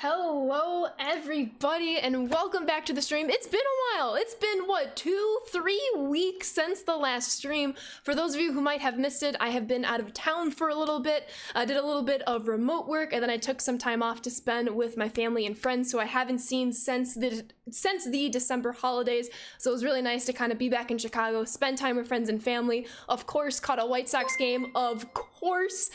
Hello everybody and welcome back to the stream. It's been a while. It's been what, 2-3 weeks since the last stream. For those of you who might have missed it, I have been out of town for a little bit. I did a little bit of remote work and then I took some time off to spend with my family and friends who I haven't seen since the December holidays. So it was really nice to kind of be back in Chicago, spend time with friends and family. Of course, caught a White Sox game. Of course,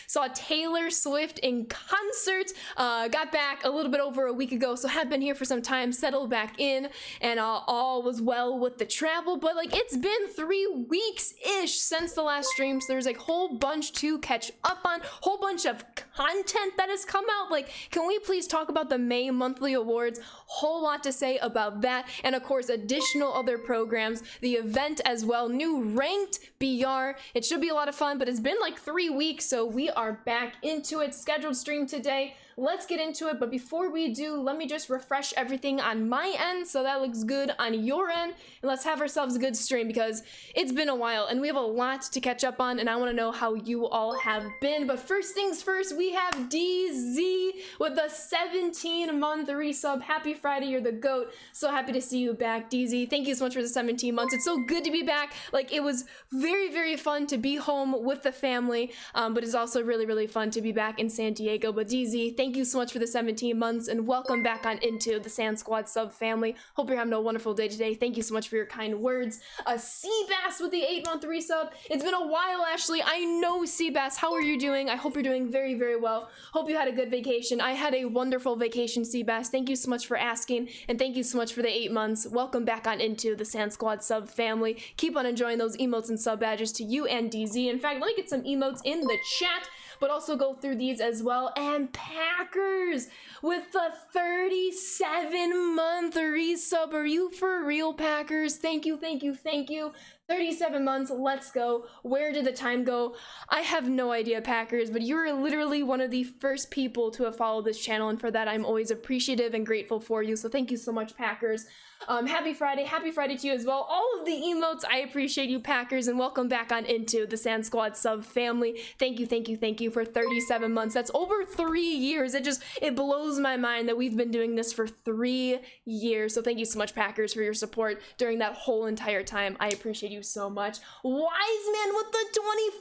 saw Taylor Swift in concert. Got back a little bit over a week ago, so have been here for some time, settled back in, and all was well with the travel. But like, it's been 3 weeks-ish since the last stream, so there's like a whole bunch to catch up on, whole bunch of content that has come out. Like, can we please talk about the May monthly awards? Whole lot to say about that, and of course additional other programs, the event as well, new ranked BR. It should be a lot of fun, but it's been like 3 weeks, so we are back into it. Scheduled stream today. Let's get into it, but before we do, let me just refresh everything on my end so that looks good on your end, and let's have ourselves a good stream because it's been a while and we have a lot to catch up on and I want to know how you all have been. But first things first, we have DZ with the 17-month resub. Happy Friday, you're the GOAT. So happy to see you back, DZ. Thank you so much for the 17 months. It's so good to be back. Like, it was very, very fun to be home with the family, but it's also really, really fun to be back in San Diego. But DZ, thank you so much for the 17 months and welcome back on into the Sand Squad sub family. Hope you're having a wonderful day today. Thank you so much for your kind words. Seabass with the 8-month resub. It's been a while, Ashley. I know, Seabass. How are you doing? I hope you're doing very, very well. Hope you had a good vacation. I had a wonderful vacation, Seabass. Thank you so much for asking, and thank you so much for the 8 months. Welcome back on into the Sand Squad sub family. Keep on enjoying those emotes and sub badges to you and DZ. In fact, let me get some emotes in the chat, but also go through these as well. And Packers with the 37-month resub. Are you for real, Packers? Thank you, thank you, thank you. 37 months, let's go. Where did the time go? I have no idea, Packers, but you're literally one of the first people to have followed this channel, and for that I'm always appreciative and grateful for you, so thank you so much, Packers. Happy Friday to you as well. All of the emotes, I appreciate you, Packers, and welcome back on into the Sand Squad sub family. Thank you, thank you, thank you for 37 months. That's over 3 years. It blows my mind that we've been doing this for 3 years. So thank you so much, Packers, for your support during that whole entire time. I appreciate you so much. Wiseman with the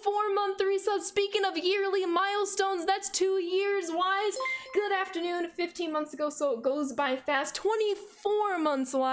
24-month resub. Speaking of yearly milestones, that's 2 years, Wise. Good afternoon. 15 months ago, so it goes by fast. 24 months, Wise.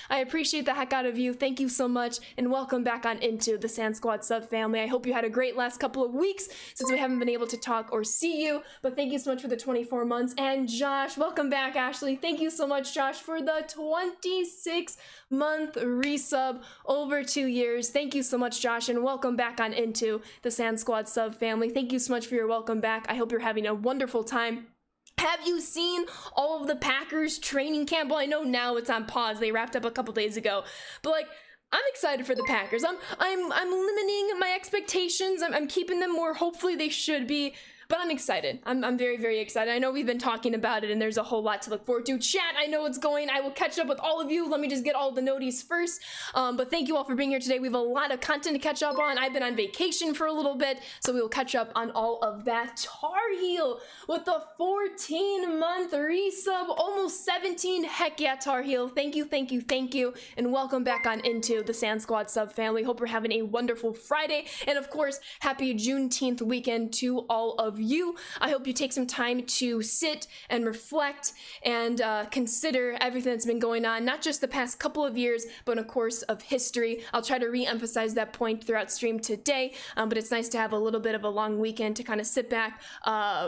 I appreciate the heck out of you. Thank you so much, and welcome back on into the Sand Squad sub family. I hope you had a great last couple of weeks since we haven't been able to talk or see you, but thank you so much for the 24 months. And Josh, welcome back, Ashley. Thank you so much, Josh, for the 26-month resub, over 2 years. Thank you so much, Josh, and welcome back on into the Sand Squad sub family. Thank you so much for your welcome back. I hope you're having a wonderful time. Have you seen all of the Packers training camp? Well, I know now it's on pause. They wrapped up a couple days ago, but like, I'm excited for the Packers. I'm limiting my expectations. I'm keeping them where hopefully they should be. But I'm excited. I'm very, very excited. I know we've been talking about it and there's a whole lot to look forward to. Chat, I know it's going. I will catch up with all of you. Let me just get all the noties first. But thank you all for being here today. We have a lot of content to catch up on. I've been on vacation for a little bit, so we will catch up on all of that. Tar Heel with the 14-month resub, almost 17. Heck yeah, Tar Heel. Thank you, thank you, thank you. And welcome back on into the Sand Squad sub family. Hope you're having a wonderful Friday. And of course, happy Juneteenth weekend to all of you. I hope you take some time to sit and reflect and consider everything that's been going on, not just the past couple of years, but in a course of history. I'll try to re-emphasize that point throughout stream today, but it's nice to have a little bit of a long weekend to kind of sit back,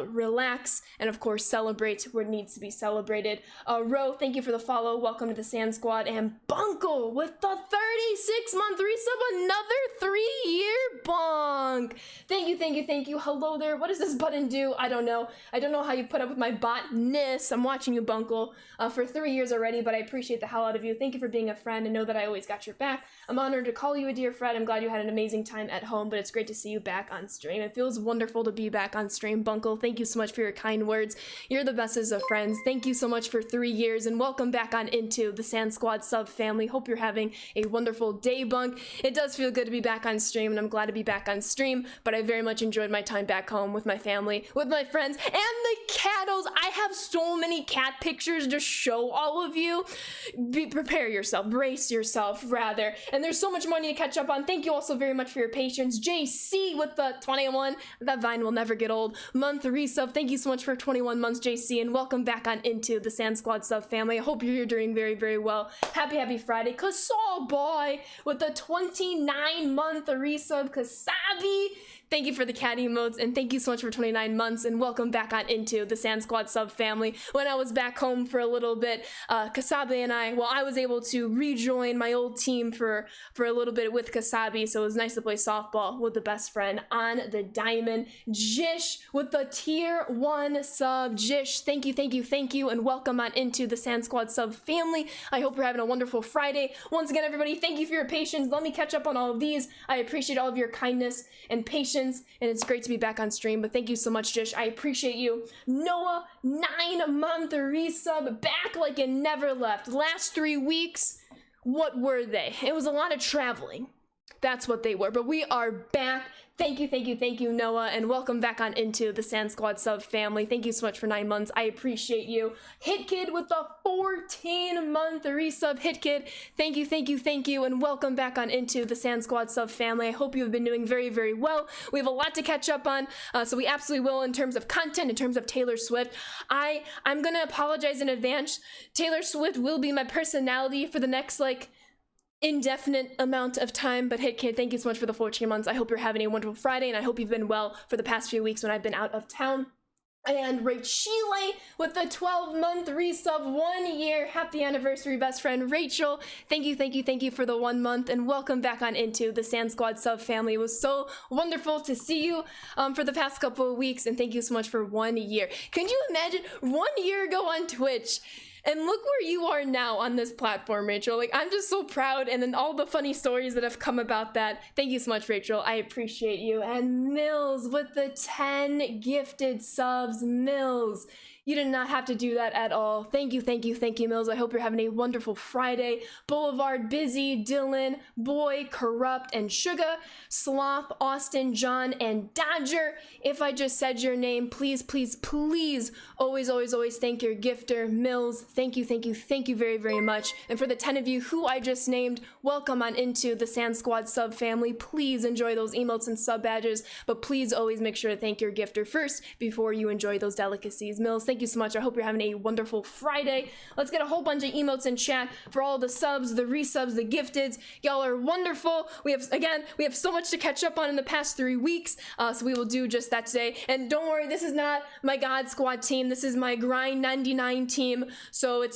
relax, and of course celebrate where it needs to be celebrated. Ro, thank you for the follow. Welcome to the Sand Squad. And Bunkle with the 36-month resub, another 3-year bonk. Thank you, thank you, thank you. Hello there. What does this button do? I don't know. I don't know how you put up with my botness. I'm watching you, Bunkle, for 3 years already, but I appreciate the hell out of you. Thank you for being a friend and know that I always got your back. I'm honored to call you a dear friend. I'm glad you had an amazing time at home, but it's great to see you back on stream. It feels wonderful to be back on stream, Bunkle. Thank you so much for your kind words. You're the best as of friends. Thank you so much for 3 years, and welcome back on into the Sand Squad sub family. Hope you're having a wonderful day, Bunk. It does feel good to be back on stream, and I'm glad to be back on stream, but I very much enjoyed my time back home with my family family with my friends and the cattos. I have so many cat pictures to show all of you. Prepare yourself, brace yourself rather. And there's so much money to catch up on. Thank you also very much for your patience. JC with the 21, that vine will never get old, month resub. Thank you so much for 21 months, JC, and welcome back on into the Sand Squad sub family. I hope you're doing very, very well. Happy Friday. Kasal boy with the 29-month resub. Kasabi, thank you for the cat emotes, and thank you so much for 29 months, and welcome back on into the Sand Squad sub family. When I was back home for a little bit, Kasabi and I was able to rejoin my old team for a little bit with Kasabi, so it was nice to play softball with the best friend on the diamond. Jish with the tier 1 sub. Jish, thank you, and welcome on into the Sand Squad sub family. I hope you're having a wonderful Friday. Once again, everybody, thank you for your patience. Let me catch up on all of these. I appreciate all of your kindness and patience, and it's great to be back on stream, but thank you so much, Jish. I appreciate you. Noah, 9-month resub, back like it never left. Last 3 weeks, what were they? It was a lot of traveling. That's what they were, but we are back. Thank you, Noah, and welcome back on into the Sand Squad sub family. Thank you so much for 9 months. I appreciate you. Hit Kid with the 14-month resub. Hit Kid, thank you, and welcome back on into the Sand Squad sub family. I hope you have been doing very, very well. We have a lot to catch up on, so we absolutely will in terms of content, in terms of Taylor Swift. I'm gonna apologize in advance. Taylor Swift will be my personality for the next, indefinite amount of time, but Hit Kid, thank you so much for the 14 months. I hope you're having a wonderful Friday, and I hope you've been well for the past few weeks when I've been out of town. And Rachel with the 12-month resub, 1 year. Happy anniversary, best friend Rachel. Thank you for the 1 month, and welcome back on into the Sand Squad sub family. It was so wonderful to see you for the past couple of weeks, and thank you so much for 1 year. Can you imagine 1 year ago on Twitch? And look where you are now on this platform, Rachel. I'm just so proud, and then all the funny stories that have come about that. Thank you so much, Rachel. I appreciate you. And Mills with the 10 gifted subs. Mills, you did not have to do that at all. Thank you, Mills. I hope you're having a wonderful Friday. Boulevard, Busy, Dylan, Boy, Corrupt, and Sugar, Sloth, Austin, John, and Dodger. If I just said your name, please, always thank your gifter, Mills. Thank you very, very much. And for the 10 of you who I just named, welcome on into the Sand Squad sub family. Please enjoy those emotes and sub badges, but please always make sure to thank your gifter first before you enjoy those delicacies. Mills, thank you so much. I hope you're having a wonderful Friday. Let's get a whole bunch of emotes in chat for all the subs, the resubs, the gifteds. Y'all are wonderful. We have so much to catch up on in the past 3 weeks, so we will do just that today. And don't worry, this is not my God Squad team. This is my Grind 99 team. So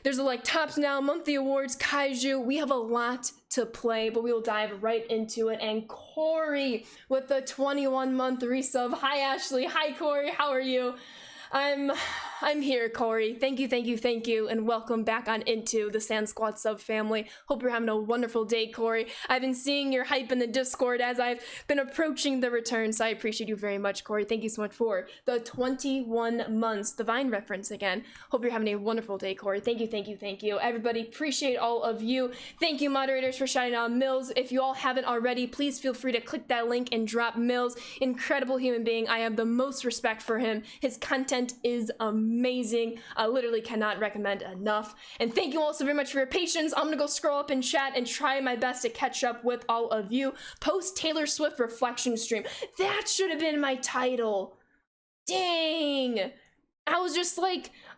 there's tops now, monthly awards, Kaiju. We have a lot to play, but we will dive right into it. And Corey with the 21-month resub. Hi Ashley. Hi Corey. How are you? I'm here, Corey. Thank you, and welcome back on into the Sand Squad sub family. Hope you're having a wonderful day, Corey. I've been seeing your hype in the Discord as I've been approaching the return, so I appreciate you very much, Corey. Thank you so much for the 21 months, the Vine reference again. Hope you're having a wonderful day, Corey. Thank you. Everybody, appreciate all of you. Thank you, moderators, for shouting out Mills. If you all haven't already, please feel free to click that link and drop Mills. Incredible human being. I have the most respect for him. His content is amazing. I literally cannot recommend enough. And thank you all so very much for your patience. I'm gonna go scroll up in chat and try my best to catch up with all of you. Post Taylor Swift reflection stream. That should have been my title. Dang. I was just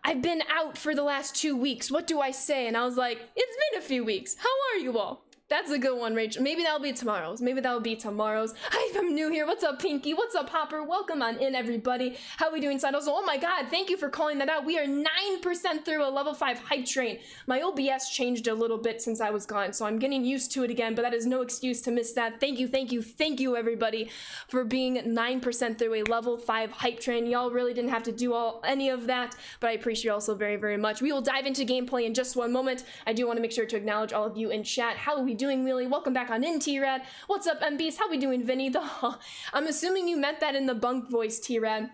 I've been out for the last 2 weeks. What do I say? And I was like, it's been a few weeks. How are you all? That's a good one, Rachel. Maybe that'll be tomorrow's. Hi, I'm new here. What's up, Pinky? What's up, Hopper? Welcome on in, everybody. How are we doing, Side? Also, oh my god, thank you for calling that out. We are 9% through a level 5 hype train. My OBS changed a little bit since I was gone, so I'm getting used to it again, but that is no excuse to miss that. Thank you, everybody, for being 9% through a level 5 hype train. Y'all really didn't have to do any of that, but I appreciate you all so very, very much. We will dive into gameplay in just one moment. I do want to make sure to acknowledge all of you in chat. How are we doing, Millie? Welcome back on in, T-Rad. What's up, MBs? How we doing, Vinny? I'm assuming you meant that in the bunk voice, T-Rad.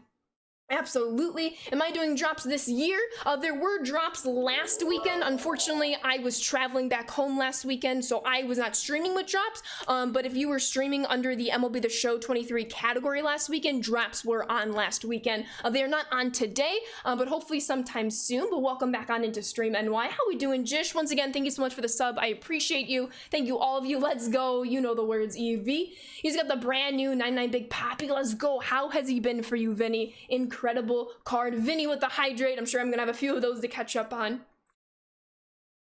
Absolutely. Am I doing drops this year? There were drops last weekend. Unfortunately, I was traveling back home last weekend, so I was not streaming with drops. But if you were streaming under the MLB The Show 23 category last weekend, drops were on last weekend. They are not on today, but hopefully sometime soon. But welcome back on into Stream NY. How we doing, Jish? Once again, thank you so much for the sub. I appreciate you. Thank you, all of you. Let's go. You know the words, EV. He's got the brand new 99 Big Papi. Let's go. How has he been for you, Vinny? Incredible card. Vinny with the hydrate. I'm sure I'm gonna have a few of those to catch up on.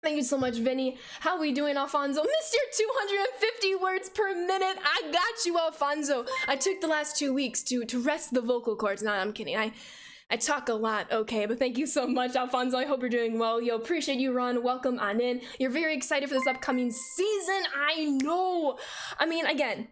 Thank you so much, Vinny. How we doing, Alfonso? Mr. 250 words per minute. I got you, Alfonso. I took the last 2 weeks to rest the vocal cords. No, I'm kidding. I talk a lot, okay, but thank you so much, Alfonso. I hope you're doing well. Yo, appreciate you, Ron. Welcome on in. You're very excited for this upcoming season. I know. I mean, again,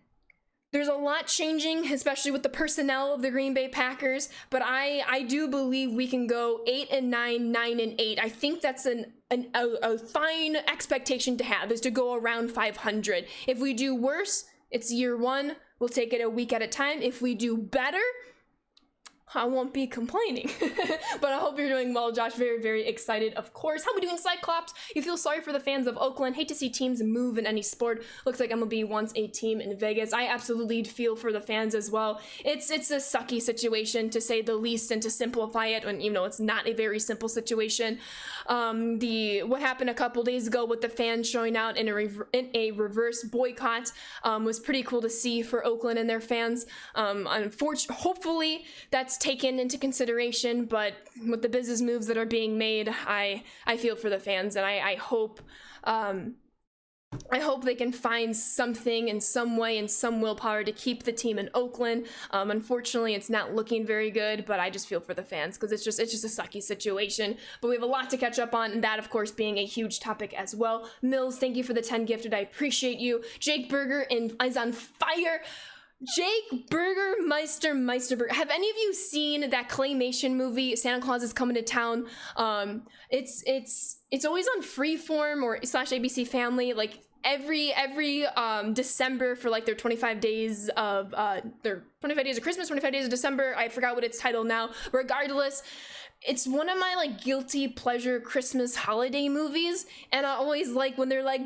there's a lot changing, especially with the personnel of the Green Bay Packers, but I do believe we can go 8-9, 9-8. I think that's a fine expectation to have, is to go around 500. If we do worse, it's year one. We'll take it a week at a time. If we do better, I won't be complaining. But I hope you're doing well, Josh. Very, very excited, of course. How we doing, Cyclops? You feel sorry for the fans of Oakland. Hate to see teams move in any sport. Looks like MLB wants a team in Vegas. I absolutely feel for the fans as well. It's a sucky situation, to say the least, and to simplify it, when you know it's not a very simple situation. What happened a couple days ago with the fans showing out in a reverse boycott was pretty cool to see for Oakland and their fans. Hopefully that's taken into consideration, but with the business moves that are being made, I feel for the fans, and I hope they can find something in some way and some willpower to keep the team in Oakland. Unfortunately, it's not looking very good, but I just feel for the fans because it's just a sucky situation. But we have a lot to catch up on, and that, of course, being a huge topic as well. Mills, thank you for the 10 gifted. I appreciate you. Jake Berger is on fire. Jake Burger Meisterberger. Have any of you seen that claymation movie, Santa Claus is Coming to Town? It's always on Freeform or / ABC Family, like every December for like their 25 days of their 25 days of Christmas, 25 days of December. I forgot what it's titled now. Regardless, it's one of my like guilty pleasure Christmas holiday movies, and I always like when they're like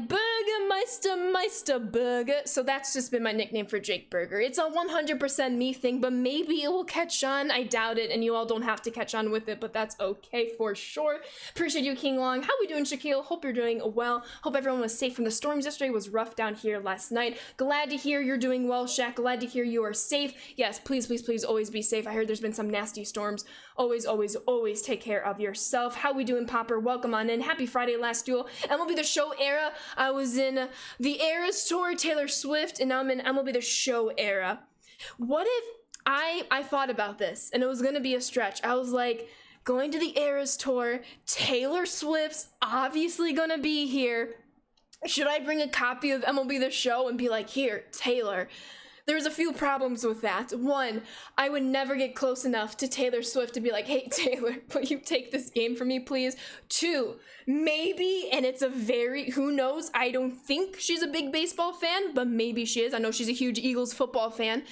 Meister Burger. So that's just been my nickname for Jake Burger. It's a 100% me thing, but maybe it will catch on. I doubt it, and you all don't have to catch on with it, but that's okay for sure. Appreciate you, King Long. How we doing, Shaquille? Hope you're doing well. Hope everyone was safe from the storms yesterday. It was rough down here last night. Glad to hear you're doing well, Shaq. Glad to hear you are safe. Yes, please always be safe. I heard there's been some nasty storms. Always take care of yourself. How we doing, Popper? Welcome on in. Happy Friday, last duel. MLB The Show era. I was in the Eras Tour, Taylor Swift, and now I'm in MLB The Show era. What if I thought about this, and it was gonna be a stretch. I was like, going to the Eras Tour, Taylor Swift's obviously gonna be here. Should I bring a copy of MLB The Show and be like, here, Taylor? There's a few problems with that. One, I would never get close enough to Taylor Swift to be like, hey, Taylor, will you take this game from me, please? Two, maybe, and it's a very, who knows, I don't think she's a big baseball fan, but maybe she is. I know she's a huge Eagles football fan.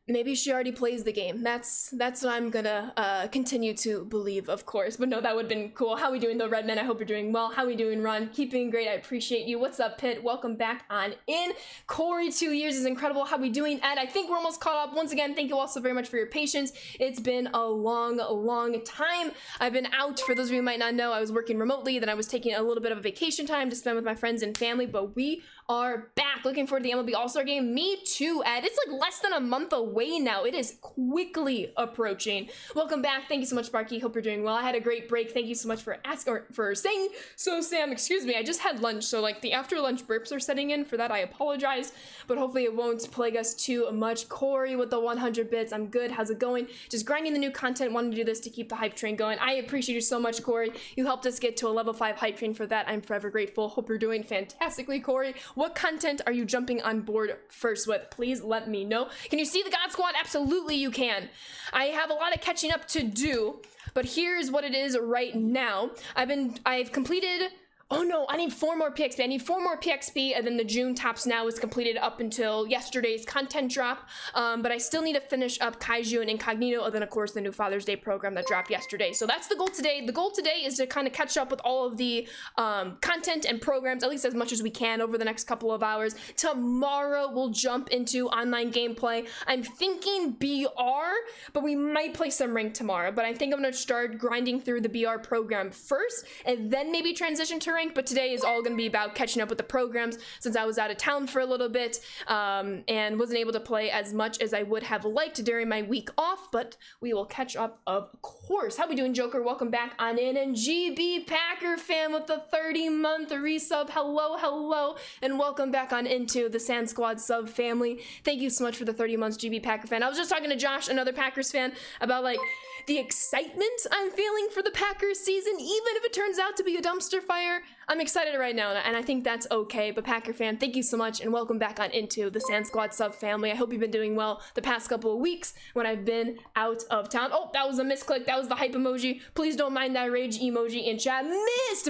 Maybe she already plays the game. That's what I'm gonna continue to believe, of course. But no, that would've been cool. How we doing though, Redman? I hope you're doing well. How we doing, Ron? Keeping great. I appreciate you. What's up, Pitt? Welcome back on in. Corey, 2 years is incredible. How we doing, Ed? I think we're almost caught up. Once again, thank you all so very much for your patience. It's been a long time. I've been out. For those of you who might not know, I was working remotely. Then I was taking a little bit of a vacation time to spend with my friends and family. But we are back. Looking forward to the MLB All-Star Game. Me too, Ed. It's like less than a month away now. It is quickly approaching. Welcome back. Thank you so much, Sparky. Hope you're doing well. I had a great break. Thank you so much for saying so, Sam. Excuse me. I just had lunch, so like the after lunch burps are setting in. For that, I apologize, but hopefully it won't plague us too much. Corey with the 100 bits. I'm good. How's it going? Just grinding the new content. Wanted to do this to keep the hype train going. I appreciate you so much, Corey. You helped us get to a level 5 hype train. For that, I'm forever grateful. Hope you're doing fantastically, Corey. What content are you jumping on board first with? Please let me know. Can you see the God Squad? Absolutely you can. I have a lot of catching up to do, but here's what it is right now. I've completed Oh no, I need 4 more PXP. I need 4 more PXP, and then the June Tops Now is completed up until yesterday's content drop. But I still need to finish up Kaiju and Incognito, and then of course the new Father's Day program that dropped yesterday. So that's the goal today. The goal today is to kind of catch up with all of the content and programs, at least as much as we can over the next couple of hours. Tomorrow we'll jump into online gameplay. I'm thinking BR, but we might play some Rank tomorrow. But I think I'm gonna start grinding through the BR program first, and then maybe transition to Rank. But today is all going to be about catching up with the programs since I was out of town for a little bit and wasn't able to play as much as I would have liked during my week off, but we will catch up, of course. How we doing, Joker? Welcome back on in. And GB Packer fan with the 30-month resub. Hello, and welcome back on into the Sand Squad sub family. Thank you so much for the 30 months, GB Packer fan. I was just talking to Josh, another Packers fan, about like the excitement I'm feeling for the Packers season, even if it turns out to be a dumpster fire. I'm excited right now, and I think that's okay. But Packer fan, thank you so much, and welcome back on into the Sand Squad sub family. I hope you've been doing well the past couple of weeks when I've been out of town. Oh, that was a misclick. That was the hype emoji. Please don't mind that rage emoji in chat. Mist,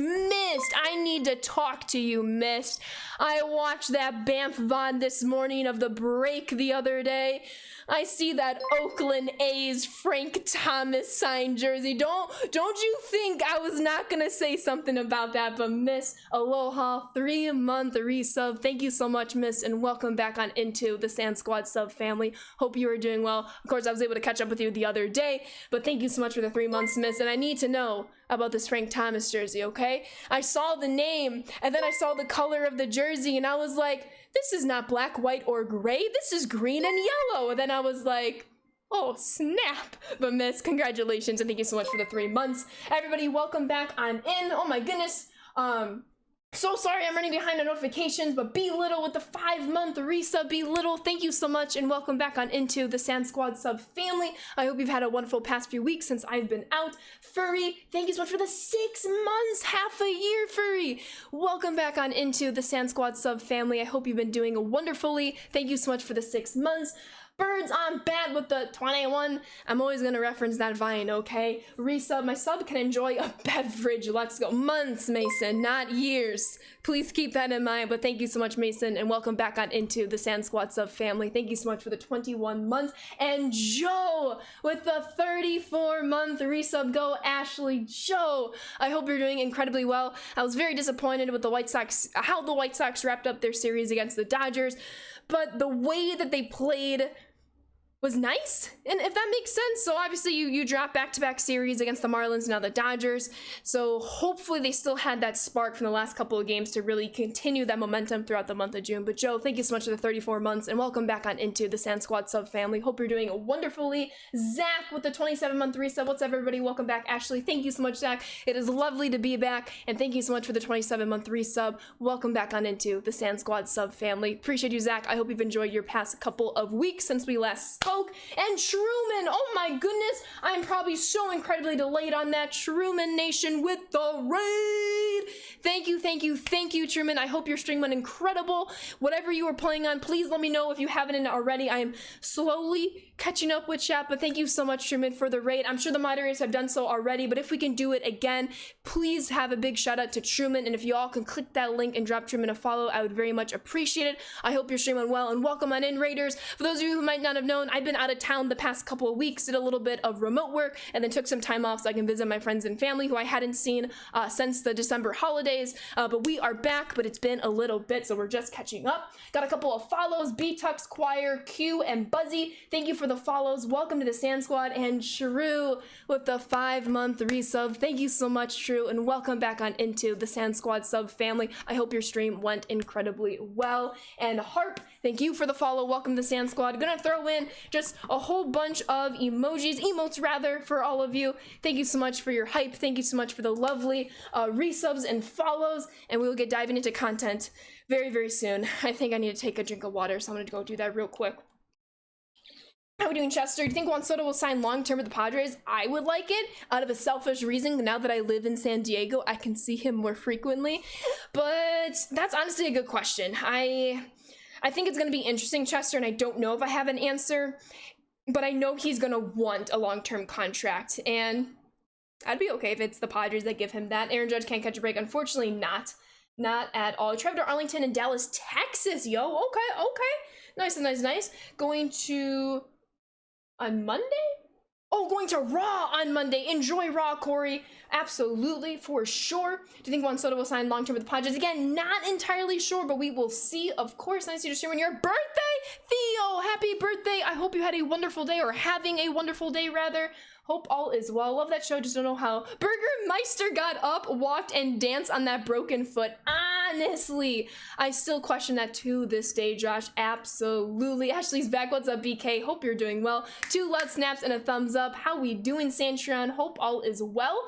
I need to talk to you, Mist. I watched that Banff VOD this morning of the break the other day. I see that Oakland A's Frank Thomas signed jersey. Don't you think I was not gonna say something about that? But Miss, aloha, 3-month resub. Thank you so much, Miss, and welcome back on into the Sand Squad sub family. Hope you are doing well. Of course, I was able to catch up with you the other day, but thank you so much for the 3 months, Miss. And I need to know about this Frank Thomas jersey, okay? I saw the name, and then I saw the color of the jersey, and I was like, this is not black, white, or gray. This is green and yellow. And then I was like, oh, snap. But Miss, congratulations, and thank you so much for the 3 months. Everybody, welcome back on in. Oh my goodness. So sorry I'm running behind on notifications, but Be Little with the 5-month resub. Be Little, thank you so much, and welcome back on into the Sand Squad sub family. I hope you've had a wonderful past few weeks since I've been out. Furry, thank you so much for the 6 months, half a year, Furry. Welcome back on into the Sand Squad sub family. I hope you've been doing wonderfully. Thank you so much for the 6 months. Birds on bad with the 21. I'm always gonna reference that Vine, okay? Resub, my sub can enjoy a beverage. Let's go. Months, Mason, not years. Please keep that in mind. But thank you so much, Mason, and welcome back on into the Sand Squad sub family. Thank you so much for the 21 months. And Joe with the 34-month resub. Go, Ashley. Joe, I hope you're doing incredibly well. I was very disappointed with the White Sox, how the White Sox wrapped up their series against the Dodgers, but the way that they played was nice, and if that makes sense. So obviously you drop back-to-back series against the Marlins and now the Dodgers, so hopefully they still had that spark from the last couple of games to really continue that momentum throughout the month of June. But Joe, thank you so much for the 34 months, and welcome back on into the Sand Squad sub family. Hope you're doing wonderfully. Zach with the 27-month resub. What's up, everybody? Welcome back. Ashley, thank you so much, Zach. It is lovely to be back, and thank you so much for the 27-month resub. Welcome back on into the Sand Squad sub family. Appreciate you, Zach. I hope you've enjoyed your past couple of weeks since we last spoke. And Truman, oh my goodness, I'm probably so incredibly delayed on that. Truman Nation with the raid. Thank you, Truman. I hope your stream went incredible. Whatever you were playing on, please let me know if you haven't already. I am slowly catching up with chat, but thank you so much, Truman, for the raid. I'm sure the moderators have done so already, but if we can do it again, please have a big shout out to Truman, and if you all can click that link and drop Truman a follow, I would very much appreciate it. I hope your stream went well, and welcome on in, Raiders. For those of you who might not have known, I've been out of town the past couple of weeks, did a little bit of remote work, and then took some time off so I can visit my friends and family who I hadn't seen since the December holidays, but we are back, but it's been a little bit, so we're just catching up. Got a couple of follows, B-Tux, Choir, Q, and Buzzy. Thank you for the follows. Welcome to the Sand Squad. And Shrew with the 5-month resub. Thank you so much, Shrew, and welcome back on into the Sand Squad sub family. I hope your stream went incredibly well. And Harp, thank you for the follow. Welcome to the Sand Squad. Gonna throw in just a whole bunch of emotes rather, for all of you. Thank you so much for your hype. Thank you so much for the lovely resubs and follows, and we will get diving into content very, very soon. I think I need to take a drink of water, so I'm gonna go do that real quick. How are we doing, Chester? Do you think Juan Soto will sign long-term with the Padres? I would like it, out of a selfish reason. Now that I live in San Diego, I can see him more frequently. But that's honestly a good question. I think it's going to be interesting, Chester, and I don't know if I have an answer. But I know he's going to want a long-term contract. And I'd be okay if it's the Padres that give him that. Aaron Judge can't catch a break. Unfortunately, not at all. Trevor Arlington in Dallas, Texas, yo. Okay. Nice. Going to on Monday? Oh, going to Raw on Monday. Enjoy Raw, Corey. Absolutely, for sure. Do you think Juan Soto will sign long-term with the Padres? Again, not entirely sure, but we will see. Of course, nice to see you on your birthday, Theo. Happy birthday. I hope you had a wonderful day, or having a wonderful day, rather. Hope all is well. Love that show. Just don't know how Burgermeister got up, walked, and danced on that broken foot. Honestly, I still question that to this day, Josh. Absolutely. Ashley's back. What's up, BK? Hope you're doing well. 2 love snaps and a thumbs up. How we doing, Santrion? Hope all is well.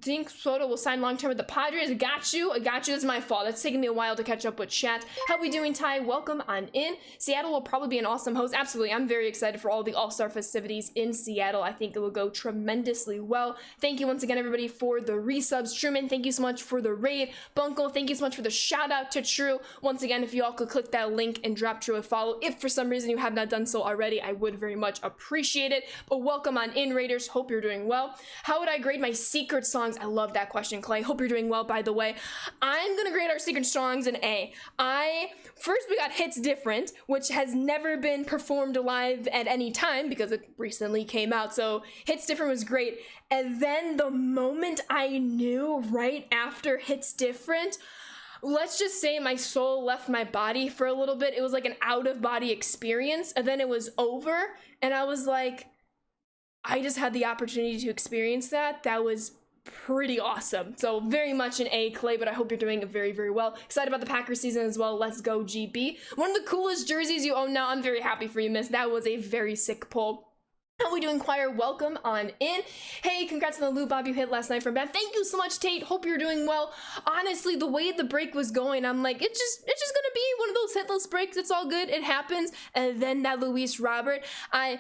Think Soto will sign long-term with the Padres. I got you. That's my fault. That's taking me a while to catch up with chat. How we doing, Ty? Welcome on in. Seattle will probably be an awesome host. Absolutely. I'm very excited for all the All-Star festivities in Seattle. I think it will go tremendously well. Thank you once again, everybody, for the resubs. Truman, thank you so much for the raid. Bunko, thank you so much for the shout out to True. Once again, if you all could click that link and drop True a follow, if for some reason you have not done so already, I would very much appreciate it. But welcome on in, Raiders. Hope you're doing well. How would I grade my secret songs? I love that question, Clay. Hope you're doing well, by the way. I'm gonna grade our secret songs an A. First we got Hits Different, which has never been performed live at any time because it recently came out. So Hits Different was great. And then the moment I knew right after Hits Different, let's just say my soul left my body for a little bit. It was like an out-of-body experience, and then it was over, and I was like, I just had the opportunity to experience that. That was pretty awesome. So very much an A, Clay, but I hope you're doing very, very well. Excited about the Packers season as well. Let's go, GB. One of the coolest jerseys you own now. I'm very happy for you, miss. That was a very sick pull. How we doing, Choir? Welcome on in. Hey, congrats on the loot Bob you hit last night from Beth. Thank you so much, Tate. Hope you're doing well. Honestly, the way the break was going, I'm like, it's just gonna be one of those hitless breaks. It's all good. It happens. And then that Luis Robert, I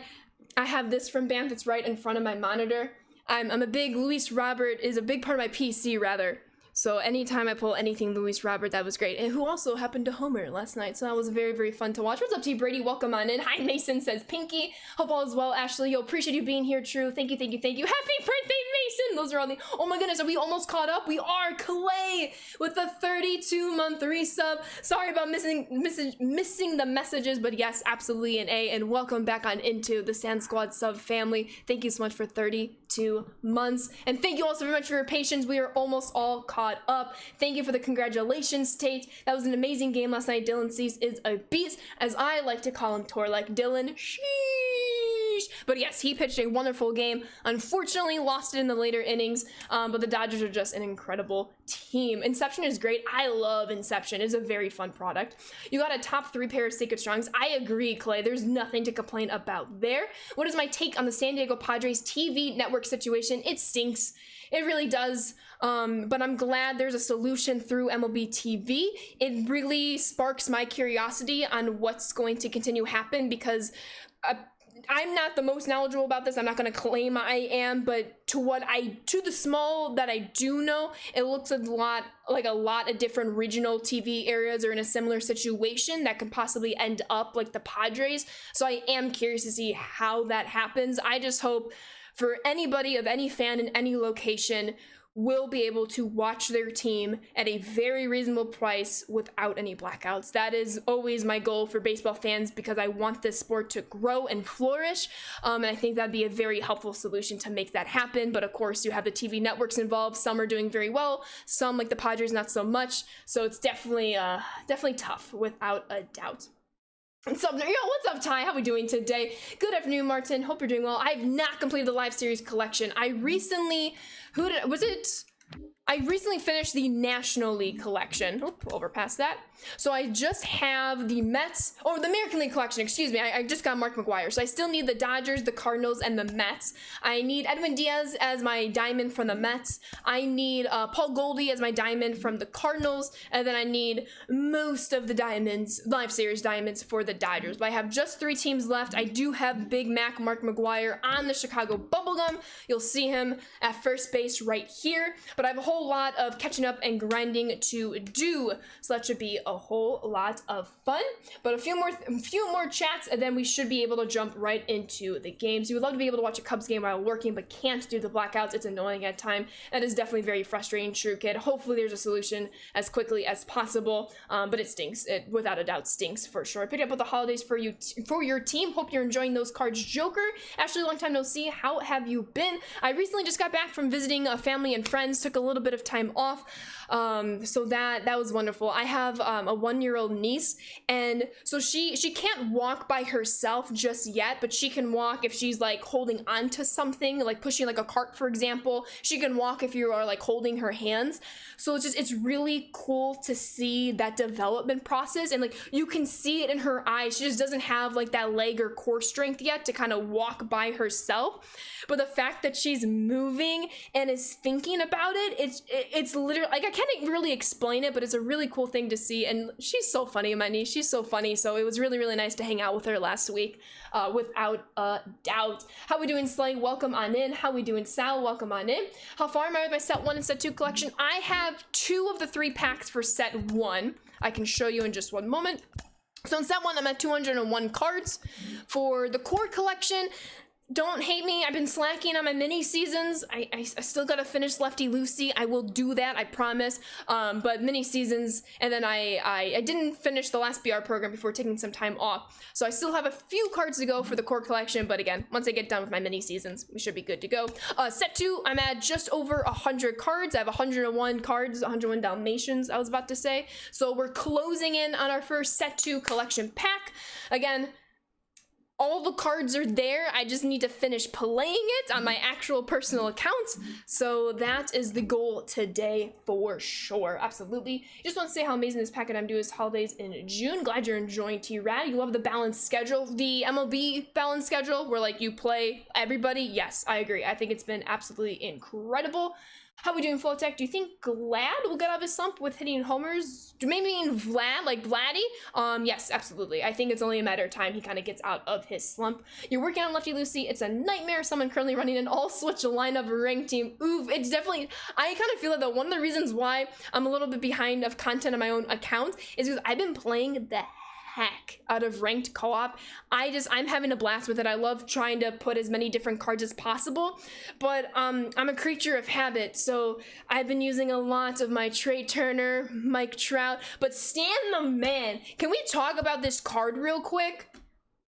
have this from Bam that's right in front of my monitor. I'm a big Luis Robert is a big part of my PC, rather. So anytime I pull anything Luis Robert, that was great. And who also happened to homer last night. So that was very, very fun to watch. What's up, T Brady? Welcome on in. Hi, Mason, says Pinky. Hope all is well, Ashley. Yo, appreciate you being here, True. Thank you. Happy birthday, Mason. Those are all the... Oh my goodness, are we almost caught up? We are. Clay with the 32-month resub. Sorry about missing the messages, but yes, absolutely an A. And welcome back on into the Sand Squad sub family. Thank you so much for 32 months. And thank you also very much for your patience. We are almost all caught up. Thank you for the congratulations, Tate. That was an amazing game last night. Dylan Cease is a beast, as I like to call him, Torlek Dylan. Sheesh. But yes, he pitched a wonderful game. Unfortunately, lost it in the later innings, but the Dodgers are just an incredible team. Inception is great. I love Inception. It's a very fun product. You got a top 3 pair of Sacred Strongs. I agree, Clay. There's nothing to complain about there. What is my take on the San Diego Padres TV network situation? It stinks. It really does. But I'm glad there's a solution through MLB TV. It really sparks my curiosity on what's going to continue happen, because I'm not the most knowledgeable about this. I'm not going to claim I am, but to the small that I do know, it looks a lot of different regional TV areas are in a similar situation that can possibly end up like the Padres. So I am curious to see how that happens. I just hope for anybody of any fan in any location will be able to watch their team at a very reasonable price without any blackouts. That is always my goal for baseball fans, because I want this sport to grow and flourish. And I think that'd be a very helpful solution to make that happen. But of course, you have the TV networks involved. Some are doing very well. Some, like the Padres, not so much. So it's definitely tough, without a doubt. What's up, what's up, Ty? How we doing today? Good afternoon, Martin. Hope you're doing well. I have not completed the live series collection. I recently finished the National League collection. Oop, overpassed that. So I just have the Mets, or the American League collection, excuse me. I just got Mark McGwire. So I still need the Dodgers, the Cardinals, and the Mets. I need Edwin Diaz as my diamond from the Mets. I need Paul Goldie as my diamond from the Cardinals. And then I need most of the diamonds, live series diamonds, for the Dodgers. But I have just 3 teams left. I do have Big Mac Mark McGwire on the Chicago Bubblegum. You'll see him at first base right here. But but I have a whole lot of catching up and grinding to do, so that should be a whole lot of fun. But a few more chats, and then we should be able to jump right into the games. You would love to be able to watch a Cubs game while working, but can't due to the blackouts. It's annoying at time. That is definitely very frustrating, True Kid. Hopefully there's a solution as quickly as possible, but it stinks. It without a doubt stinks for sure. I picked up with the holidays for you for your team. Hope you're enjoying those cards, Joker. Ashley, long time no see. How have you been? I recently just got back from visiting a family and friends. Took a little bit of time off, so that was wonderful. I have a 1-year-old niece, and so she can't walk by herself just yet, but she can walk if she's like holding onto something, like pushing like a cart, for example. She can walk if you are like holding her hands. So it's really cool to see that development process, and like you can see it in her eyes. She just doesn't have like that leg or core strength yet to kind of walk by herself, but the fact that she's moving and is thinking about it, it's literally like, I can't really explain it, but it's a really cool thing to see. And she's so funny, my niece. She's so funny. So it was really, really nice to hang out with her last week, without a doubt. How we doing, Slay? Welcome on in. How we doing, Sal? Welcome on in. How far am I with my set 1 and set 2 collection? I have 2 of the 3 packs for set 1. I can show you in just one moment. So in set 1, I'm at 201 cards. For the core collection, don't hate me, I've been slacking on my mini seasons. I still gotta finish Lefty Lucy. I will do that, I promise. But mini seasons, and then I didn't finish the last BR program before taking some time off. So I still have a few cards to go for the core collection, but again, once I get done with my mini seasons, we should be good to go. Set 2, I'm at just over 100 cards. I have 101 cards, 101 Dalmatians, I was about to say. So we're closing in on our first set 2 collection pack. Again, all the cards are there. I just need to finish playing it on my actual personal account. So that is the goal today for sure. Absolutely. Just want to say how amazing this packet I'm doing is holidays in June. Glad you're enjoying T-Rad. You love the balanced schedule, the MLB balanced schedule where like you play everybody. Yes, I agree. I think it's been absolutely incredible. How we doing, Flowtech? Do you think Glad will get out of his slump with hitting homers? Do maybe mean Vlad, like Vladdy? Yes, absolutely. I think it's only a matter of time he kind of gets out of his slump. You're working on Lefty Lucy. It's a nightmare. Someone currently running an all-switch lineup ranked team. Oof, it's definitely... I kind of feel that one of the reasons why I'm a little bit behind of content on my own account is because I've been playing the heck out of ranked co-op. I'm having a blast with it. I love trying to put as many different cards as possible, but I'm a creature of habit, so I've been using a lot of my Trey Turner, Mike Trout, but Stan the Man. Can we talk about this card real quick?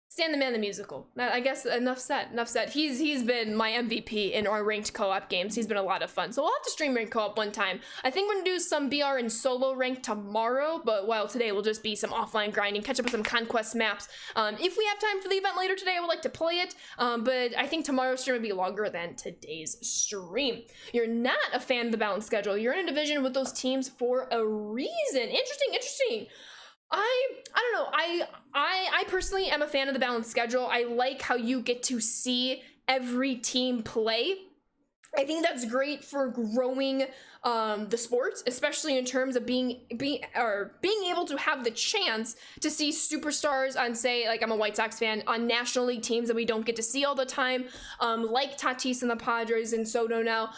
Stan the Man the musical. I guess enough said. He's been my MVP in our ranked co-op games. He's been a lot of fun. So we'll have to stream ranked co-op one time. I think we're gonna do some BR and solo rank tomorrow, but well, today will just be some offline grinding, catch up with some conquest maps. If we have time for the event later today, I would like to play it, but I think tomorrow's stream will be longer than today's stream. You're not a fan of the balanced schedule. You're in a division with those teams for a reason. Interesting. I don't know. I personally am a fan of the balanced schedule. I like how you get to see every team play. I think that's great for growing the sports, especially in terms of being able to have the chance to see superstars on, say, like I'm a White Sox fan, on National League teams that we don't get to see all the time, like Tatis and the Padres and Soto now,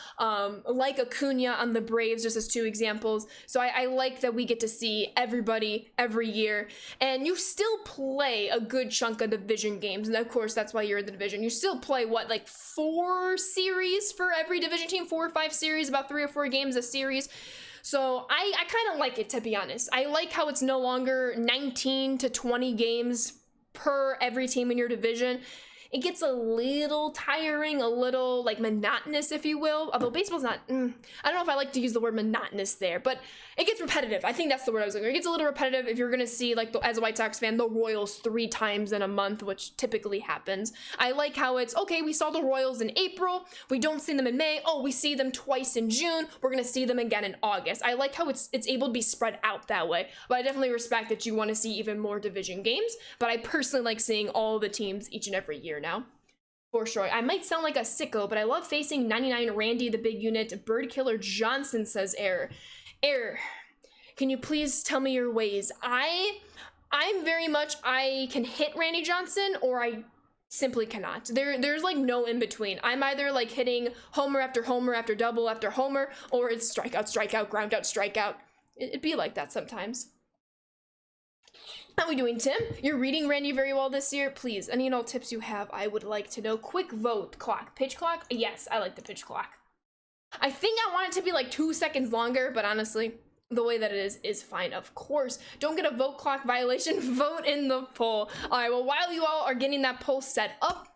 like Acuna on the Braves, just as 2 examples. So I like that we get to see everybody every year, and you still play a good chunk of division games, and of course that's why you're in the division. You still play what, like 4 series for every division team, 4 or 5 series, about 3 or 4 games a series. So I kind of like it, to be honest. I like how it's no longer 19 to 20 games per every team in your division. It gets a little tiring, a little like monotonous, if you will. Although baseball's not, I don't know if I like to use the word monotonous there, but it gets repetitive. I think that's the word I was looking for. It gets a little repetitive if you're going to see, like, as a White Sox fan, the Royals 3 times in a month, which typically happens. I like how it's, okay, we saw the Royals in April. We don't see them in May. Oh, we see them twice in June. We're going to see them again in August. I like how it's able to be spread out that way. But I definitely respect that you want to see even more division games. But I personally like seeing all the teams each and every year now. For sure. I might sound like a sicko, but I love facing 99 Randy, the big unit. Bird Killer Johnson says error. Can you please tell me your ways? I'm very much, I can hit Randy Johnson, or I Simply cannot. There's like no in between. I'm either like hitting homer after double after homer, or it's strikeout, ground out, strikeout. It'd be like that sometimes. How we doing, Tim? You're reading Randy very well this year. Please, any and all tips you have, I would like to know. Quick vote. Clock. Pitch clock? Yes, I like the pitch clock. I think I want it to be like 2 seconds longer, but honestly, the way that it is fine, of course. Don't get a vote clock violation. Vote in the poll. All right, well, while you all are getting that poll set up,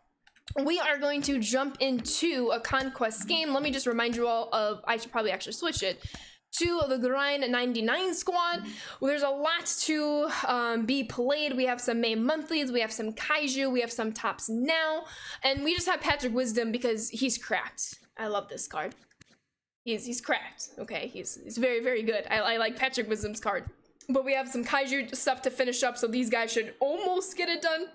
we are going to jump into a Conquest game. Let me just remind you all of, I should probably actually switch it to the Grind 99 squad. Well, there's a lot to be played. We have some May monthlies, we have some Kaiju, we have some tops now, and we just have Patrick Wisdom because he's cracked. I love this card. He's cracked. Okay, he's very, very good. I like Patrick Wisdom's card. But we have some Kaiju stuff to finish up, so these guys should almost get it done.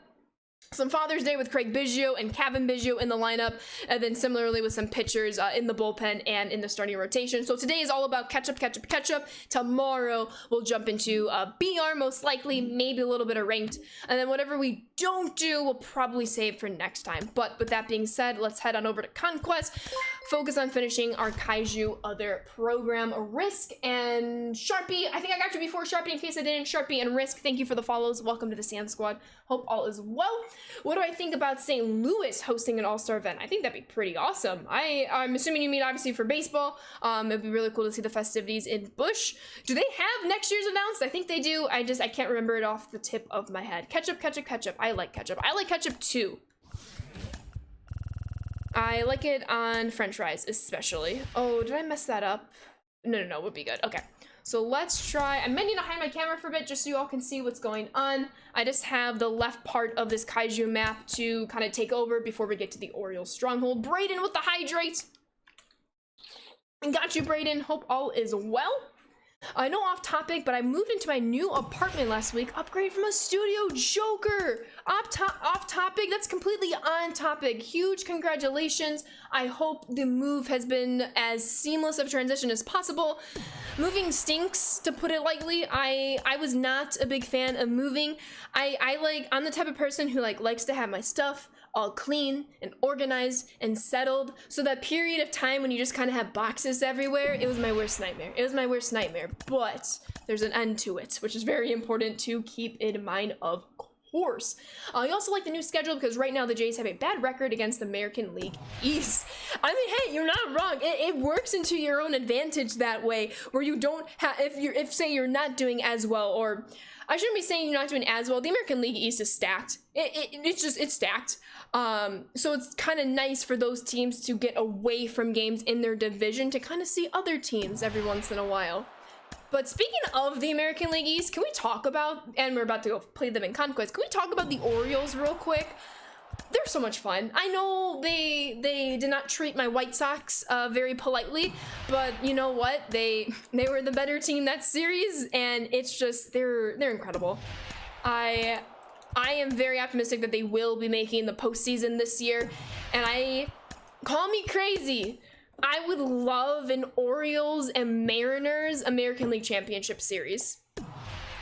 Some Father's Day with Craig Biggio and Kevin Biggio in the lineup, and then similarly with some pitchers in the bullpen and in the starting rotation. So today is all about catch up. Tomorrow we'll jump into BR most likely, maybe a little bit of ranked, and then whatever we don't do, we'll probably save for next time. But with that being said, let's head on over to Conquest. Focus on finishing our Kaiju other program. Risk and Sharpie. I think I got you before, Sharpie, in case I didn't. Sharpie and Risk, thank you for the follows. Welcome to the Sand Squad. Hope all is well. What do I think about St. Louis hosting an all-star event? I think that'd be pretty awesome. I'm assuming you mean obviously for baseball. It'd be really cool to see the festivities in Busch. Do they have next year's announced? I think they do. I can't remember it off the tip of my head. Ketchup. I like ketchup. I like ketchup too. I like it on French fries, especially. Oh, did I mess that up? No, would be good. Okay, so let's try. I might need to hide my camera for a bit just so you all can see what's going on. I just have the left part of this Kaiju map to kind of take over before we get to the Orioles stronghold. Brayden with the hydrate. Got you, Brayden. Hope all is well. I know off topic, but I moved into my new apartment last week. Upgrade from a studio joker. Off topic, that's completely on topic. Huge congratulations. I hope the move has been as seamless of a transition as possible. Moving stinks, to put it lightly. I was not a big fan of moving. I'm the type of person who likes to have my stuff all clean and organized and settled. So that period of time when you just kind of have boxes everywhere, it was my worst nightmare. But there's an end to it, which is very important to keep in mind, of course. I also like the new schedule because right now the Jays have a bad record against the American League East. I mean, hey, you're not wrong. It works into your own advantage that way, where you don't have, if say you're not doing as well, or I shouldn't be saying you're not doing as well. The American League East is stacked. It's stacked. So it's kind of nice for those teams to get away from games in their division to kind of see other teams every once in a while. But speaking of the American League East, can we talk about, and we're about to go play them in Conquest, can we talk about the Orioles real quick? They're so much fun. I know they did not treat my White Sox very politely, but you know what? They were the better team that series, and it's just, they're incredible. I am very optimistic that they will be making the postseason this year, and call me crazy, I would love an Orioles and Mariners American League Championship Series.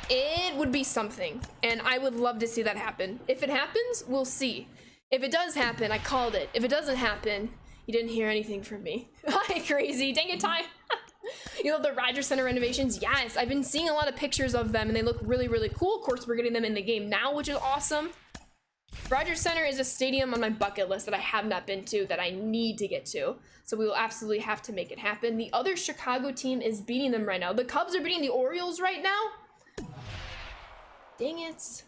It would be something, and I would love to see that happen. If it happens, we'll see. If it does happen, I called it. If it doesn't happen, you didn't hear anything from me. Hi, crazy. Dang it, Ty. You know the Rogers Center renovations? Yes, I've been seeing a lot of pictures of them, and they look really, really cool. Of course, we're getting them in the game now, which is awesome. Rogers Center is a stadium on my bucket list that I have not been to, that I need to get to. So we will absolutely have to make it happen. The other Chicago team is beating them right now. The Cubs are beating the Orioles right now. Dang it.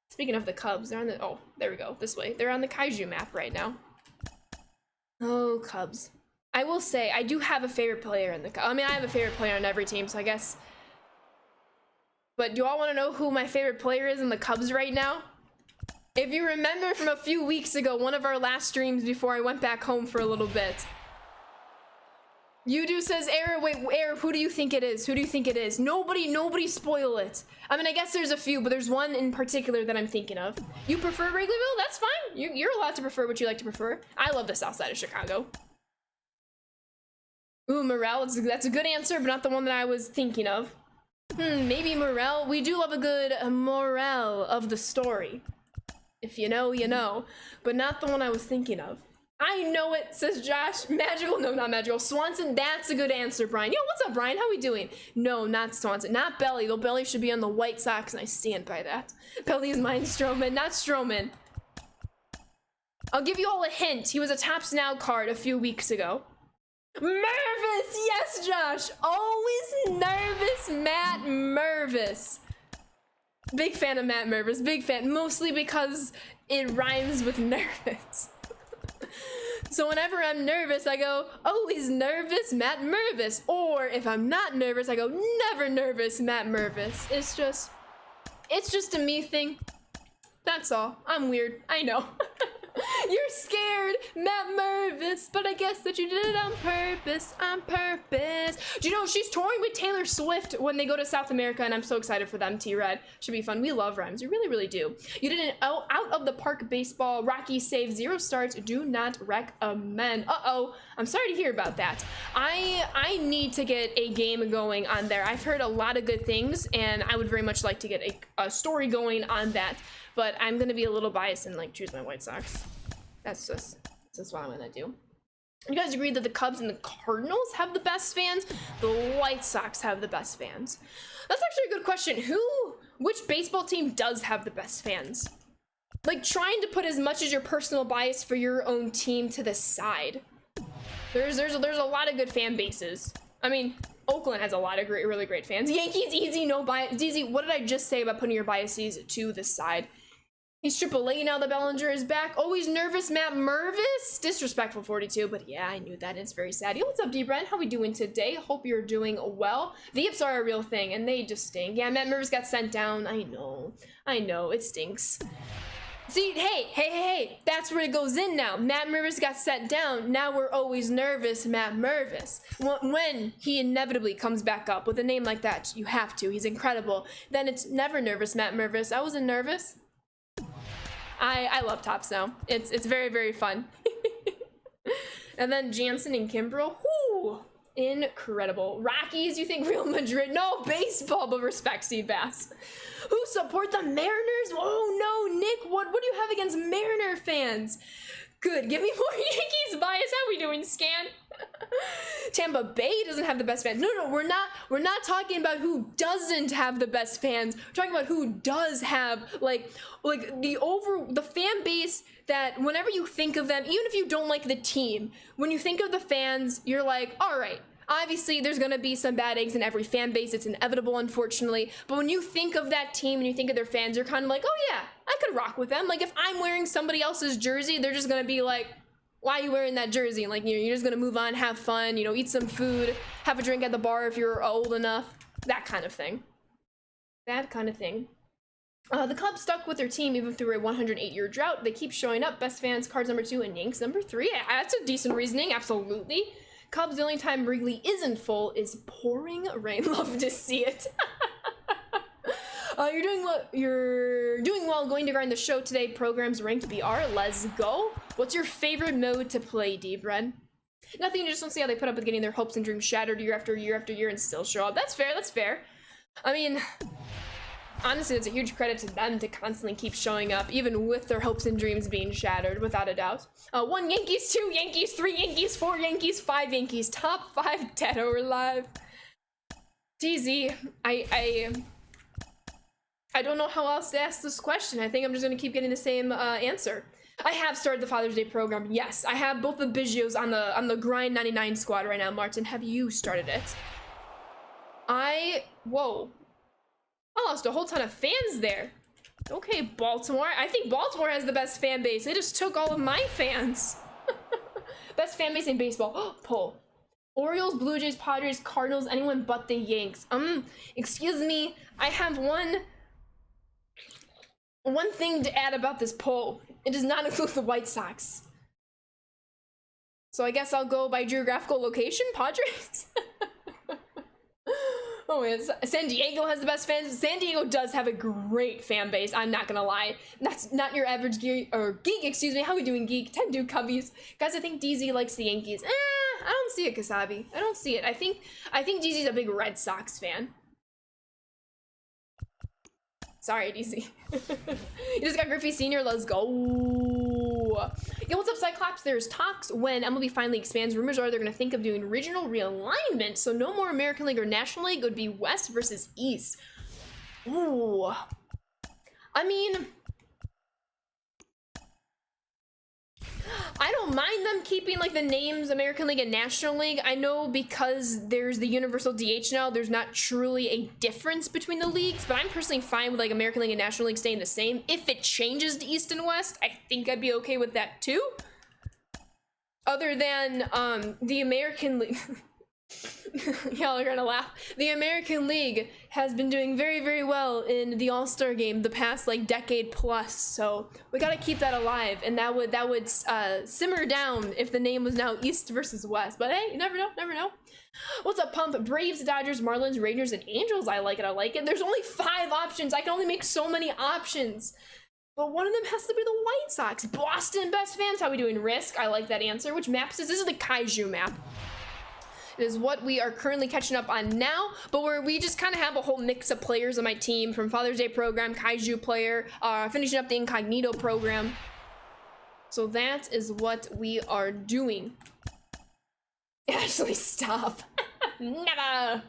Speaking of the Cubs, they're on the, oh, there we go, this way. They're on the Kaiju map right now. Oh, Cubs. I will say, I do have a favorite player in the Cubs. I mean, I have a favorite player on every team, so I guess. But do you all want to know who my favorite player is in the Cubs right now? If you remember from a few weeks ago, one of our last streams before I went back home for a little bit. Yudu says, Air, wait, Air, who do you think it is? Who do you think it is? Nobody spoil it. I mean, I guess there's a few, but there's one in particular that I'm thinking of. You prefer Wrigleyville? That's fine. You're allowed to prefer what you like to prefer. I love the south side of Chicago. Ooh, Morel, that's a good answer, but not the one that I was thinking of. Maybe Morel. We do love a good moral of the story. If you know, you know. But not the one I was thinking of. I know it, says Josh. Magical? No, not magical. Swanson, that's a good answer, Brian. Yo, what's up, Brian? How we doing? No, not Swanson. Not Belly, though Belly should be on the White Sox, and I stand by that. Belly is mine, Stroman, not Stroman. I'll give you all a hint. He was a Topps Now card a few weeks ago. Mervis! Yes, Josh! Always nervous, Matt Mervis. Big fan of Matt Mervis, big fan. Mostly because it rhymes with nervous. So whenever I'm nervous, I go, always nervous, Matt Mervis. Or if I'm not nervous, I go, never nervous, Matt Mervis. It's just a me thing. That's all. I'm weird. I know. You're scared, Matt Mervis, but I guess that you did it on purpose, Do you know, she's touring with Taylor Swift when they go to South America, and I'm so excited for them, T-Red. Should be fun. We love rhymes. We really, really do. You did an out of the park baseball. Rocky save 0 starts. Do not recommend. Uh-oh. I'm sorry to hear about that. I need to get a game going on there. I've heard a lot of good things, and I would very much like to get a story going on that. But I'm gonna be a little biased and like choose my White Sox. That's just what I'm gonna do. You guys agree that the Cubs and the Cardinals have the best fans? The White Sox have the best fans. That's actually a good question. Which baseball team does have the best fans? Like trying to put as much as your personal bias for your own team to the side. There's a lot of good fan bases. I mean, Oakland has a lot of really great fans. Yankees, easy, no bias. DZ, what did I just say about putting your biases to the side? He's AAA now that Bellinger is back. Always nervous, Matt Mervis. Disrespectful 42, but yeah, I knew that. It's very sad. Yo, what's up, D-Brent? How we doing today? Hope you're doing well. The yips are a real thing, and they just stink. Yeah, Matt Mervis got sent down. I know, it stinks. See, hey, that's where it goes in now. Matt Mervis got sent down. Now we're always nervous, Matt Mervis. When he inevitably comes back up with a name like that, you have to. He's incredible. Then it's never nervous, Matt Mervis. I wasn't nervous. I love Topps Now. It's very, very fun. And then Jansen and Kimbrel. Whoo! Incredible. Rockies, you think Real Madrid? No, baseball, but respect Steve Bass. Who support the Mariners? Oh no, Nick, what do you have against Mariner fans? Good, give me more Yankees bias. How we doing, Scan? Tampa Bay doesn't have the best fans. No, we're not talking about who doesn't have the best fans. We're talking about who does have like the fan base that whenever you think of them, even if you don't like the team, when you think of the fans, you're like, all right, obviously there's gonna be some bad eggs in every fan base. It's inevitable, unfortunately. But when you think of that team and you think of their fans, you're kind of like, oh yeah, I could rock with them. Like if I'm wearing somebody else's jersey, they're just gonna be like, why are you wearing that jersey? Like, you're just gonna move on, have fun, eat some food, have a drink at the bar if you're old enough. That kind of thing. The Cubs stuck with their team even through a 108-year drought. They keep showing up. Best fans, Cards number 2 and Yanks number 3. Yeah, that's a decent reasoning, absolutely. Cubs, the only time Wrigley isn't full is pouring rain. Love to see it. You're doing well going to grind the show today. Programs ranked BR. Let's go. What's your favorite mode to play, D-Bread? Nothing, you just don't see how they put up with getting their hopes and dreams shattered year after year after year and still show up. That's fair. I mean, honestly, it's a huge credit to them to constantly keep showing up, even with their hopes and dreams being shattered, without a doubt. 1 Yankees, 2 Yankees, 3 Yankees, 4 Yankees, 5 Yankees. Top 5 dead or alive. DZ, I don't know how else to ask this question. I think I'm just gonna keep getting the same answer. I have started the Father's Day program. Yes, I have both the Bigios on the Grind 99 squad right now. Martin, have you started it? Whoa. I lost a whole ton of fans there. Okay, Baltimore. I think Baltimore has the best fan base. They just took all of my fans. Best fan base in baseball. Poll. Orioles, Blue Jays, Padres, Cardinals, anyone but the Yanks. Excuse me. I have one thing to add about this poll. It does not include the White Sox. So I guess I'll go by geographical location, Padres. Oh, yes. San Diego has the best fans. San Diego does have a great fan base. I'm not gonna lie. That's not your average geek, excuse me. How we doing, geek? 10 do Cubbies. Guys, I think DZ likes the Yankees. I don't see it, Kasabi. I don't see it. I think DZ's a big Red Sox fan. Sorry, DC. You just got Griffey Sr. Let's go. Yo, what's up, Cyclops? There's talks when MLB finally expands. Rumors are they're going to think of doing regional realignment. So no more American League or National League. It would be West versus East. Ooh. I mean, I don't mind them keeping like the names American League and National League. I know because there's the universal DH now, there's not truly a difference between the leagues, but I'm personally fine with like American League and National League staying the same. If it changes to East and West, I think I'd be okay with that too. Other than the American League. Y'all are gonna laugh. The American League has been doing very, very well in the All-Star game the past like decade plus, so we gotta keep that alive, and that would simmer down if the name was now East versus West. But hey, you never know, never know. What's up, Pump? Braves, Dodgers, Marlins, Rangers, and Angels. I like it, I like it. There's only 5 options. I can only make so many options, but one of them has to be the White Sox. Boston best fans. How we doing? Risk. I like that answer. Which map is this? This is the Kaiju map. Is what we are currently catching up on now, but we just kind of have a whole mix of players on my team, from Father's Day program, Kaiju player, finishing up the Incognito program. So that is what we are doing. Ashley, stop. Never.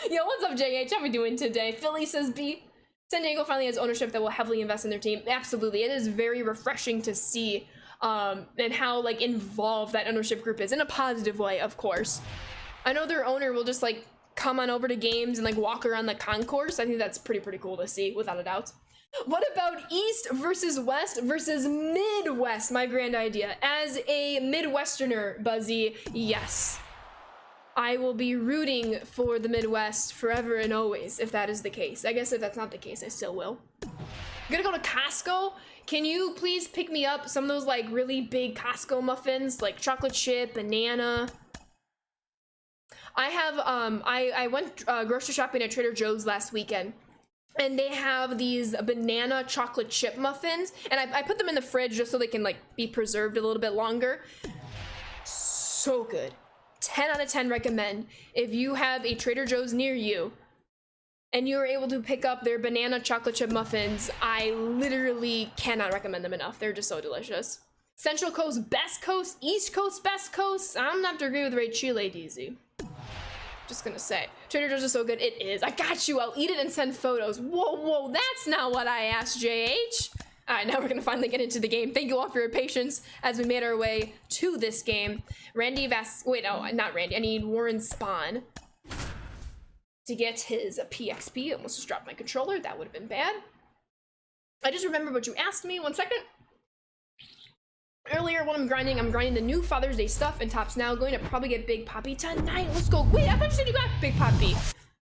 Yo, what's up, JH? How we doing today? Philly says B. San Diego finally has ownership that will heavily invest in their team. Absolutely. It is very refreshing to see and how like involved that ownership group is, in a positive way, of course. I know their owner will just like come on over to games and like walk around the concourse. I think that's pretty cool to see, without a doubt. What about East versus West versus Midwest? My grand idea. As a Midwesterner, Buzzy, yes. I will be rooting for the Midwest forever and always, if that is the case. I guess if that's not the case, I still will. I'm gonna go to Costco. Can you please pick me up some of those like really big Costco muffins, like chocolate chip, banana? I have, I went grocery shopping at Trader Joe's last weekend, and they have these banana chocolate chip muffins, and I put them in the fridge just so they can like be preserved a little bit longer. So good. 10 out of 10 recommend. If you have a Trader Joe's near you, and you're able to pick up their banana chocolate chip muffins, I literally cannot recommend them enough. They're just so delicious. Central Coast, best coast, East Coast, best coast. I'm gonna have to agree with Ray Chile, DZ. Just gonna say. Trader Joe's is so good. It is. I got you. I'll eat it and send photos. Whoa, that's not what I asked, JH. All right, now we're gonna finally get into the game. Thank you all for your patience as we made our way to this game. Wait, no, not Randy. I need Warren Spahn to get his PXP. I almost just dropped my controller. That would have been bad. I just remembered what you asked me. 1 second. Earlier when I'm grinding the new Father's Day stuff in Tops Now. Going to probably get Big Poppy tonight. Let's go. Wait, I thought you said you got Big Poppy.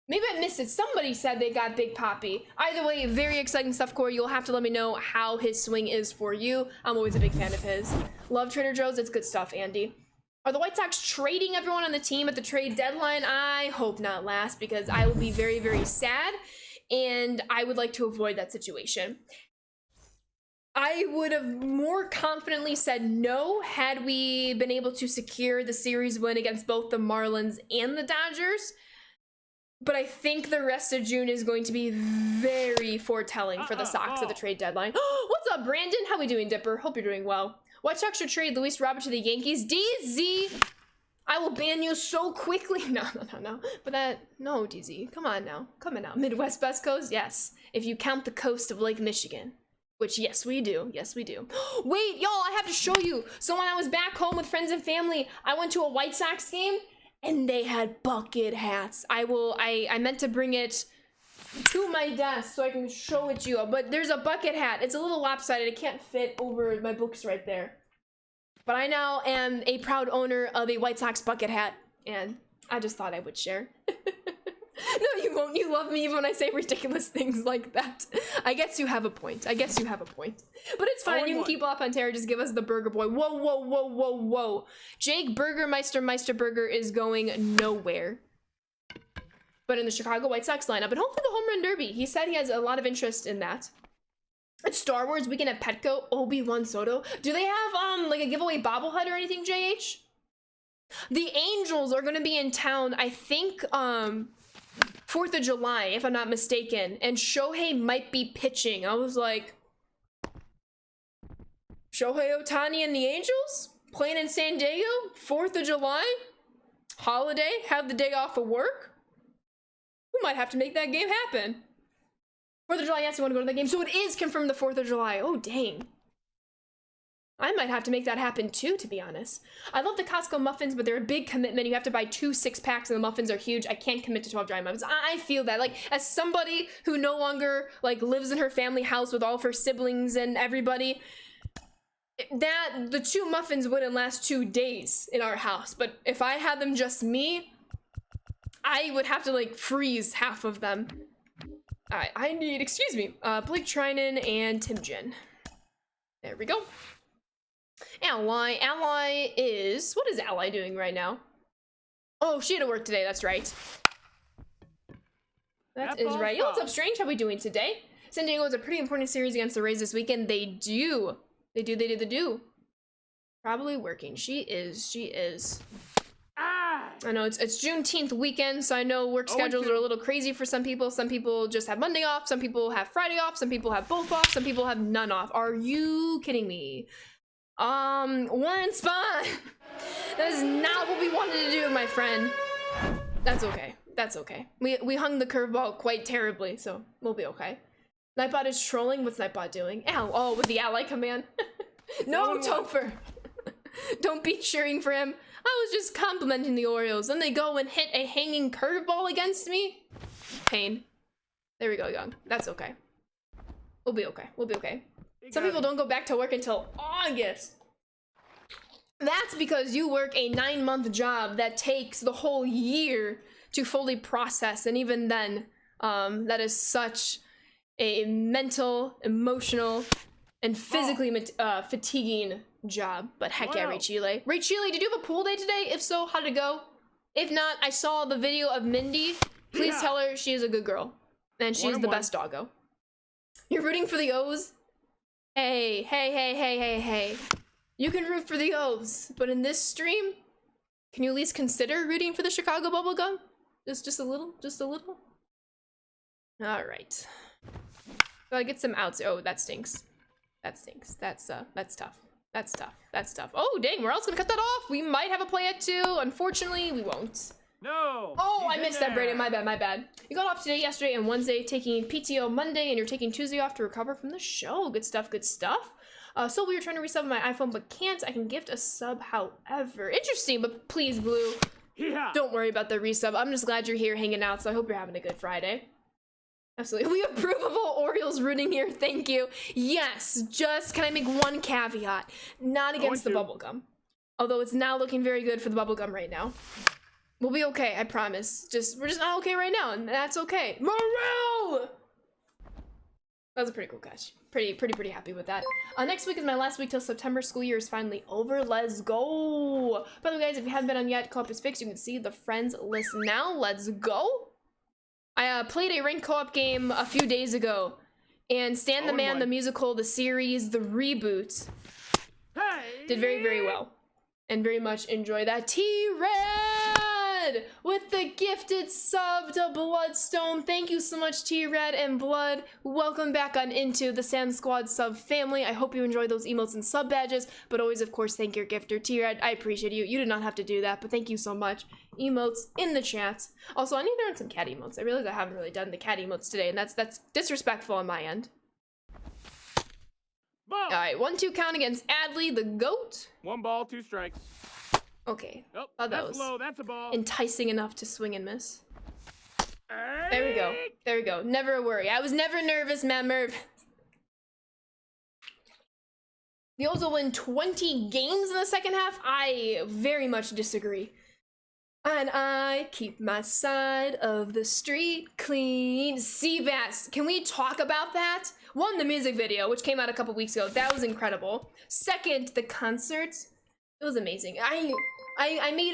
Maybe I missed it. Somebody said they got Big Poppy. Either way, very exciting stuff, Corey. You'll have to let me know how his swing is for you. I'm always a big fan of his. Love Trader Joe's. It's good stuff, Andy. Are the White Sox trading everyone on the team at the trade deadline? I hope not, last, because I will be very, very sad, and I would like to avoid that situation. I would have more confidently said no had we been able to secure the series win against both the Marlins and the Dodgers, but I think the rest of June is going to be very foretelling for the Sox at the trade deadline. What's up, Brandon? How we doing, Dipper? Hope you're doing well. White Sox should trade Luis Robert to the Yankees. DZ, I will ban you so quickly. No. But no, DZ, come on now. Midwest, Best Coast, yes. If you count the coast of Lake Michigan, which yes, we do. Wait, y'all, I have to show you. So when I was back home with friends and family, I went to a White Sox game and they had bucket hats. I meant to bring it to my desk so I can show it to you, but there's a bucket hat. It's a little lopsided. It can't fit over my books right there. But I now am a proud owner of a White Sox bucket hat, and I just thought I would share. No, you won't. You love me even when I say ridiculous things like that. I guess you have a point. But it's fine. You can keep off on Terra. Just give us the Burger Boy. Whoa. Jake Burgermeister Burger is going nowhere. But in the Chicago White Sox lineup, and hopefully the Home Run Derby. He said he has a lot of interest in that. At Star Wars Weekend at Petco, Obi-Wan Soto. Do they have like a giveaway bobblehead or anything, JH? The Angels are gonna be in town, I think, 4th of July, if I'm not mistaken, and Shohei might be pitching. I was like, Shohei Ohtani and the Angels? Playing in San Diego? 4th of July? Holiday? Have the day off of work? We might have to make that game happen. 4th of July, yes, you want to go to that game. So it is confirmed the 4th of July. Oh, dang. I might have to make that happen too, to be honest. I love the Costco muffins, but they're a big commitment. You have to buy 2 6-packs and the muffins are huge. I can't commit to 12 dry muffins. I feel that. Like, as somebody who no longer, like, lives in her family house with all of her siblings and everybody, the 2 muffins wouldn't last 2 days in our house. But if I had them just me, I would have to, like, freeze half of them. Alright, I need, excuse me, Blake Trinan and Tim Jin. There we go. Ally is, what is Ally doing right now? Oh, she had to work today, that's right. That is right. Yo, what's up, Strange? How are we doing today? San Diego is a pretty important series against the Rays this weekend. They do. Probably working. She is. I know it's Juneteenth weekend, so I know work schedules are a little crazy for some people. Some people just have Monday off, some people have Friday off, some people have both off, some people have none off. Are you kidding me? Warren Spahn! That is not what we wanted to do, my friend. That's okay. That's okay. We hung the curveball quite terribly, so we'll be okay. Nightbot is trolling. What's Nightbot doing? Ow! Oh, with the ally command. No, Topher. Don't be cheering for him. I was just complimenting the Orioles. Then they go and hit a hanging curveball against me. Pain. There we go, Young. That's okay. We'll be okay. We'll be okay. Some people don't go back to work until August. That's because you work a 9-month job that takes the whole year to fully process. And even then, that is such a mental, emotional, and physically fatiguing job. But heck yeah, Ray Chile. Ray Chile, did you have a pool day today? If so, how did it go? If not, I saw the video of Mindy. Please tell her she is a good girl. And she's the best doggo. You're rooting for the O's? Hey. You can root for the O's, but in this stream, can you at least consider rooting for the Chicago Bubblegum? Just a little? All right. Gotta get some outs. Oh, that stinks. That's tough. That's tough. Oh, dang, we're also gonna cut that off. We might have a play at 2. Unfortunately, we won't. No! Oh, I missed that, Brayden. My bad. You got off today, yesterday, and Wednesday, taking PTO Monday, and you're taking Tuesday off to recover from the show. Good stuff. So we were trying to resub my iPhone, but can't. I can gift a sub, however. Interesting, but please, Blue, don't worry about the resub. I'm just glad you're here hanging out, so I hope you're having a good Friday. Absolutely. We approve of all Orioles rooting here. Thank you. Yes, just can I make one caveat? Not against the bubblegum. Although it's now looking very good for the bubblegum right now. We'll be okay, I promise. We're just not okay right now, and that's okay. Morel! That was a pretty cool catch. Pretty happy with that. Next week is my last week till September. School year is finally over. Let's go. By the way, guys, if you haven't been on yet, co-op is fixed. You can see the friends list now. Let's go. I played a ranked co-op game a few days ago, and Stan the Man, the musical, the series, the reboot, did very well, and very much enjoy that. T-Red with the gifted sub to Bloodstone. Thank you so much, T-Red and Blood. Welcome back on into the Sand Squad sub family. I hope you enjoy those emotes and sub badges, but always, of course, thank your gifter, T-Red. I appreciate you. You did not have to do that, but thank you so much. Emotes in the chat. Also, I need to learn some cat emotes. I realize I haven't really done the cat emotes today, and that's disrespectful on my end. All right, 1-2 count against Adley, the GOAT. 1 ball, 2 strikes. Okay. Oh, that was low. That's a ball. Enticing enough to swing and miss. There we go. Never a worry. I was never nervous, Matt Merv. The O's will win 20 games in the second half? I very much disagree. And I keep my side of the street clean. Seabass, can we talk about that? 1, the music video, which came out a couple weeks ago. That was incredible. 2nd, the concert. It was amazing. I made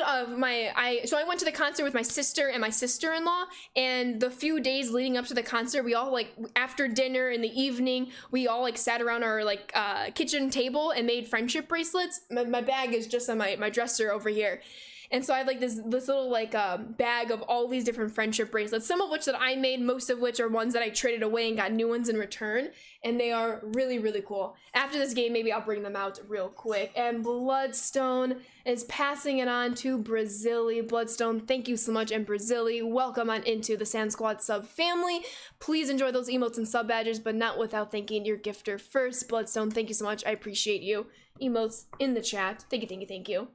so I went to the concert with my sister and my sister-in-law, and the few days leading up to the concert, we all, like, after dinner in the evening, we all, like, sat around our, like, kitchen table and made friendship bracelets. My bag is just on my dresser over here. And so I have like this little like bag of all these different friendship bracelets, some of which that I made, most of which are ones that I traded away and got new ones in return. And they are really, really cool. After this game, maybe I'll bring them out real quick. And Bloodstone is passing it on to Brazili. Bloodstone, thank you so much. And Brazili, welcome on into the Sand Squad sub family. Please enjoy those emotes and sub badges, but not without thanking your gifter first. Bloodstone, thank you so much. I appreciate you. Emotes in the chat. Thank you, thank you, thank you.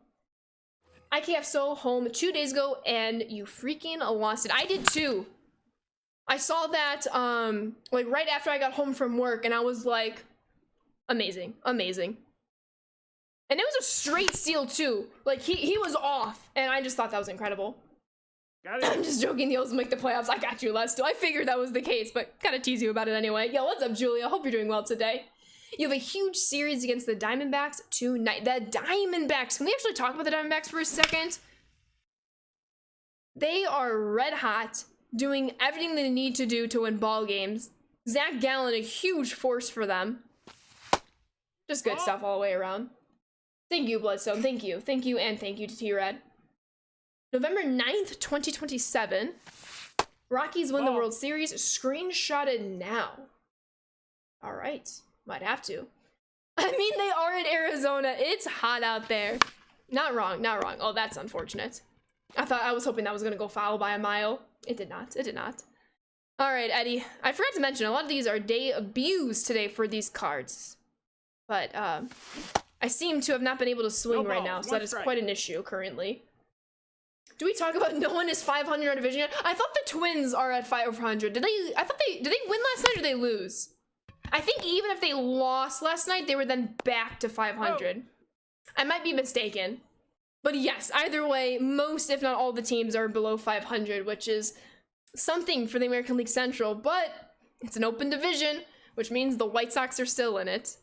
IKF so home 2 days ago and you freaking lost it. I did too. I saw that like right after I got home from work and I was like, amazing, amazing. And it was a straight steal too. Like he was off and I just thought that was incredible. Got it. I'm just joking, the O's make the playoffs. I got you, Lesto. I figured that was the case, but gotta tease you about it anyway. Yo, what's up, Julia? Hope you're doing well today. You have a huge series against the Diamondbacks tonight. The Diamondbacks. Can we actually talk about the Diamondbacks for a second? They are red hot, doing everything they need to do to win ball games. Zach Gallen, a huge force for them. Just good stuff all the way around. Thank you, Bloodstone. Thank you. Thank you, and thank you to T-Red. November 9th, 2027. Rockies win the World Series. Screenshotted now. All right. Might have to. I mean, they are in Arizona. It's hot out there. Not wrong, not wrong. Oh, that's unfortunate. I was hoping that was gonna go foul by a mile. It did not, it did not. All right, Eddie. I forgot to mention, a lot of these are debuts today for these cards. But, I seem to have not been able to swing right now, so that is quite an issue currently. Do we talk about no one is 500 on division yet? I thought the Twins are at 500. Did they win last night or did they lose? I think even if they lost last night, they were then back to 500. Oh. I might be mistaken. But yes, either way, most, if not all the teams are below 500, which is something for the American League Central, but it's an open division, which means the White Sox are still in it,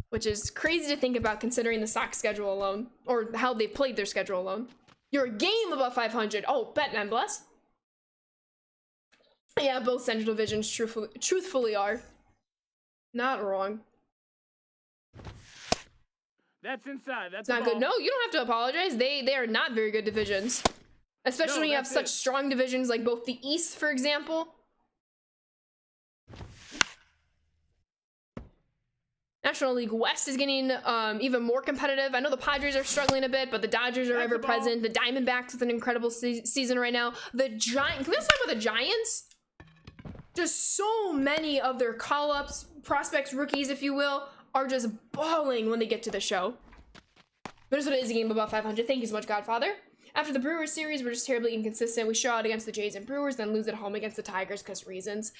which is crazy to think about considering the Sox schedule alone, or how they played their schedule alone. You're a game above 500. Oh, bet and bless. Yeah, both Central divisions truthfully are. Not wrong. That's inside. That's not good. No, you don't have to apologize. They are not very good divisions. Especially when you have such strong divisions like both the East, for example. National League West is getting even more competitive. I know the Padres are struggling a bit, but the Dodgers are ever present. The Diamondbacks with an incredible season right now. The Giants. Can we also talk about the Giants? Just so many of their call-ups, prospects, rookies, if you will, are just balling when they get to the show. There's what it is, a game above 500. Thank you so much, Godfather. After the Brewers series, we're just terribly inconsistent. We show out against the Jays and Brewers, then lose at home against the Tigers because reasons.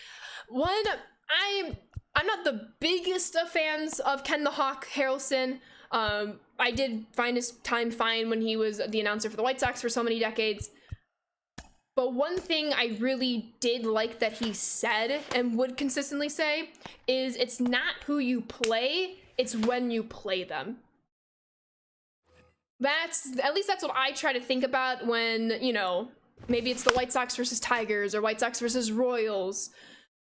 One, I'm not the biggest of fans of Ken the Hawk Harrelson. I did find his time fine when he was the announcer for the White Sox for so many decades. But one thing I really did like that he said and would consistently say is it's not who you play, it's when you play them. At least that's what I try to think about when, you know, maybe it's the White Sox versus Tigers or White Sox versus Royals,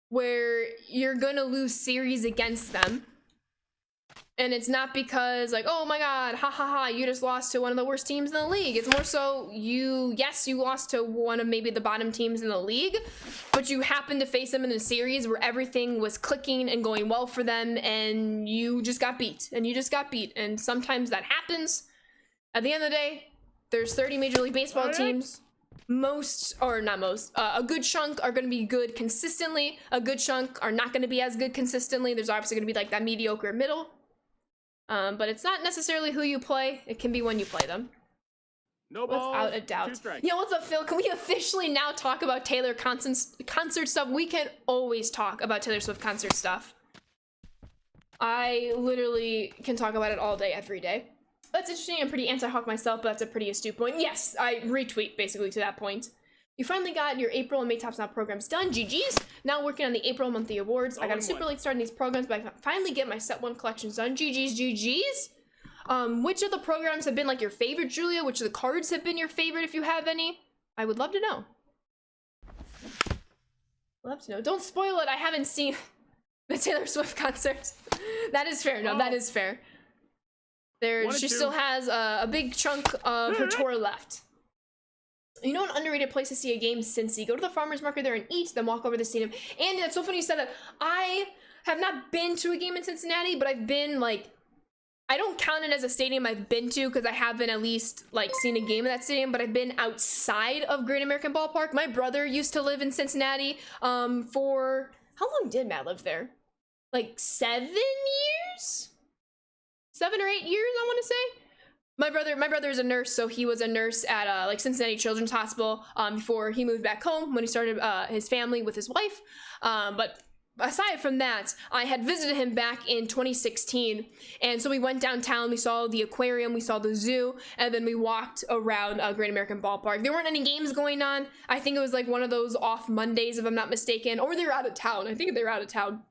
where you're gonna lose series against them. And it's not because like, oh my god, ha ha ha, you just lost to one of the worst teams in the league. It's more so you lost to one of maybe the bottom teams in the league, but you happened to face them in a series where everything was clicking and going well for them and you just got beat. And sometimes that happens. At the end of the day, there's 30 Major League Baseball teams. A good chunk are going to be good consistently. A good chunk are not going to be as good consistently. There's obviously going to be like that mediocre middle. But it's not necessarily who you play. It can be when you play them. No balls, without a doubt. 2 strikes. Yo, what's up, Phil? Can we officially now talk about Taylor concert stuff? We can always talk about Taylor Swift concert stuff. I literally can talk about it all day, every day. That's interesting. I'm pretty anti-Hawk myself, but that's a pretty astute point. Yes, I retweet basically to that point. You finally got your April and May Tops Now programs done. GG's. Now working on the April monthly awards. I got a super late start in these programs, but I can finally get my set 1 collections done. GG's. Which of the programs have been like your favorite, Julia? Which of the cards have been your favorite, if you have any? I would love to know. Love to know. Don't spoil it. I haven't seen the Taylor Swift concert. That is fair. No, that is fair. She still has a big chunk of her tour left. You know, an underrated place to see a game, Cincy. Go to the farmer's market there and eat, then walk over to the stadium. And it's so funny you said that. I have not been to a game in Cincinnati, but I've been, like, I don't count it as a stadium I've been to because I haven't at least, like, seen a game in that stadium, but I've been outside of Great American Ballpark. My brother used to live in Cincinnati for, how long did Matt live there? Like 7 years? 7 or 8 years, I want to say. My brother is a nurse, so he was a nurse at like Cincinnati Children's Hospital before he moved back home when he started his family with his wife. But aside from that, I had visited him back in 2016, and so we went downtown, we saw the aquarium, we saw the zoo, and then we walked around Great American Ballpark. There weren't any games going on. I think it was like one of those off Mondays, if I'm not mistaken, or they were out of town. I think they were out of town.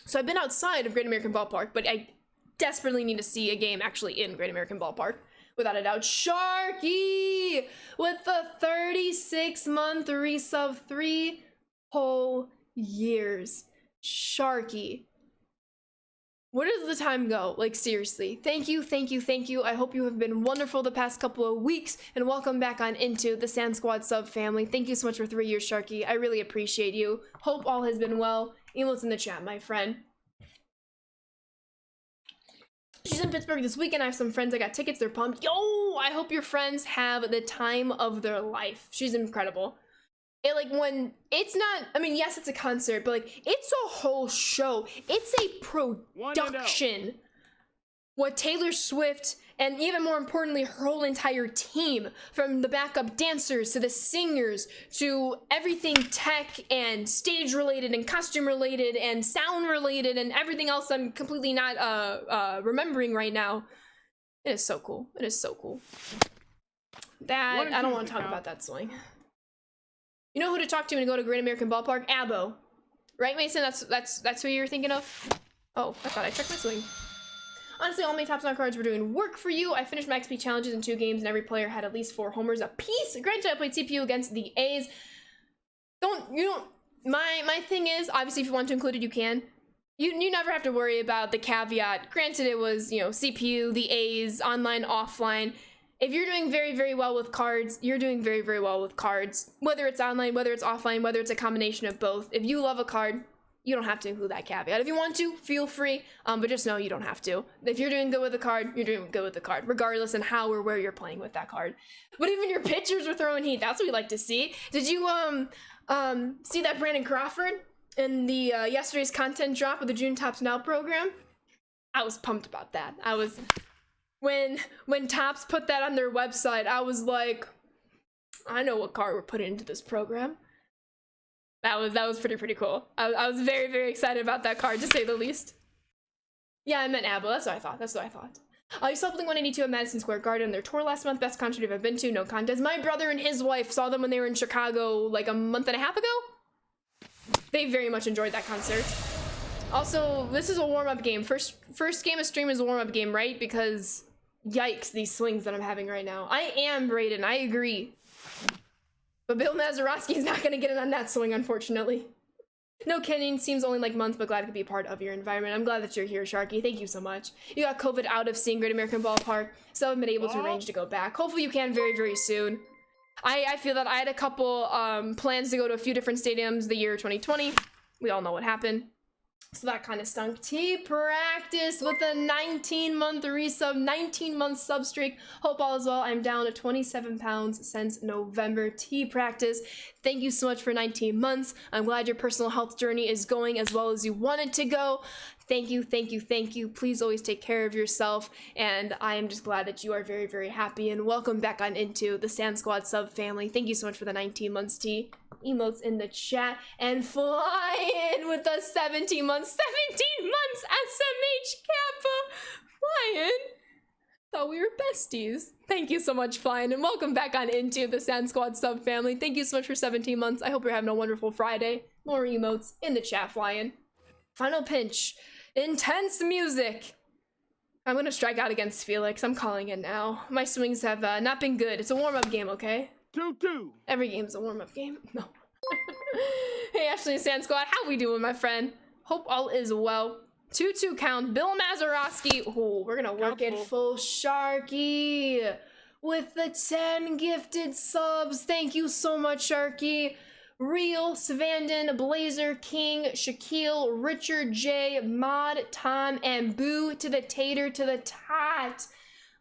So I've been outside of Great American Ballpark, but I desperately need to see a game actually in Great American Ballpark, without a doubt. Sharky with the 36-month resub, 3 whole years. Sharky, where does the time go? Like, seriously, thank you. I hope you have been wonderful the past couple of weeks, and welcome back on into the Sand Squad sub family. Thank you so much for 3 years, Sharky. I really appreciate you. Hope all has been well. Emotes in the chat, my friend. She's in Pittsburgh this weekend. I have some friends that got tickets. They're pumped. Yo, I hope your friends have the time of their life. She's incredible. It, like, when it's not, I mean, yes, it's a concert, but like, it's a whole show. It's a production. What Taylor Swift, and even more importantly, her whole entire team, from the backup dancers to the singers to everything tech and stage related and costume related and sound related and everything else I'm completely not remembering right now. It is so cool. It is so cool. That, I don't want to talk about that swing. You know who to talk to when you go to Great American Ballpark? Abbo. Right, Mason? That's who you're thinking of? Oh, I thought I checked my swing. Honestly, all my Top Star cards were doing work for you. I finished my XP challenges in 2 games, and every player had at least 4 homers apiece. Granted, I played CPU against the A's. My thing is, obviously, if you want to include it, you can. You never have to worry about the caveat. Granted, it was, you know, CPU, the A's, online, offline. If you're doing very, very well with cards, you're doing very, very well with cards. Whether it's online, whether it's offline, whether it's a combination of both. If you love a card, you don't have to include that caveat. If you want to, feel free, but just know you don't have to. If you're doing good with the card, you're doing good with the card, regardless on how or where you're playing with that card. But even your pitchers were throwing heat. That's what we like to see. Did you see that Brandon Crawford in the yesterday's content drop of the June Topps Now program? I was pumped about that. I was, when Topps put that on their website, I was like, I know what card we're putting into this program. That was pretty cool. I was very, very excited about that card, to say the least. Yeah, I meant Abba. That's what I thought. You saw Blink 182 at Madison Square Garden on their tour last month. Best concert I've ever been to. No contest. My brother and his wife saw them when they were in Chicago like a month and a half ago. They very much enjoyed that concert. Also, this is a warm-up game. First game of stream is a warm-up game, right? Because, yikes, these swings that I'm having right now. I am Brayden. I agree. But Bill Mazeroski is not going to get it on that swing, unfortunately. No kidding, seems only like months, but glad to be a part of your environment. I'm glad that you're here, Sharky. Thank you so much. You got COVID out of seeing Great American Ballpark, so I've been able to arrange to go back. Hopefully you can very, very soon. I feel that I had a couple plans to go to a few different stadiums the year 2020. We all know what happened. So that kind of stunk. T-Practice with a 19-month resub, 19-month sub streak. Hope all is well. I'm down to 27 pounds since November. T-Practice, thank you so much for 19 months. I'm glad your personal health journey is going as well as you want it to go. Thank you, thank you, thank you. Please always take care of yourself. And I am just glad that you are very, very happy. And welcome back on into the Sand Squad sub family. Thank you so much for the 19 months, T. Emotes in the chat, and flying with the 17 months, SMH Kappa, flying. Thought we were besties. Thank you so much, flying, and welcome back on into the Sand Squad sub family. Thank you so much for 17 months. I hope you're having a wonderful Friday. More emotes in the chat, flying. Final pinch, intense music. I'm gonna strike out against Felix. I'm calling it now. My swings have not been good. It's a warm-up game, okay? 2-2. Every game's a warm-up game. No. Hey, Ashley and Sand Squad, how we doing, my friend? Hope all is well. 2-2 count. Bill Mazeroski. Oh, we're gonna work it full. Sharky with the 10 gifted subs. Thank you so much, Sharky. Real, Savandon, Blazer, King, Shaquille, Richard J, Mod, Tom, and Boo to the Tater to the Tot.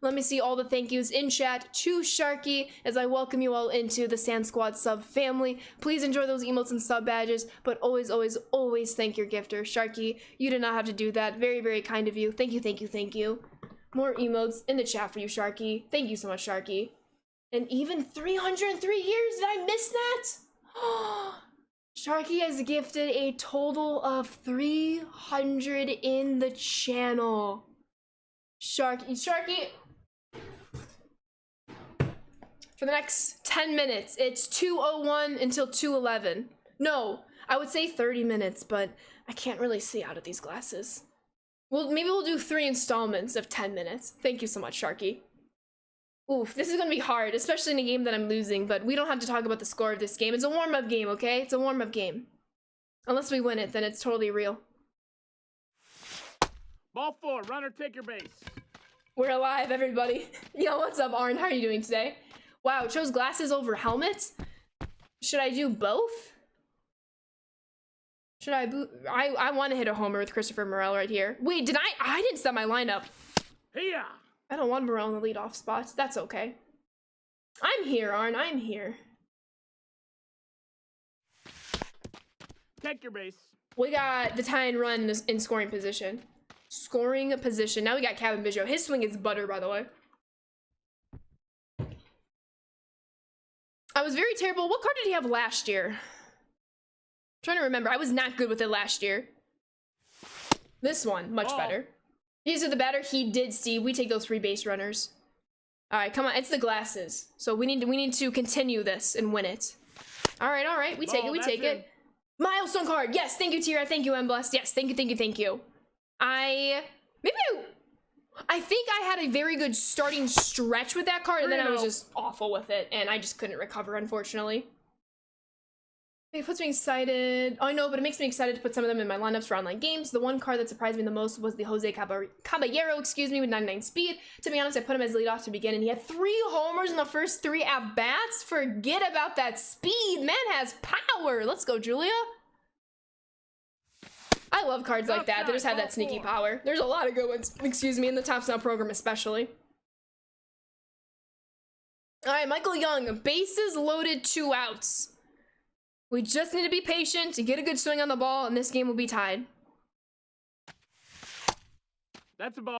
Let me see all the thank yous in chat to Sharky as I welcome you all into the Sand Squad sub family. Please enjoy those emotes and sub badges, but always, always, always thank your gifter. Sharky, you did not have to do that. Very, very kind of you. Thank you, thank you, thank you. More emotes in the chat for you, Sharky. Thank you so much, Sharky. And even 303 years, did I miss that? Sharky has gifted a total of 300 in the channel. Sharky, for the next 10 minutes, it's 2:01 until 2:11. No, I would say 30 minutes, but I can't really see out of these glasses. Well, maybe we'll do 3 installments of 10 minutes. Thank you so much, Sharky. Oof, this is gonna be hard, especially in a game that I'm losing, but we don't have to talk about the score of this game. It's a warm-up game, okay? It's a warm-up game. Unless we win it, then it's totally real. Ball 4, runner, take your base. We're alive, everybody. Yo, what's up, Arn? How are you doing today? Wow, chose glasses over helmets? Should I do both? Should I want to hit a homer with Christopher Morel right here. Wait, I didn't set my lineup. Here. I don't want Morel in the leadoff spot. That's okay. I'm here, Arn. I'm here. Take your base. We got the tie and run in scoring position. Scoring position. Now we got Kevin Biggio. His swing is butter, by the way. I was very terrible. What card did he have last year? I'm trying to remember. I was not good with it last year. This one, much better. These are the better. He did, Steve. We take those 3 base runners. All right, come on. It's the glasses. So we need to continue this and win it. All right. We take it. We take it. Milestone card. Yes, thank you, Tira. Thank you, Blessed. Yes, thank you. I think I had a very good starting stretch with that card, and then I was just awful with it, and I just couldn't recover, unfortunately. It puts me excited. Oh, I know, but it makes me excited to put some of them in my lineups for online games. The one card that surprised me the most was the Jose Caballero, with 99 speed. To be honest, I put him as leadoff to begin, and he had 3 homers in the first 3 at-bats. Forget about that speed. Man has power. Let's go, Julia. I love cards like that. They just have that sneaky power. There's a lot of good ones, in the Top Snout program especially. All right, Michael Young, bases loaded, 2 outs. We just need to be patient to get a good swing on the ball, and this game will be tied. That's a ball.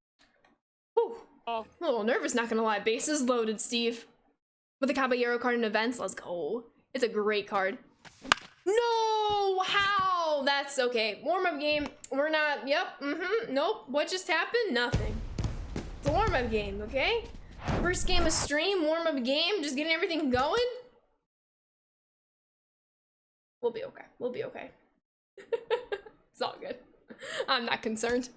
Whew. I'm a little nervous, not gonna lie. Bases loaded, Steve. With the Caballero card in events, let's go. It's a great card. No! How? That's okay. Warm-up game. We're not, nope. What just happened? Nothing. It's a warm-up game, okay? First game of stream, warm-up game, just getting everything going. We'll be okay. We'll be okay. It's all good. I'm not concerned.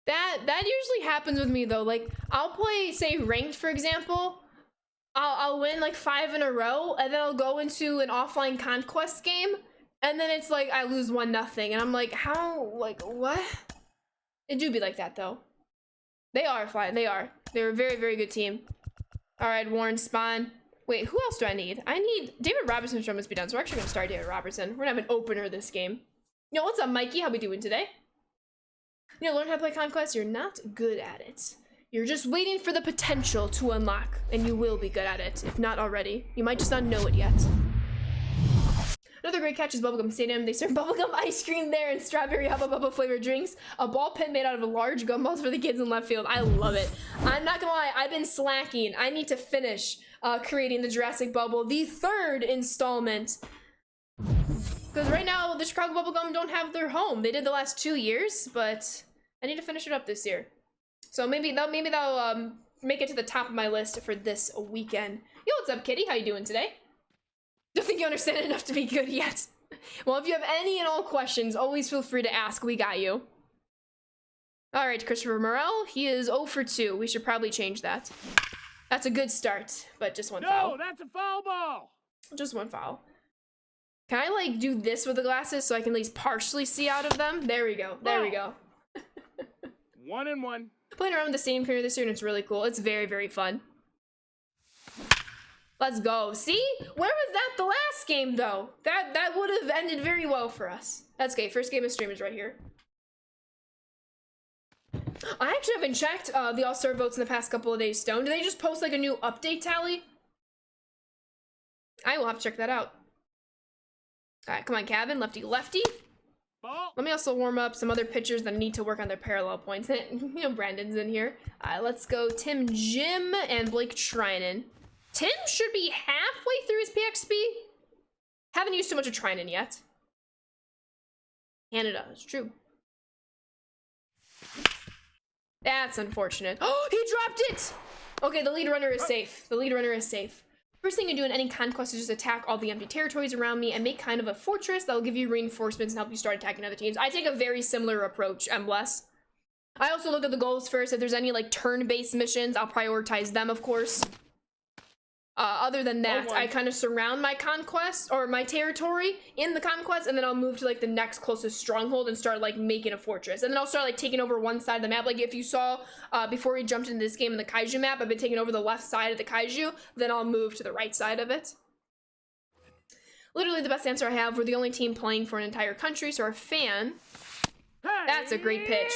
That usually happens with me though. Like, I'll play, say, ranked, for example. I'll win like 5 in a row, and then I'll go into an offline conquest game, and then it's like I lose 1-0, and I'm like, how? Like, what? It do be like that though. They are fine. They are. They're a very, very good team. All right, Warren Spahn. Wait, who else do I need? I need David Robertson show must be done, so we're actually gonna start David Robertson. We're gonna have an opener this game. Yo, what's up, Mikey? How we doing today? You know, learn how to play Conquest. You're not good at it. You're just waiting for the potential to unlock, and you will be good at it, if not already. You might just not know it yet. Another great catch is Bubblegum Stadium. They serve bubblegum ice cream there and strawberry Hubba Bubba flavored drinks. A ball pit made out of large gumballs for the kids in left field. I love it. I'm not gonna lie, I've been slacking. I need to finish creating the Jurassic Bubble, the 3rd installment. Because right now, the Chicago Bubblegum don't have their home. They did the last 2 years, but I need to finish it up this year. So maybe they'll make it to the top of my list for this weekend. Yo, what's up, Kitty? How you doing today? Don't think you understand it enough to be good yet. Well, if you have any and all questions, always feel free to ask. We got you. All right, Christopher Morel. He is 0 for 2. We should probably change that. That's a good start, but just 1 foul. No, that's a foul ball. Just 1 foul. Can I, like, do this with the glasses so I can at least partially see out of them? There we go. There we go. 1-1. Playing around with the stadium creator this year, and it's really cool. It's very, very fun. Let's go. See? Where was that the last game, though? That would have ended very well for us. That's okay. First game of stream is right here. I actually haven't checked the All-Star votes in the past couple of days, Stone. Do they just post like a new update tally? I will have to check that out. All right, come on, Cabin. Lefty, lefty. Ball. Let me also warm up some other pitchers that need to work on their parallel points. You know, Brandon's in here. All right, let's go Tim Jim and Blake Trinan. Tim should be halfway through his PXP. Haven't used too much of Trinan yet. Canada, it's true. That's unfortunate. Oh, he dropped it! Okay, the lead runner is safe. The lead runner is safe. First thing you do in any conquest is just attack all the empty territories around me and make kind of a fortress that will give you reinforcements and help you start attacking other teams. I take a very similar approach, I'm blessed. I also look at the goals first. If there's any like turn-based missions, I'll prioritize them, of course. Other than that, I kind of surround my conquest or my territory in the conquest, and then I'll move to like the next closest stronghold and start like making a fortress. And then I'll start like taking over one side of the map. Like if you saw before we jumped into this game in the Kaiju map, I've been taking over the left side of the Kaiju, then I'll move to the right side of it. Literally the best answer I have. We're the only team playing for an entire country, so our fan. Hey. That's a great pitch.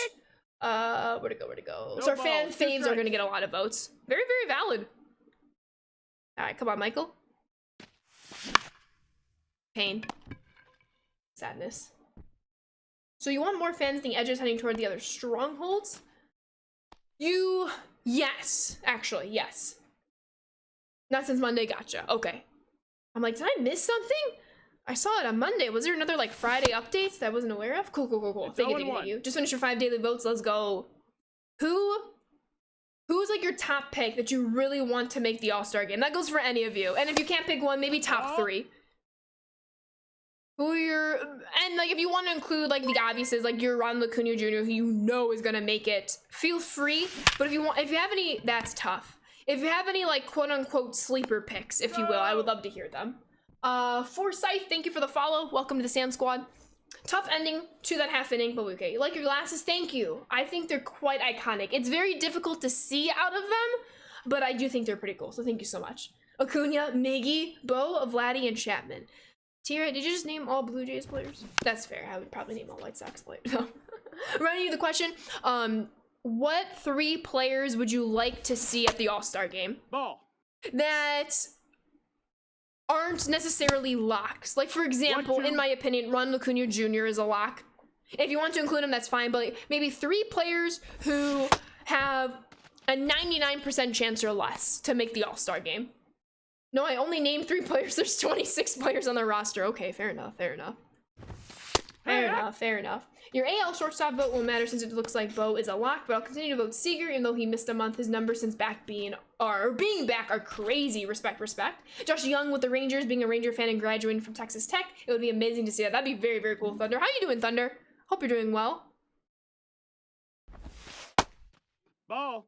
Where'd it go? No So our ball, fan 2 faves are strikes. gonna get a lot of votes. Very, very valid. All right, come on, Michael. Pain. Sadness. So you want more fans than edges heading toward the other strongholds? Yes, actually, yes. Not since Monday, gotcha, okay. I'm like, did I miss something? I saw it on Monday. Was there another like Friday updates that I wasn't aware of? Cool. It's Thank you, 0-1. thank you. Just finished your 5 daily votes, let's go. Who's like your top pick that you really want to make the All-Star game? That goes for any of you. And if you can't pick one, maybe top 3. Who are your, and like if you want to include like the obviouses, like your Ron Acuna Jr., who you know is gonna make it, feel free. But if you have any, that's tough. If you have any like quote unquote sleeper picks, if you will, I would love to hear them. Forsyth, thank you for the follow. Welcome to the Sand Squad. Tough ending to that half inning, but okay. You like your glasses? Thank you. I think they're quite iconic. It's very difficult to see out of them, but I do think they're pretty cool, so thank you so much. Acuna, Miggy, Bo, Vladdy, and Chapman. Tira, did you just name all Blue Jays players? That's fair. I would probably name all White Sox players. Running you the question, what 3 players would you like to see at the All-Star game? Ball. That aren't necessarily locks. Like, for example, 1, 2. in my opinion, Ron Acuna Jr. is a lock. If you want to include him, that's fine, but maybe 3 players who have a 99% chance or less to make the All-Star game. No, I only named 3 players. There's 26 players on the roster. Okay, fair enough. Fair enough. Your AL shortstop vote won't matter since it looks like Bo is a lock, but I'll continue to vote Seager even though he missed a month. His numbers since being back are crazy. Respect. Josh Young with the Rangers, being a Ranger fan and graduating from Texas Tech. It would be amazing to see that. That'd be very, very cool, Thunder. How you doing, Thunder? Hope you're doing well. Ball.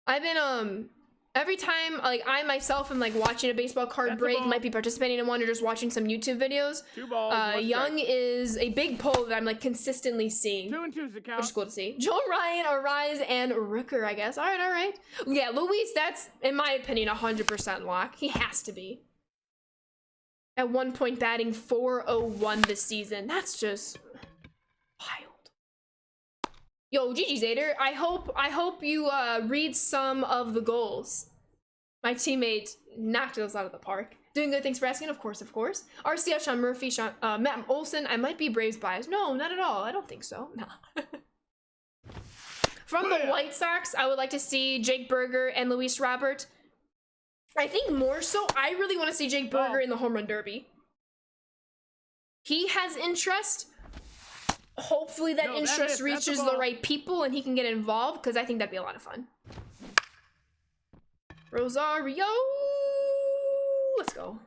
I've been, every time, like, I myself am, like, watching a baseball card That's a break, ball. might be participating in one or just watching some YouTube videos. 2 balls. 1 Young strike. is a big pull that I'm, like, consistently seeing. 2 and 2's the count. Which is cool to see. Joe Ryan, Arise, and Rooker, I guess. All right. Yeah, Luis, that's, in my opinion, 100% lock. He has to be. At one point, batting .401 this season. That's just wild. Yo, GG Zader, I hope you read some of the goals. My teammate knocked those out of the park. Doing good, thanks for asking, of course. RCF, Sean Murphy, Matt Olson, I might be Braves biased. No, not at all, I don't think so, no. From the White Sox, I would like to see Jake Berger and Luis Robert. I think more so, I really want to see Jake Berger in the home run derby. He has interest. Hopefully that interest reaches the right people and he can get involved, because I think that'd be a lot of fun. Rosario! Let's go.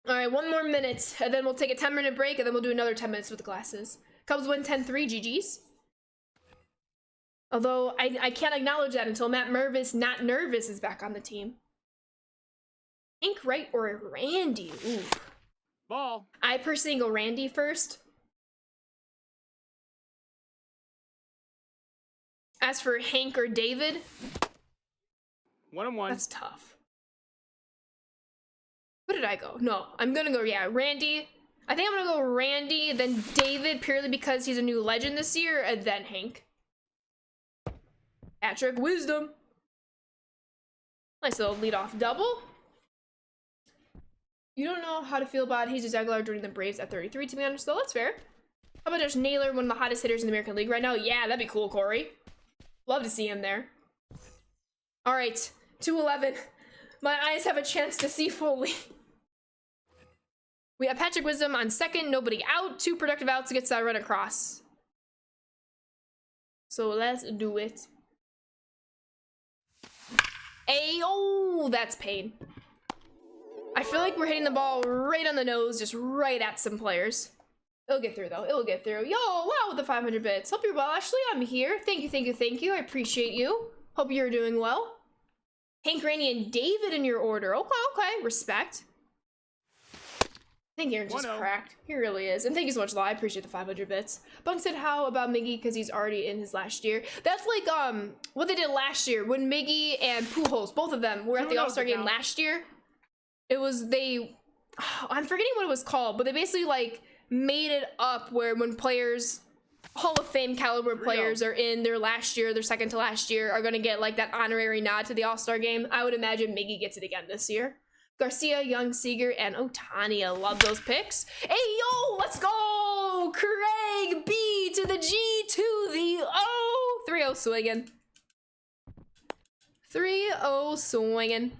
Alright, 1 more minute, and then we'll take a 10-minute break, and then we'll do another 10 minutes with the glasses. Cubs win 10-3, GG's. Although, I can't acknowledge that until Matt Mervis, not nervous, is back on the team. Ink Wright or Randy? Ooh. Ball. I personally go Randy first. As for Hank or David, 1-on-1. that's tough. Where did I go? No, I'm gonna go, yeah, Randy. I think I'm gonna go Randy, then David, purely because he's a new legend this year, and then Hank. Patrick Wisdom. Nice little leadoff double. You don't know how to feel about Jesus Aguilar joining the Braves at 33, to be honest, though. That's fair. How about Josh Naylor, one of the hottest hitters in the American League right now? Yeah, that'd be cool, Corey. Love to see him there. All right, 211. My eyes have a chance to see fully. We have Patrick Wisdom on second, nobody out. 2 productive outs gets that run across. So let's do it. Oh, that's pain. I feel like we're hitting the ball right on the nose, just right at some players. It'll get through though, it'll get through. Yo, wow, with the 500 bits. Hope you're well, Ashley, I'm here. Thank you, thank you, thank you. I appreciate you. Hope you're doing well. Hank, Randy, and David in your order. Okay, okay, respect. I think Aaron's just cracked. He really is. And thank you so much, Law. I appreciate the 500 bits. Bunk said, how about Miggy? Because he's already in his last year. That's like what they did last year when Miggy and Pujols, both of them, were at the All-Star game last year. It was, I'm forgetting what it was called, but they basically like made it up where when players, Hall of Fame caliber players are in their last year, their second to last year, are going to get like that honorary nod to the All-Star game. I would imagine Miggy gets it again this year. Garcia, Young, Seager, and Ohtani. I love those picks. Hey, yo, let's go! Craig B to the G to the O. 3-0 swinging. 3-0 swinging.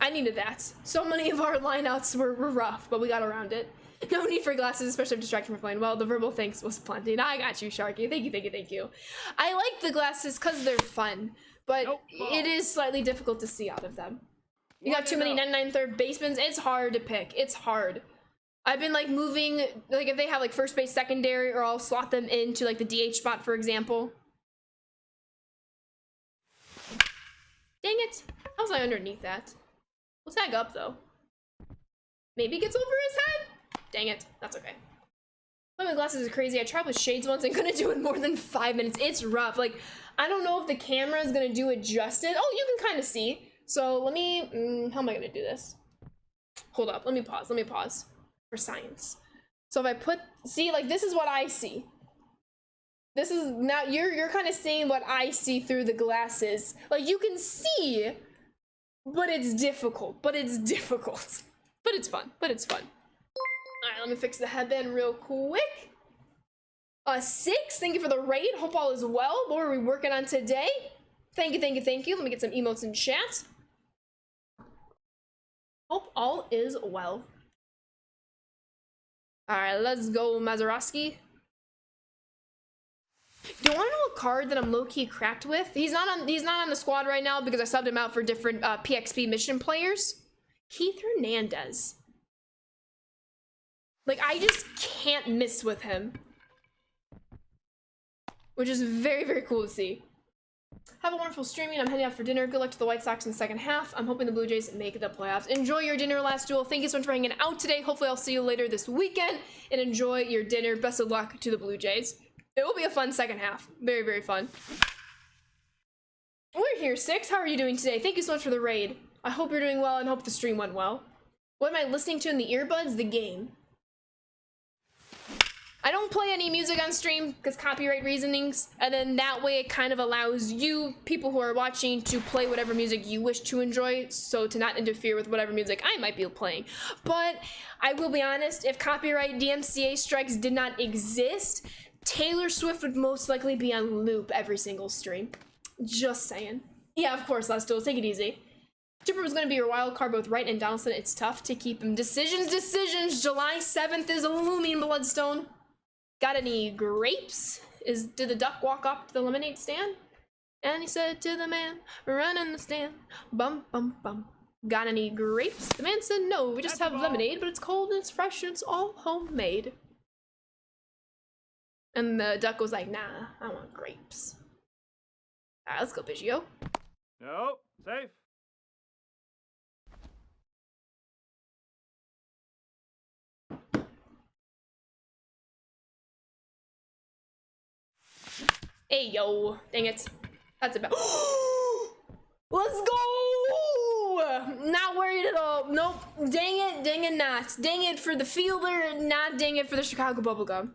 I needed that. So many of our lineouts were rough, but we got around it. No need for glasses, especially if distracting from playing. Well, the verbal thanks was plenty. Now I got you, Sharky. Thank you, thank you, thank you. I like the glasses because they're fun, but it is slightly difficult to see out of them. You got too many 99 third basemen. It's hard to pick. It's hard. I've been like moving, like if they have like first base secondary, or I'll slot them into like the DH spot, for example. Dang it. How was I underneath that? We'll tag up though. Maybe it gets over his head? Dang it. That's okay. My glasses are crazy. I tried with shades once and couldn't do it more than 5 minutes. It's rough. Like, I don't know if the camera is gonna do adjusted. Oh, you can kind of see. So let me, how am I gonna do this? Hold up, let me pause for science. So if I put, see, like this is what I see. This is, now you're kind of seeing what I see through the glasses. Like you can see, but it's difficult, but it's fun, All right, let me fix the headband real quick. 6, thank you for the raid. Hope all is well. What are we working on today? Thank you, thank you, thank you. Let me get some emotes in chat. Hope all is well. All right, let's go, Mazeroski. Do you want to know a card that I'm low-key cracked with? He's not on the squad right now because I subbed him out for different PXP mission players. Keith Hernandez. Like, I just can't miss with him. Which is very, very cool to see. Have a wonderful streaming. I'm heading out for dinner. Good luck to the White Sox in the second half. I'm hoping the Blue Jays make the playoffs. Enjoy your dinner, Last Duel. Thank you so much for hanging out today. Hopefully I'll see you later this weekend. And enjoy your dinner. Best of luck to the Blue Jays. It will be a fun second half. Very, very fun. We're here, 6. How are you doing today? Thank you so much for the raid. I hope you're doing well and hope the stream went well. What am I listening to in the earbuds? The game. I don't play any music on stream because copyright reasonings, and then that way it kind of allows you, people who are watching, to play whatever music you wish to enjoy, so to not interfere with whatever music I might be playing. But I will be honest, if copyright DMCA strikes did not exist, Taylor Swift would most likely be on loop every single stream. Just saying. Yeah, of course, Last Duel, take it easy. Chipper was going to be your wild card both right and Donaldson. It's tough to keep him. Decisions. July 7th is a looming, Bloodstone. Got any grapes? Did the duck walk up to the lemonade stand? And he said to the man running the stand, bum, bum, bum. Got any grapes? The man said, no, we just have lemonade, but it's cold and it's fresh and it's all homemade. And the duck was like, nah, I want grapes. All right, let's go, Biggio. Nope, safe. Hey, yo. Dang it. That's about. Let's go! Not worried at all. Nope. Dang it not. Dang it for the fielder, not dang it for the Chicago Bubblegum.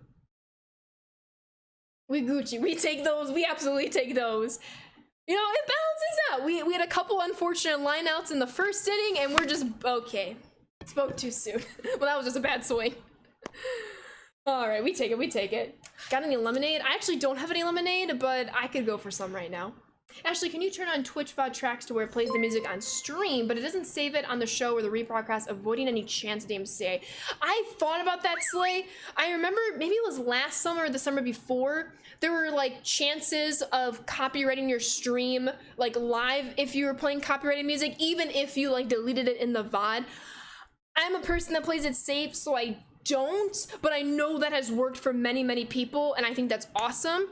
We Gucci. We take those. We absolutely take those. You know, it balances out. We had a couple unfortunate lineouts in the first inning, and we're just okay. Spoke too soon. Well, that was just a bad swing. All right, we take it. We take it. Got any lemonade? I actually don't have any lemonade, but I could go for some right now. Ashley, can you turn on Twitch VOD tracks to where it plays the music on stream, but it doesn't save it on the show or the rebroadcast, avoiding any chance names say? I thought about that, Slay. I remember maybe it was last summer or the summer before, there were like chances of copywriting your stream like live if you were playing copyrighted music, even if you like deleted it in the VOD. I'm a person that plays it safe, so I don't, but I know that has worked for many people, and I think that's awesome.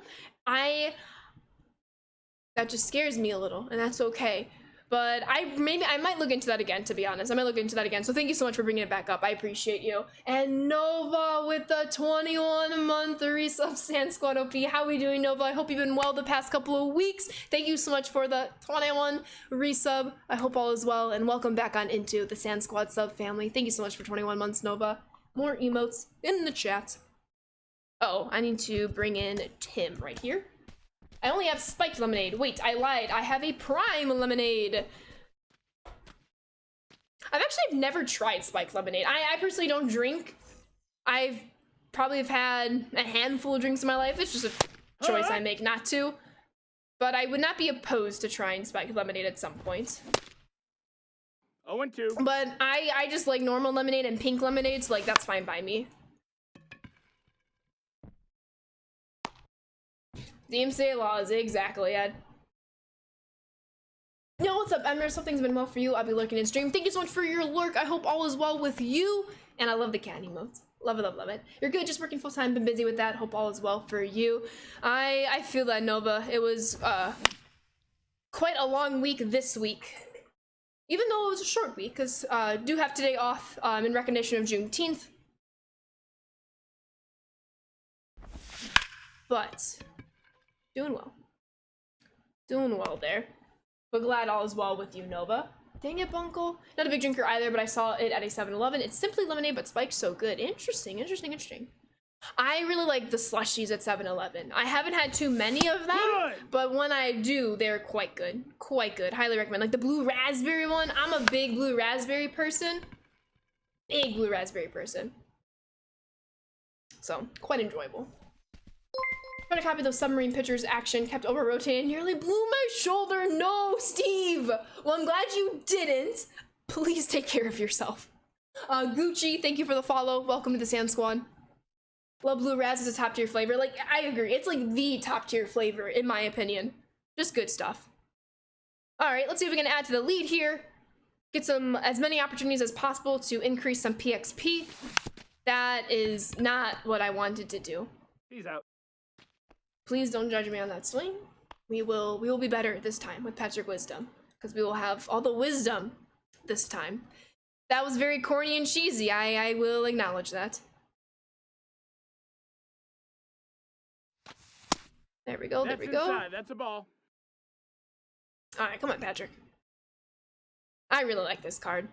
That just scares me a little, and that's okay. But I might look into that again, to be honest. I might look into that again. So thank you so much for bringing it back up. I appreciate you. And Nova with the 21-month resub Sand Squad OP. How we doing, Nova? I hope you've been well the past couple of weeks. Thank you so much for the 21 resub. I hope all is well, and welcome back on into the Sand Squad sub family. Thank you so much for 21 months, Nova. More emotes in the chat. Uh-oh, I need to bring in Tim right here. I only have spiked lemonade. Wait, I lied. I have a prime lemonade. I've actually never tried spiked lemonade. I personally don't drink. I've probably have had a handful of drinks in my life. It's just a choice I make not to. But I would not be opposed to trying spiked lemonade at some point. 0-2. But I just like normal lemonade and pink lemonade, so like that's fine by me. DMCA laws, exactly, Ed. Yo, what's up, Emmer? Something's been well for you. I'll be lurking in stream. Thank you so much for your lurk. I hope all is well with you. And I love the cat emotes. Love it, love it. You're good, just working full time, been busy with that. Hope all is well for you. I feel that, Nova. It was quite a long week this week. Even though it was a short week, because do have today off in recognition of Juneteenth. But doing well. Doing well there. But glad all is well with you, Nova. Dang it, Bunkle. Not a big drinker either, but I saw it at a 7-Eleven. It's simply lemonade, but spiked so good. Interesting. I really like the slushies at 7-Eleven. I haven't had too many of them, but when I do, they're quite good. Quite good. Highly recommend. Like the blue raspberry one. I'm a big blue raspberry person. Big blue raspberry person. So, quite enjoyable. Trying to copy those submarine pictures action, kept over rotating, nearly blew my shoulder. No, Steve. Well, I'm glad you didn't. Please take care of yourself. Gucci, thank you for the follow. Welcome to the Sand Squad. Love blue raz is a top tier flavor. Like, I agree. It's like the top tier flavor, in my opinion. Just good stuff. All right, let's see if we can add to the lead here. Get as many opportunities as possible to increase some PXP. That is not what I wanted to do. He's out. Please don't judge me on that swing. We will be better this time with Patrick Wisdom, because we will have all the wisdom this time. That was very corny and cheesy. I will acknowledge that. There we go. There we go. That's a ball. All right, come on, Patrick. I really like this card.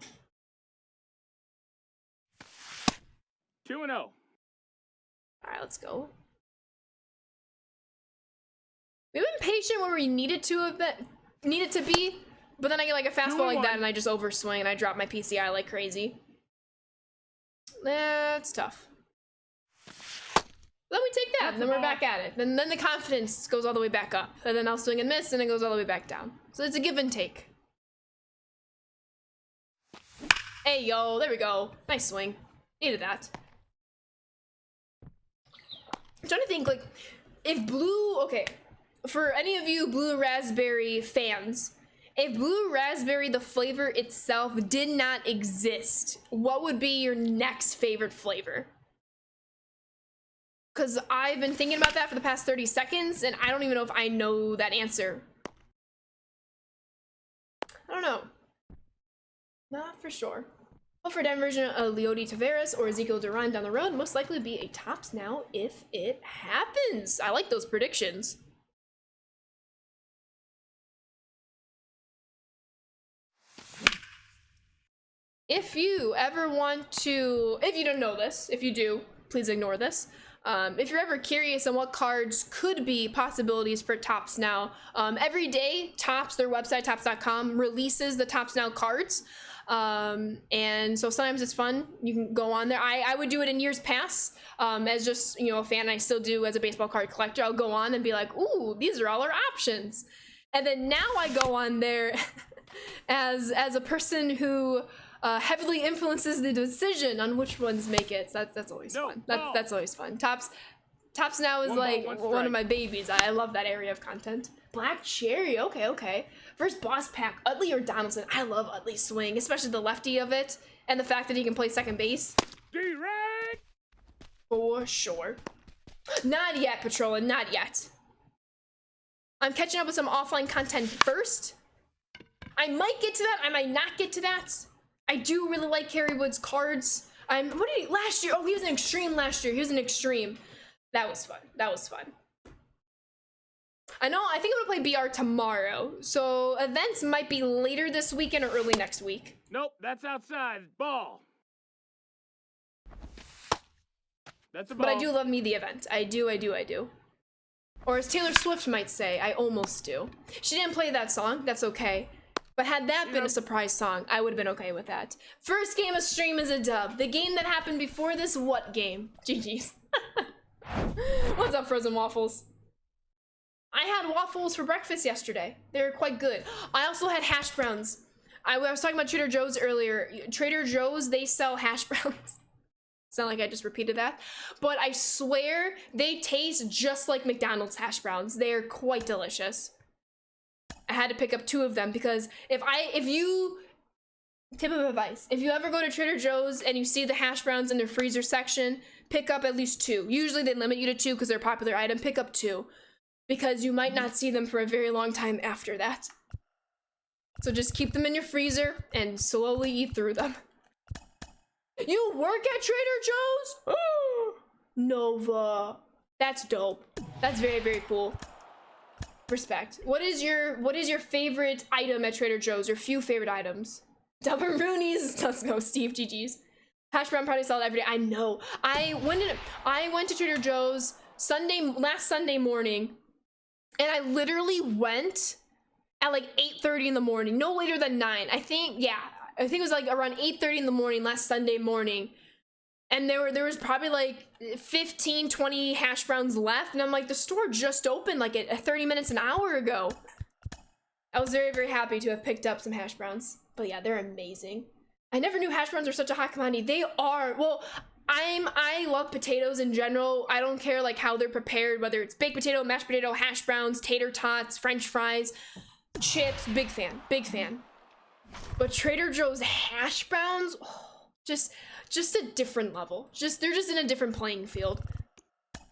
2-0. All right, let's go. We've been patient where we needed to be, but then I get like a fastball like that and I just overswing and I drop my PCI like crazy. That's tough. Then we take that, and then we're back at it. And then the confidence goes all the way back up. And then I'll swing and miss, and it goes all the way back down. So it's a give and take. Hey, yo, there we go. Nice swing. Needed that. I'm trying to think, like, if blue, okay, for any of you blue raspberry fans, if blue raspberry, the flavor itself, did not exist, what would be your next favorite flavor? Because I've been thinking about that for the past 30 seconds, and I don't even know if I know that answer. I don't know. Not for sure. Well, for a version of Leody Taveras or Ezekiel Duran down the road, most likely be a tops now if it happens. I like those predictions. if you ever want to, if you don't know this, if you do, please ignore this. If you're ever curious on what cards could be possibilities for Topps Now, every day Topps, their website, topps.com, releases the Topps Now cards. And so sometimes it's fun. You can go on there. I would do it in years past, as just, you know, a fan. I still do as a baseball card collector. I'll go on and be like, ooh, these are all our options. And then now I go on there as a person who heavily influences the decision on which ones make it. So that's always fun. That's always fun. Topps Now is like one of my babies. I love that area of content. Black Cherry, okay. First boss pack, Utley or Donaldson. I love Utley's swing, especially the lefty of it, and the fact that he can play second base. D-Rank! For sure. Not yet, Patrolla, not yet. I'm catching up with some offline content first. I might get to that, I might not get to that. I do really like Kerry Wood's cards. What did he, last year? Oh, he was an Extreme last year. He was an Extreme. That was fun. I think I'm gonna play BR tomorrow. So events might be later this weekend or early next week. Nope, that's outside. Ball. That's a ball. But I do love me the event. I do. Or as Taylor Swift might say, I almost do. She didn't play that song, that's okay. But had that been a surprise song, I would have been okay with that. First game of stream is a dub. The game that happened before this, what game? GG's. What's up, Frozen Waffles? I had waffles for breakfast yesterday. They were quite good. I also had hash browns. I was talking about Trader Joe's earlier. Trader Joe's, they sell hash browns. It's not like I just repeated that. But I swear they taste just like McDonald's hash browns. They are quite delicious. I had to pick up 2 of them because tip of advice, if you ever go to Trader Joe's and you see the hash browns in their freezer section, pick up at least 2. Usually they limit you to 2 because they're a popular item. Pick up 2 because you might not see them for a very long time after that. So just keep them in your freezer and slowly eat through them. You work at Trader Joe's? Nova. That's dope. That's very, very cool. Respect. What is your favorite item at Trader Joe's? Your few favorite items? Dumperoonies. Let's go, Steve. GG's. Hash brown party salad every day. I know. I went to Trader Joe's last Sunday morning, and I literally went at like 8:30 in the morning. No later than 9. I think it was like around 8:30 in the morning last Sunday morning. And there was probably like 15, 20 hash browns left. And I'm like, the store just opened like 30 minutes, an hour ago. I was very, very happy to have picked up some hash browns. But yeah, they're amazing. I never knew hash browns were such a hot commodity. They are. Well, I love potatoes in general. I don't care like how they're prepared, whether it's baked potato, mashed potato, hash browns, tater tots, French fries, chips. Big fan. But Trader Joe's hash browns, just a different level. They're just in a different playing field.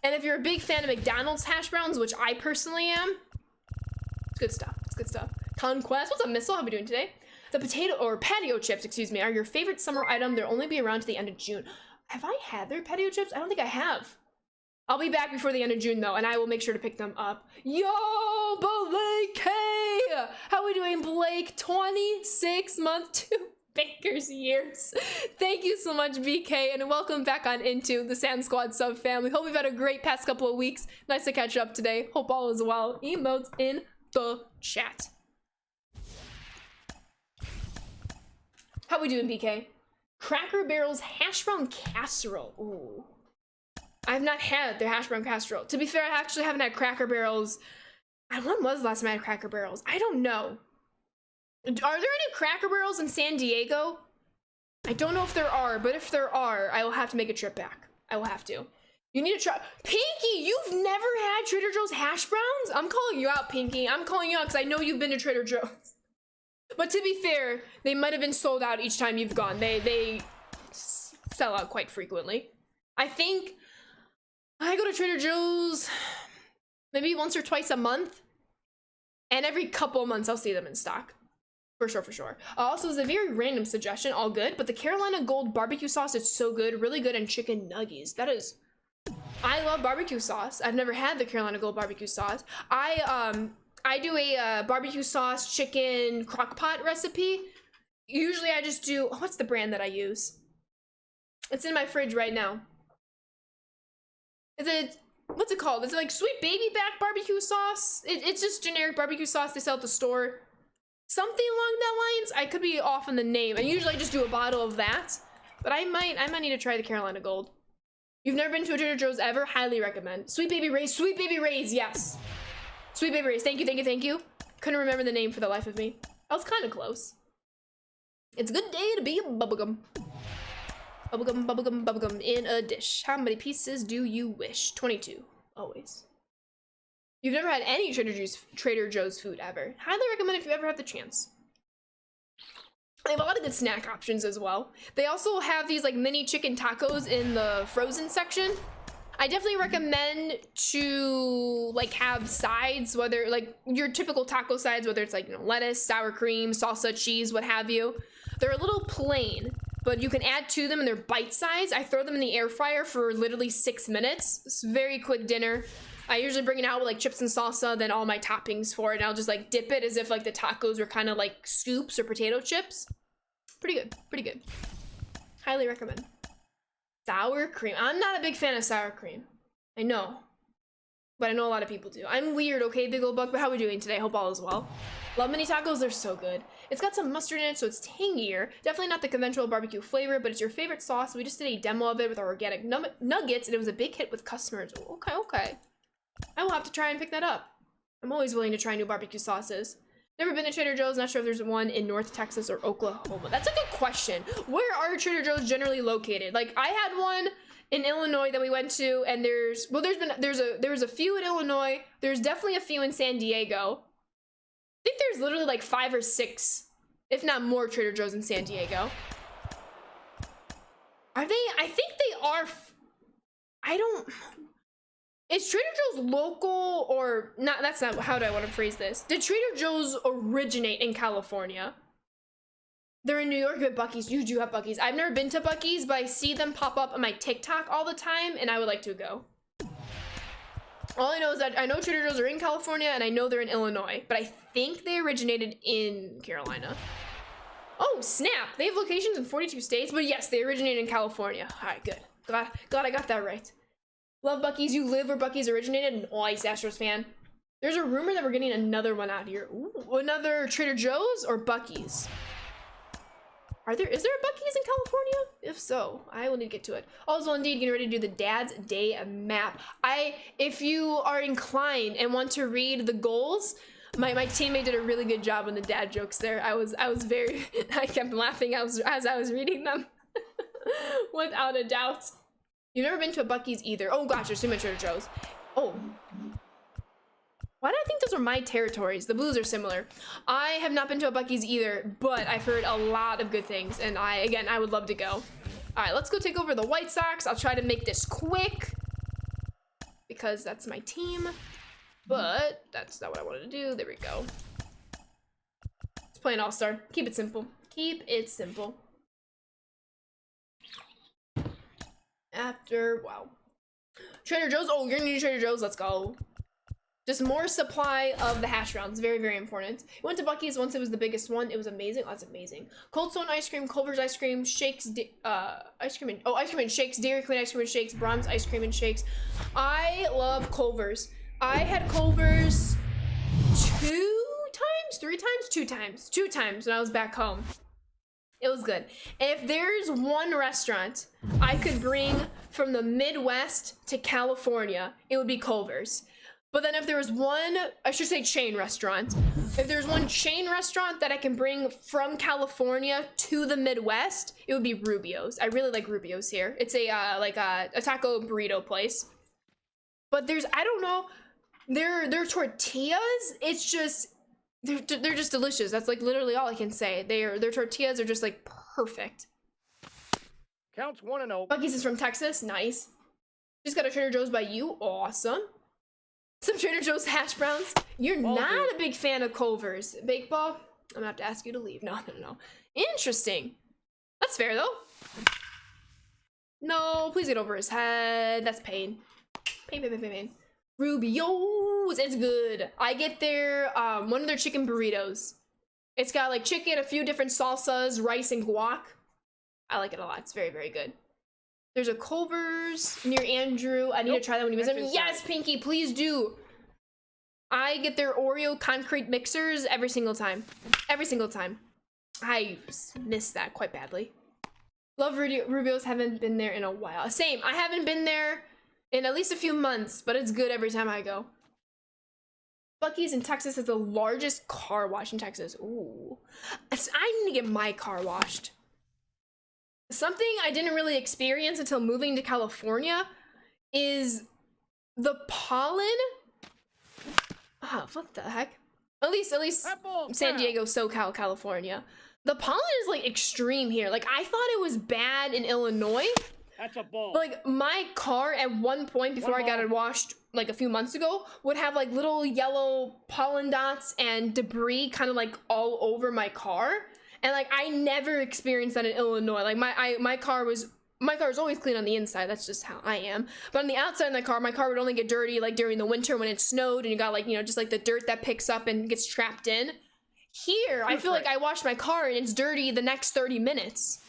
And if you're a big fan of McDonald's hash browns, which I personally am, it's good stuff. Conquest, what's up, Missile? How are we doing today? The patio chips, excuse me, are your favorite summer item. They'll only be around to the end of June. Have I had their patio chips? I don't think I have. I'll be back before the end of June though, and I will make sure to pick them up. Yo, Blake K! How are we doing, Blake? 26 month to Baker's years. Thank you so much, BK, and welcome back on into the Sand Squad sub family. Hope we've had a great past couple of weeks. Nice to catch up today. Hope all is well. Emotes in the chat. How we doing, BK? Cracker Barrel's hash brown casserole. Ooh. I've not had their hash brown casserole. To be fair, I actually haven't had Cracker Barrels. When was the last time I had Cracker Barrels? I don't know. Are there any Cracker Barrels in San Diego? I don't know if there are, but if there are, I will have to make a trip back. I will have to. You need to try. Pinky, you've never had Trader Joe's hash browns? I'm calling you out, Pinky. I'm calling you out because I know you've been to Trader Joe's. But to be fair, they might have been sold out each time you've gone. They sell out quite frequently. I think I go to Trader Joe's maybe once or twice a month. And every couple of months I'll see them in stock. For sure. Also, it's a very random suggestion, all good, but the Carolina Gold barbecue sauce is so good, really good in chicken nuggies. I love barbecue sauce. I've never had the Carolina Gold barbecue sauce. I do a barbecue sauce chicken crock pot recipe. usually I just do, what's the brand that I use? It's in my fridge right now. Is it, what's it called? Is it like Sweet Baby Back barbecue sauce? It's just generic barbecue sauce they sell at the store. Something along that lines. I could be off on the name. And usually I just do a bottle of that. But I might need to try the Carolina Gold. You've never been to a Trader Joe's ever? Highly recommend. Sweet Baby Ray's, yes. Sweet Baby Ray's, thank you. Couldn't remember the name for the life of me. I was kind of close. It's a good day to be a bubblegum. Bubblegum in a dish. How many pieces do you wish? 22, always. You've never had any Trader Joe's food ever. Highly recommend if you ever have the chance. They have a lot of good snack options as well. They also have these like mini chicken tacos in the frozen section. I definitely recommend to like have sides, whether like your typical taco sides, whether it's like, you know, lettuce, sour cream, salsa, cheese, what have you. They're a little plain, but you can add to them and they're bite size. I throw them in the air fryer for literally 6 minutes. It's a very quick dinner. I usually bring it out with like chips and salsa, then all my toppings for it, and I'll just like dip it as if like the tacos were kind of like scoops or potato chips. Pretty good. Highly recommend. Sour cream. I'm not a big fan of sour cream. I know. But I know a lot of people do. I'm weird, okay, Big Ol' Buck, but how are we doing today? Hope all is well. Love mini tacos, they're so good. It's got some mustard in it, so it's tangier. Definitely not the conventional barbecue flavor, but it's your favorite sauce. We just did a demo of it with our organic nuggets, and it was a big hit with customers. Okay. I will have to try and pick that up. I'm always willing to try new barbecue sauces. Never been to Trader Joe's, not sure if there's one in North Texas or Oklahoma. That's a good question. Where are Trader Joe's generally located? Like, I had one in Illinois that we went to, and there's a few in Illinois. There's definitely a few in San Diego. I think there's literally like 5 or 6, if not more, Trader Joe's in San Diego. Are they? I think they are. I don't. Is Trader Joe's local or not? That's not, how do I want to phrase this? Did Trader Joe's originate in California? They're in New York, but Buc-ee's, you do have Buc-ee's. I've never been to Buc-ee's, but I see them pop up on my TikTok all the time, and I would like to go. All I know is that I know Trader Joe's are in California, and I know they're in Illinois, but I think they originated in Carolina. Oh, snap. They have locations in 42 states, but yes, they originated in California. All right, good. Glad I got that right. Love Buc-ee's. You live where Buc-ee's originated? Nice, Astros fan. There's a rumor that we're getting another one out here. Ooh, another Trader Joe's or Buc-ee's? Is there a Buc-ee's in California? If so, I will need to get to it. Also, indeed, getting ready to do the Dad's Day map. If you are inclined and want to read the goals, my teammate did a really good job on the dad jokes there. I kept laughing as I was reading them. Without a doubt. You've never been to a Buc-ee's either. Oh gosh, there's too many Trader Joe's. Oh. Why do I think those are my territories? The blues are similar. I have not been to a Buc-ee's either, but I've heard a lot of good things, and I would love to go. All right, let's go take over the White Sox. I'll try to make this quick because that's my team, but that's not what I wanted to do. There we go. Let's play an all-star. Keep it simple. Keep it simple. Wow. Trader Joe's. Oh, you're new to Trader Joe's. Let's go. Just more supply of the hash browns. Very, very important. We went to Buc-ee's once. It was the biggest one. It was amazing. Oh, that's amazing. Cold Stone ice cream, Culver's ice cream, shakes, ice cream and shakes, Dairy Queen ice cream and shakes, Brahms ice cream and shakes. I love Culver's. I had Culver's 2 times when I was back home. It was good. If there's one restaurant I could bring from the Midwest to California, it would be Culver's. But then if there was one, I should say chain restaurant. If there's one chain restaurant that I can bring from California to the Midwest, it would be Rubio's. I really like Rubio's here. It's a taco burrito place. But I don't know, their tortillas, it's just, they're just delicious. That's like literally all I can say. Their tortillas are just like perfect. Counts 1-0. Buc-ee's is from Texas. Nice. Just got a Trader Joe's by you. Awesome. Some Trader Joe's hash browns. You're not a big fan of Culver's. Bake Ball, I'm gonna have to ask you to leave. No. Interesting. That's fair though. No, please get over his head. That's pain. Pain. Rubio's, it's good. I get their one of their chicken burritos. It's got like chicken, a few different salsas, rice, and guac. I like it a lot. It's very, very good. There's a Culver's near Andrew. I need to try that when you visit me. Yes, Pinky, please do. I get their Oreo concrete mixers every single time. Every single time. I miss that quite badly. Love Rubio's, haven't been there in a while. Same, I haven't been there in at least a few months, but it's good every time I go. Buc-ee's in Texas is the largest car wash in Texas. Ooh. I need to get my car washed. Something I didn't really experience until moving to California is the pollen. Oh, what the heck? At least San Diego, SoCal, California. The pollen is like extreme here. Like I thought it was bad in Illinois. That's a ball. But, like my car at one point before I got it washed like a few months ago would have like little yellow pollen dots and debris kind of like all over my car. And like I never experienced that in Illinois. Like my car is always clean on the inside. That's just how I am. But on the outside of my car would only get dirty like during the winter when it snowed and you got like, you know, just like the dirt that picks up and gets trapped in. Here, I feel like I wash my car and it's dirty the next 30 minutes.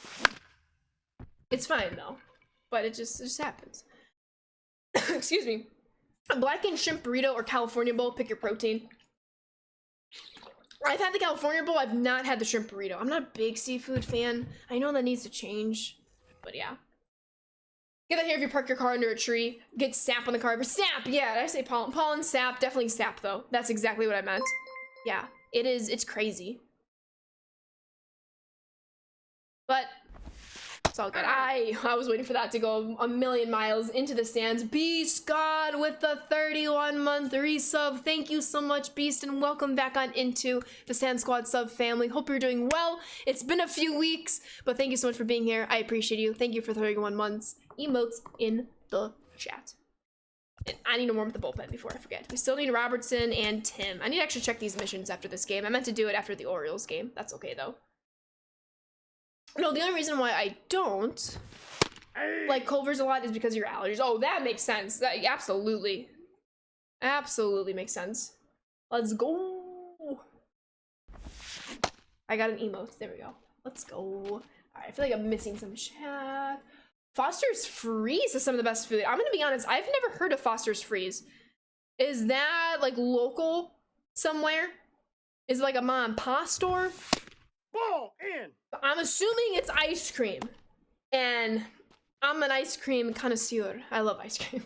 It's fine though, but it just happens. Excuse me. A blackened shrimp burrito or California bowl, pick your protein. I've had the California bowl, I've not had the shrimp burrito. I'm not a big seafood fan. I know that needs to change, but yeah. Get that here if you park your car under a tree. Get sap on the car. Sap, yeah, did I say pollen? Pollen, sap, definitely sap though. That's exactly what I meant. Yeah, it's crazy. But it's all good. I was waiting for that to go a million miles into the stands. Beast God with the 31-month resub. Thank you so much, Beast, and welcome back on into the Sand Squad sub family. Hope you're doing well. It's been a few weeks, but thank you so much for being here. I appreciate you. Thank you for 31 months. Emotes in the chat. And I need to warm up the bullpen before I forget. We still need Robertson and Tim. I need to actually check these missions after this game. I meant to do it after the Orioles game. That's okay, though. No, the only reason why I don't like Culver's a lot is because of your allergies. Oh, that makes sense. That absolutely makes sense. Let's go. I got an emote. There we go. Let's go. All right, I feel like I'm missing some chat. Foster's Freeze is some of the best food. I'm gonna be honest, I've never heard of Foster's Freeze. Is that like local somewhere? Is it like a mom and pop store? Ball in. I'm assuming it's ice cream. And I'm an ice cream connoisseur. I love ice cream.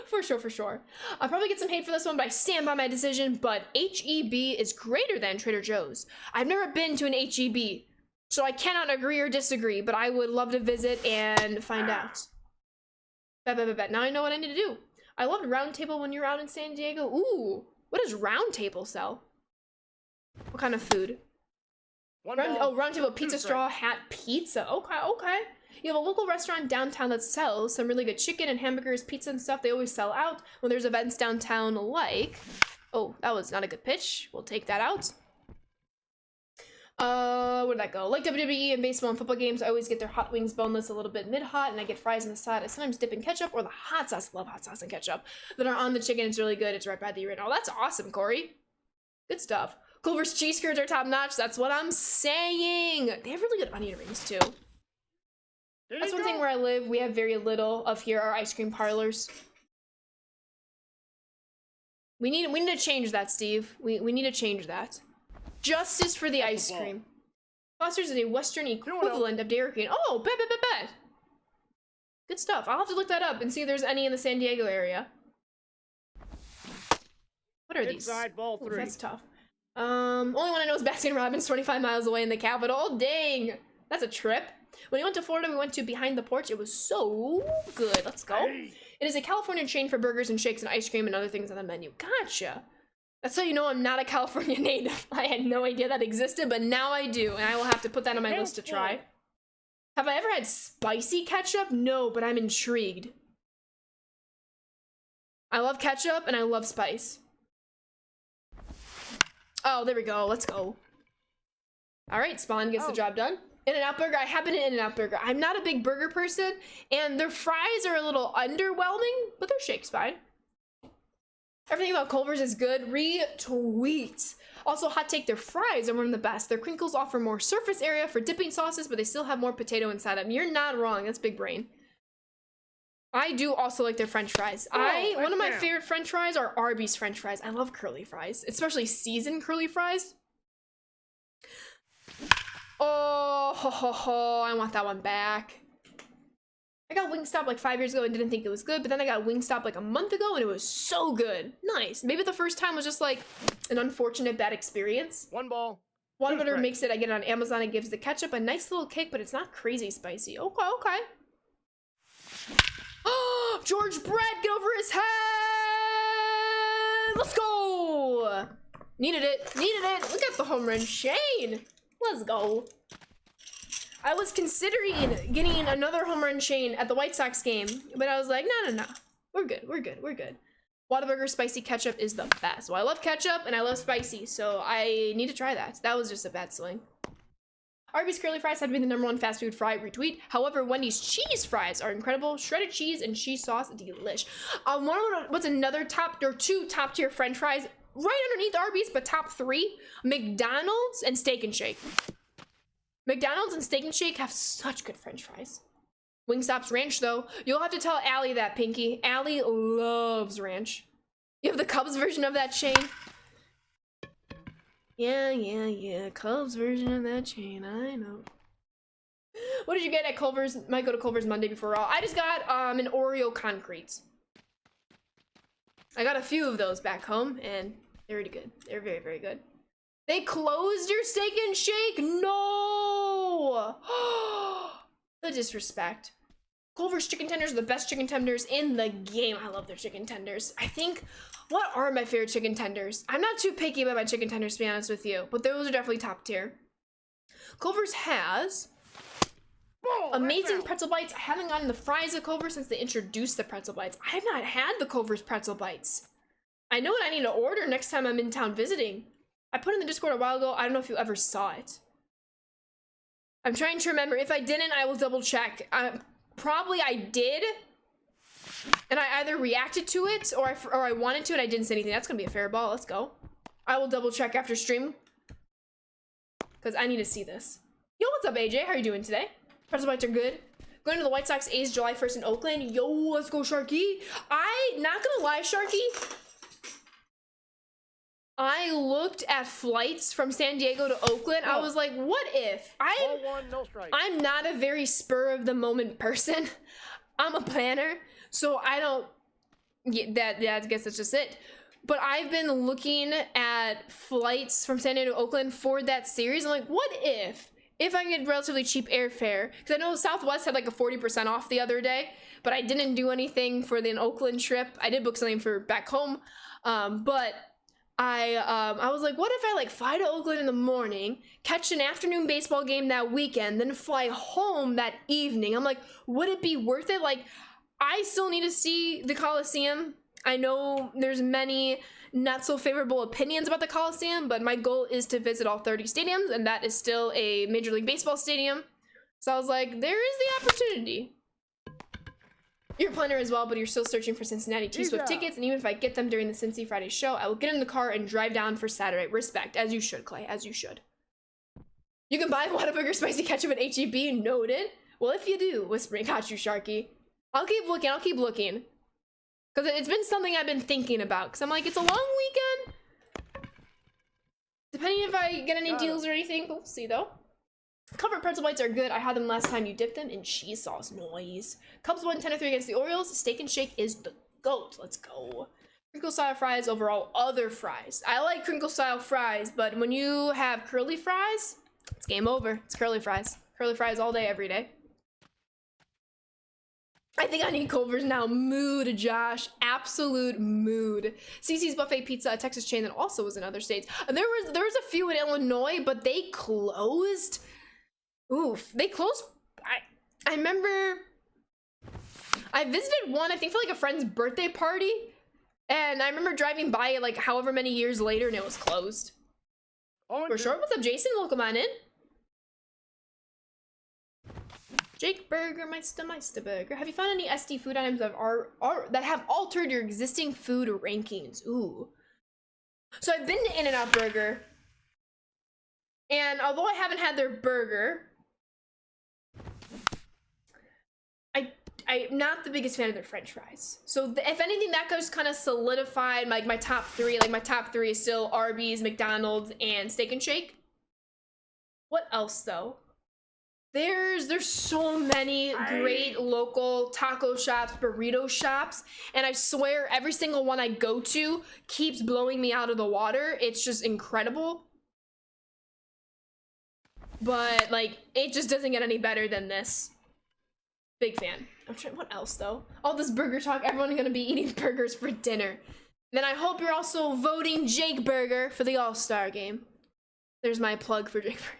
For sure. I'll probably get some hate for this one, but I stand by my decision. But H-E-B is greater than Trader Joe's. I've never been to an H-E-B, so I cannot agree or disagree, but I would love to visit and find out. Bet. Now I know what I need to do. I loved Round Table when you're out in San Diego. Ooh, what does Round Table sell? What kind of food? Round Table Pizza Straw Hat Pizza. Okay. You have a local restaurant downtown that sells some really good chicken and hamburgers, pizza and stuff. They always sell out when there's events downtown like... Oh, that was not a good pitch. We'll take that out. Where'd that go? Like WWE and baseball and football games, I always get their hot wings boneless a little bit mid-hot, and I get fries on the side. I sometimes dip in ketchup or the hot sauce. Love hot sauce and ketchup that are on the chicken. It's really good. It's right by the urinal. Oh, that's awesome, Corey. Good stuff. Culver's cheese curds are top notch. That's what I'm saying. They have really good onion rings too. That's one thing where I live. We have very little of here are ice cream parlors. We need to change that, Steve. We need to change that. Justice for the ice cream. Foster's is a Western equivalent of Dairy Queen. Oh, bet. Good stuff. I'll have to look that up and see if there's any in the San Diego area. What are these? Ball 3. That's tough. Only one I know is Baskin Robbins, 25 miles away in the capital. Oh, dang. That's a trip. When we went to Florida, we went to Behind the Porch. It was so good. Let's go. It is a California chain for burgers and shakes and ice cream and other things on the menu. Gotcha. That's how you know I'm not a California native. I had no idea that existed, but now I do, and I will have to put that on my list to try. Have I ever had spicy ketchup? No, but I'm intrigued. I love ketchup and I love spice. Oh, there we go. Let's go. All right, Spawn gets the job done. In-N-Out Burger. I have been in In-N-Out Burger. I'm not a big burger person, and their fries are a little underwhelming, but their shake's fine. Everything about Culver's is good. Retweet. Also, hot take, their fries are one of the best. Their crinkles offer more surface area for dipping sauces, but they still have more potato inside them. You're not wrong. That's big brain. I do also like their french fries. One of my favorite french fries are Arby's french fries. I love curly fries, especially seasoned curly fries. Oh, ho, ho, ho. I want that one back. I got Wingstop like 5 years ago and didn't think it was good, but then I got Wingstop like a month ago and it was so good. Nice. Maybe the first time was just like an unfortunate bad experience. One ball. Whataburger makes it. I get it on Amazon. It gives the ketchup a nice little kick, but it's not crazy spicy. Okay, okay. Oh, George Brett, get over his head! Let's go! Needed it. Needed it. Look at the home run. Shane. Let's go. I was considering getting another home run chain at the White Sox game, but I was like, no. We're good. We're good. We're good. Whataburger spicy ketchup is the best. Well, I love ketchup and I love spicy, so I need to try that. That was just a bad swing. Arby's curly fries had to be the #1 fast food fry, retweet. However, Wendy's cheese fries are incredible. Shredded cheese and cheese sauce, delish. What's another two top tier french fries right underneath Arby's, but top 3? McDonald's and Steak and Shake. McDonald's and Steak and Shake have such good french fries. Wingstop's ranch, though. You'll have to tell Allie that, Pinky. Allie loves ranch. You have the Cubs version of that chain? Yeah. Cubs version of that chain, I know. What did you get at Culver's? Might go to Culver's Monday before all. I just got an Oreo concretes. I got a few of those back home, and they're really good. They're very, very good. They closed your Steak and Shake? No! The disrespect. Culver's chicken tenders are the best chicken tenders in the game. I love their chicken tenders. I think, what are my favorite chicken tenders? I'm not too picky about my chicken tenders, to be honest with you, but those are definitely top tier. Culver's has amazing pretzel bites. I haven't gotten the fries at Culver's since they introduced the pretzel bites. I have not had the Culver's pretzel bites. I know what I need to order next time I'm in town visiting. I put in the Discord a while ago. I don't know if you ever saw it. I'm trying to remember. If I didn't, I will double check. Probably I did. And I either reacted to it or I wanted to and I didn't say anything. That's going to be a fair ball. Let's go. I will double check after stream. Because I need to see this. Yo, what's up, AJ? How are you doing today? Pretzel bites are good. Going to the White Sox A's July 1st in Oakland. Yo, let's go, Sharky. Not going to lie, Sharky. I looked at flights from San Diego to Oakland. I was like, what if? I'm not a very spur of the moment person. I'm a planner, so I don't get that. Yeah, I guess that's just it. But I've been looking at flights from San Diego to Oakland for that series. I'm like, what if I can get relatively cheap airfare? Because I know Southwest had like a 40% off the other day, but I didn't do anything for the Oakland trip. I did book something for back home, but I was like, what if I like fly to Oakland in the morning, catch an afternoon baseball game that weekend, then fly home that evening? I'm like, would it be worth it? Like, I still need to see the Coliseum. I know there's many not so favorable opinions about the Coliseum, but my goal is to visit all 30 stadiums, and that is still a Major League Baseball stadium. So I was like, there is the opportunity. You're a planner as well, but you're still searching for Cincinnati T-Swift tickets, and even if I get them during the Cincy Friday show, I will get in the car and drive down for Saturday. Respect, as you should, Clay, as you should. You can buy Whataburger spicy ketchup at H-E-B, noted. Well, if you do, whispering, got you, Sharky. I'll keep looking. Because it's been something I've been thinking about, because I'm like, it's a long weekend. Depending if I get any deals or anything, we'll see though. Covered pretzel bites are good. I had them last time. You dipped them in cheese sauce. Noise. Cubs won 10-3 against the Orioles. Steak and Shake is the GOAT. Let's go. Crinkle style fries over all other fries. I like crinkle style fries, but when you have curly fries, it's game over. It's curly fries. Curly fries all day, every day. I think I need Culver's now. Mood, Josh. Absolute mood. CC's Buffet Pizza, a Texas chain that also was in other states. There was a few in Illinois, but they closed. Oof, they closed. I remember I visited one, I think for like a friend's birthday party, and I remember driving by it like however many years later and it was closed. For sure. What's up, Jason? Welcome on in. Jake Burger, Meister Burger. Have you found any SD food items that that have altered your existing food rankings? Ooh. So I've been to In-N-Out Burger, and although I haven't had their burger, I'm not the biggest fan of their French fries. So if anything, that just kind of solidified my top three. Like my top three is still Arby's, McDonald's, and Steak and Shake. What else though? There's so many great local taco shops, burrito shops, and I swear every single one I go to keeps blowing me out of the water. It's just incredible. But like, it just doesn't get any better than this. Big fan. I'm trying, what else though? All this burger talk, everyone's gonna be eating burgers for dinner. Then I hope you're also voting Jake Burger for the All-Star game. There's my plug for Jake Burger.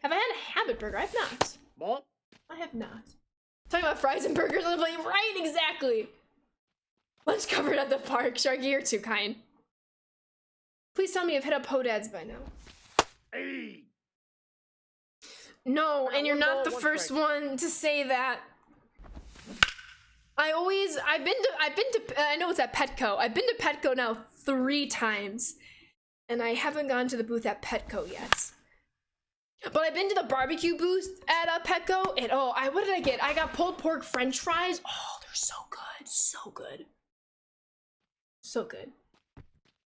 Have I had a Habit Burger? I've not. Ball. I have not. Talking about fries and burgers, I'm like, right, exactly. Lunch covered at the park. Sharky, you're too kind. Please tell me you've hit up Hodad's by now. Hey. No, and you're not the first one to say that. I've been to, I know it's at Petco. I've been to Petco now 3 times, and I haven't gone to the booth at Petco yet. But I've been to the barbecue booth at Petco, and what did I get? I got pulled pork French fries. Oh, they're so good, so good, so good.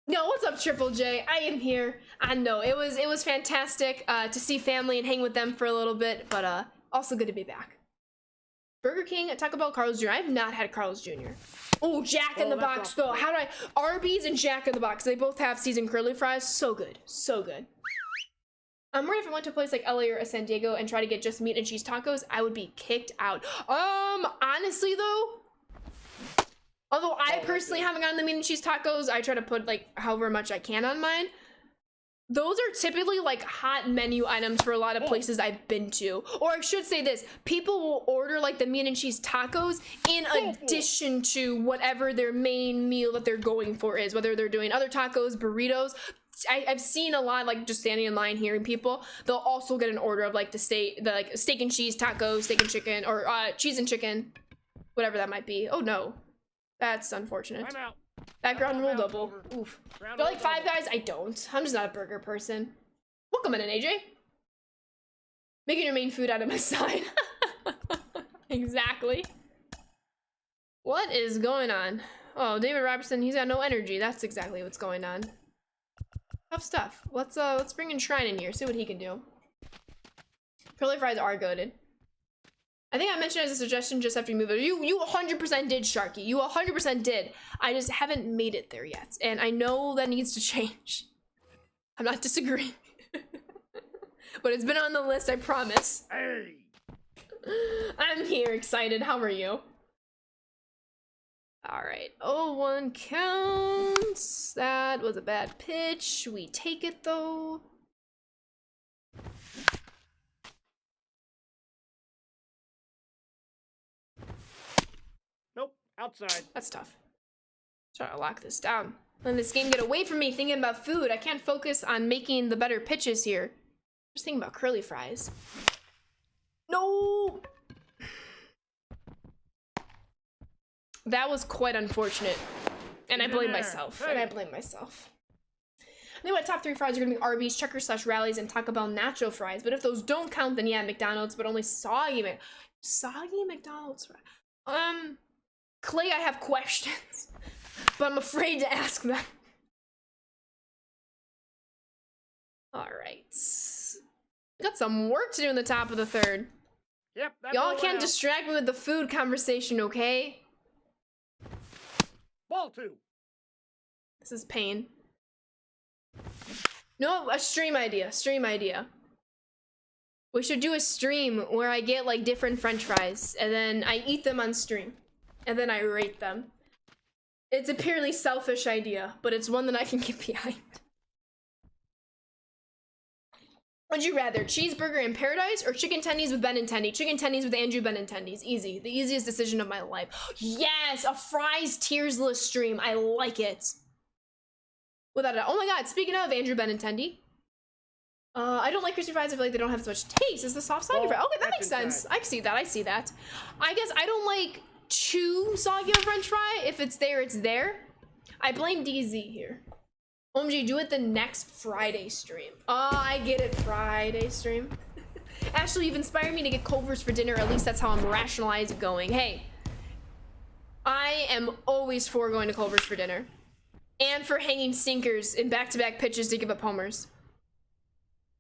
No, what's up, Triple J? I am here. I know it was fantastic to see family and hang with them for a little bit, but also good to be back. Burger King, Taco Bell, Carl's Jr. I have not had Carl's Jr. Oh, Jack in the Box though. How do I? Arby's and Jack in the Box. They both have seasoned curly fries. So good, so good. I'm worried if I went to a place like LA or San Diego and try to get just meat and cheese tacos, I would be kicked out. Honestly though, although I personally haven't gotten the meat and cheese tacos, I try to put like however much I can on mine. Those are typically like hot menu items for a lot of places I've been to. Or I should say this, people will order like the meat and cheese tacos in addition to whatever their main meal that they're going for is, whether they're doing other tacos, burritos. I've seen a lot, like just standing in line hearing people, they'll also get an order of like the steak and cheese tacos, steak and chicken, or cheese and chicken, whatever that might be. Oh no, that's unfortunate. I'm out. Background rule double. Oof. Do I like Five Guys? I don't. I'm just not a burger person. Welcome in, AJ. Making your main food out of my side. Exactly. What is going on? Oh, David Robertson, he's got no energy. That's exactly what's going on. Tough stuff. Let's bring in Shrine in here, see what he can do. Curly fries are goated. I think I mentioned as a suggestion just after you move it. You 100% did, Sharky. You 100% did. I just haven't made it there yet. And I know that needs to change. I'm not disagreeing. But it's been on the list, I promise. Hey. I'm here, excited. How are you? Alright. 0-1 counts. That was a bad pitch. We take it, though. Nope. Outside. That's tough. Try to lock this down. Let this game get away from me thinking about food. I can't focus on making the better pitches here. Just thinking about curly fries. No! That was quite unfortunate. And I blame myself. And I blame myself. I think my top 3 fries are gonna be Arby's, Checkers/Rallies, and Taco Bell Nacho Fries. But if those don't count, then yeah, McDonald's, but only soggy McDonald's fries. Clay, I have questions, but I'm afraid to ask them. All right. Got some work to do in the top of the 3rd. Yep. Y'all can't distract me with the food conversation, okay? Ball 2. This is pain. No, a stream idea. We should do a stream where I get like different French fries and then I eat them on stream and then I rate them. It's a purely selfish idea, but it's one that I can get behind. Would you rather cheeseburger in Paradise or chicken tendies with Benintendi? Chicken tendies with Andrew Benintendi's. Easy. The easiest decision of my life. Yes, a fries tiersless stream. I like it. Without a, oh my god, speaking of Andrew Benintendi, I don't like crispy fries. I feel like they don't have as much taste as the soft soggy fries. Okay, that makes sense. I see that. I see that. I guess I don't like too soggy a French fry. If it's there, it's there. I blame DZ here. OMG, do it the next Friday stream. Oh, I get it. Friday stream. Ashley, you've inspired me to get Culver's for dinner. At least that's how I'm rationalizing going. Hey, I am always for going to Culver's for dinner. And for hanging sinkers in back-to-back pitches to give up homers.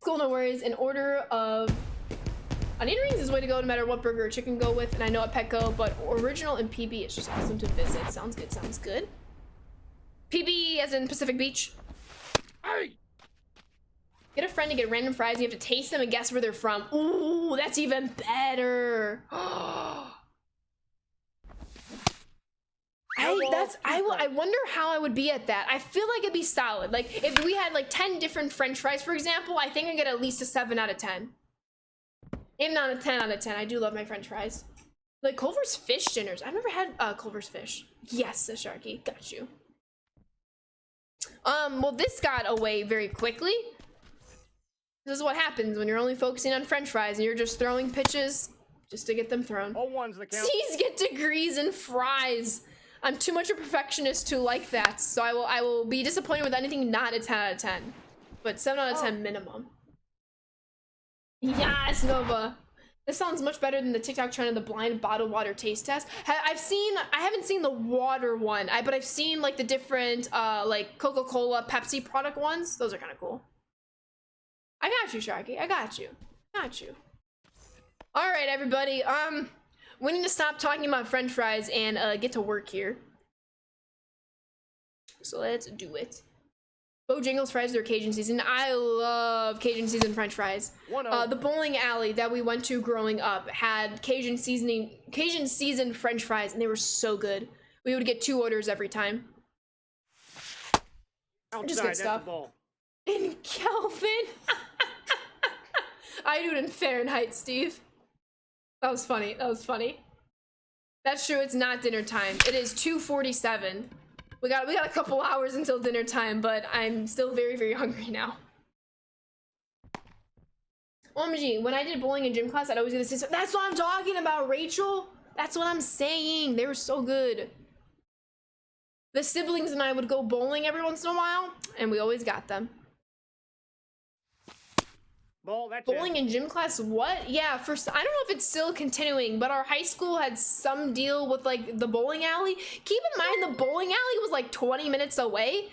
Cool, no worries. In order of onion rings is the way to go no matter what burger or chicken go with. And I know at Petco, but original and PB is just awesome to visit. Sounds good, sounds good. PB as in Pacific Beach. Hey! Get a friend to get random fries. You have to taste them and guess where they're from. Ooh, that's even better. I wonder how I would be at that. I feel like it'd be solid. Like if we had like 10 different French fries, for example, I think I get at least a 7 out of 10. If not a 10 out of 10. I do love my French fries. Like Culver's fish dinners. I've never had Culver's fish. Yes, the Sharky. Got you. Well, this got away very quickly. This is what happens when you're only focusing on French fries and you're just throwing pitches just to get them thrown. All ones that count. C's get degrees in fries. I'm too much a perfectionist to like that, so I will be disappointed with anything not a 10 out of 10. But 7 out of 10 minimum. Yes, Nova. This sounds much better than the TikTok trend of the blind bottled water taste test. I haven't seen the water one, but I've seen like the different like Coca-Cola, Pepsi product ones. Those are kind of cool. I got you, Sharky. I got you. Got you. All right, everybody. We need to stop talking about French fries and get to work here. So let's do it. Bojangles fries are Cajun season. I love Cajun seasoned French fries. The bowling alley that we went to growing up had Cajun seasoned French fries, and they were so good. We would get 2 orders every time. Just good stuff. In Kelvin. I do it in Fahrenheit, Steve. That was funny. That was funny. That's true. It's not dinner time. It is 2:47. We got a couple hours until dinner time, but I'm still very, very hungry now. OMG, when I did bowling in gym class, I'd always do this. That's what I'm talking about, Rachel. That's what I'm saying. They were so good. The siblings and I would go bowling every once in a while, and we always got them. Bowling in gym class, what? Yeah, I don't know if it's still continuing, but our high school had some deal with like the bowling alley. Keep in mind the bowling alley was like 20 minutes away.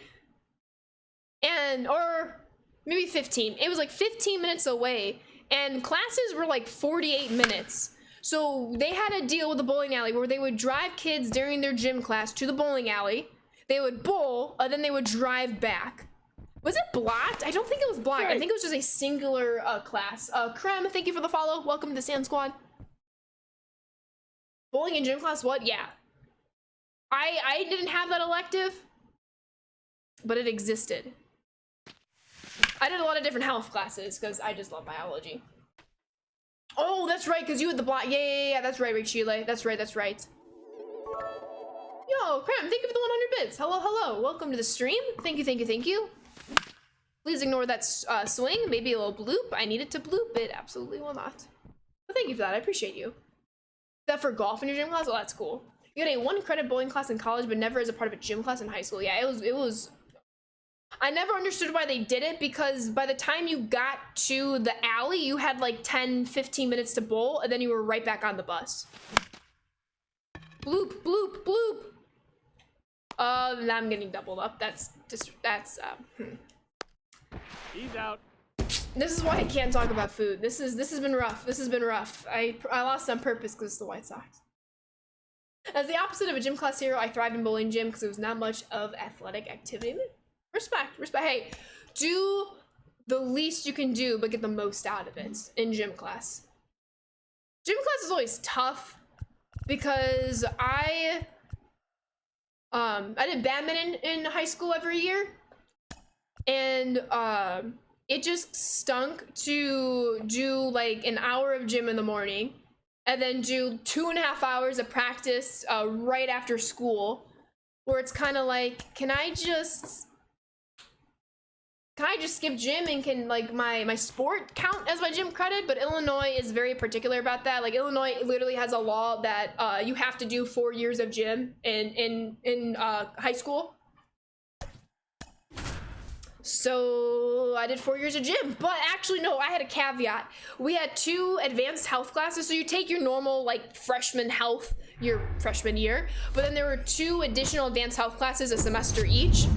Or maybe 15. It was like 15 minutes away, and classes were like 48 minutes. So they had a deal with the bowling alley where they would drive kids during their gym class to the bowling alley. They would bowl, and then they would drive back. Was it blocked? I don't think it was blocked. I think it was just a singular class. Krem, thank you for the follow. Welcome to the Sam Squad. Bowling in gym class, what? Yeah. I didn't have that elective, but it existed. I did a lot of different health classes because I just love biology. Oh, that's right, because you had the block. Yeah, that's right, Rick Chile. That's right. Yo, Krem, thank you for the 100 bits. Hello. Welcome to the stream. Thank you. Please ignore that swing, maybe a little bloop. I needed to bloop it. Absolutely will not. But thank you for that. I appreciate you. Is that for golf in your gym class? Oh, that's cool. You had a 1-credit bowling class in college, but never as a part of a gym class in high school. Yeah, it was. I never understood why they did it, because by the time you got to the alley, you had like 10, 15 minutes to bowl, and then you were right back on the bus. Bloop. Now I'm getting doubled up. He's out. This is why I can't talk about food. This has been rough. I lost on purpose because it's the White Sox. As the opposite of a gym class hero, I thrived in bowling gym because there was not much of athletic activity. Respect. Hey, do the least you can do, but get the most out of it in gym class. Gym class is always tough because I did badminton in high school every year, and it just stunk to do like an hour of gym in the morning and then do 2.5 hours of practice right after school, where it's kind of like, can I just can I just skip gym and can like my sport count as my gym credit? But Illinois is very particular about that. Like Illinois literally has a law that you have to do 4 years of gym in high school. So I did 4 years of gym, but actually no, I had a caveat. We had 2 advanced health classes. So you take your normal like freshman health your freshman year, but then there were 2 additional advanced health classes a semester each.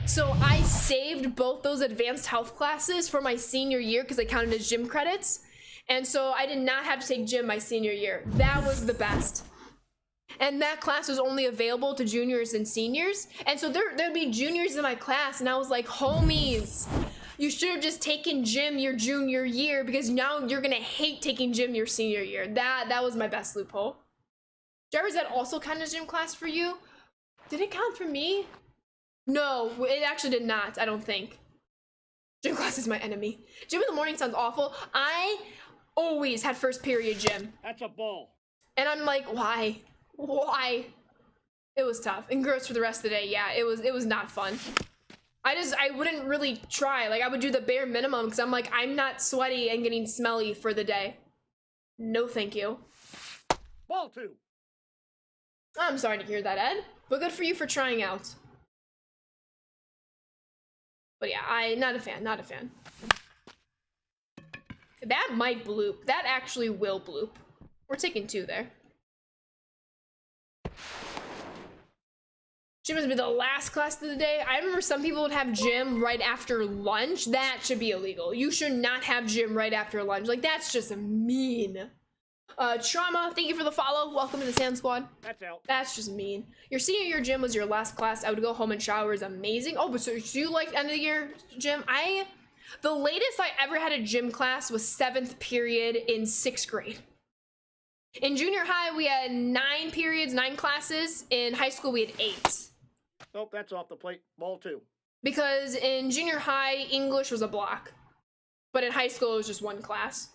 So I saved both those advanced health classes for my senior year because they counted as gym credits. And so I did not have to take gym my senior year. That was the best. And that class was only available to juniors and seniors. And so there'd be juniors in my class and I was like, homies, you should have just taken gym your junior year because now you're gonna hate taking gym your senior year. That was my best loophole. Jarvis, that also count as gym class for you? Did it count for me? No, it actually did not, I don't think. Gym class is my enemy. Gym in the morning sounds awful. I always had first period gym. That's a ball. And I'm like, why? Why? It was tough. And gross for the rest of the day. Yeah, it was not fun. I wouldn't really try. Like I would do the bare minimum because I'm like, I'm not sweaty and getting smelly for the day. No, thank you. Ball 2. I'm sorry to hear that, Ed. But good for you for trying out. But yeah, not a fan, not a fan. That might bloop. That actually will bloop. We're taking 2 there. Gym must be the last class of the day. I remember some people would have gym right after lunch. That should be illegal. You should not have gym right after lunch. Like, that's just mean. Trauma, thank you for the follow. Welcome to the Sand Squad. That's out. That's just mean. Your senior year gym was your last class. I would go home and shower is amazing. Oh, but so you like end of the year gym? The latest I ever had a gym class was 7th period in 6th grade. In junior high, we had 9 periods, 9 classes. In high school, we had 8. Nope, that's off the plate. Ball 2. Because in junior high, English was a block. But in high school, it was just 1 class.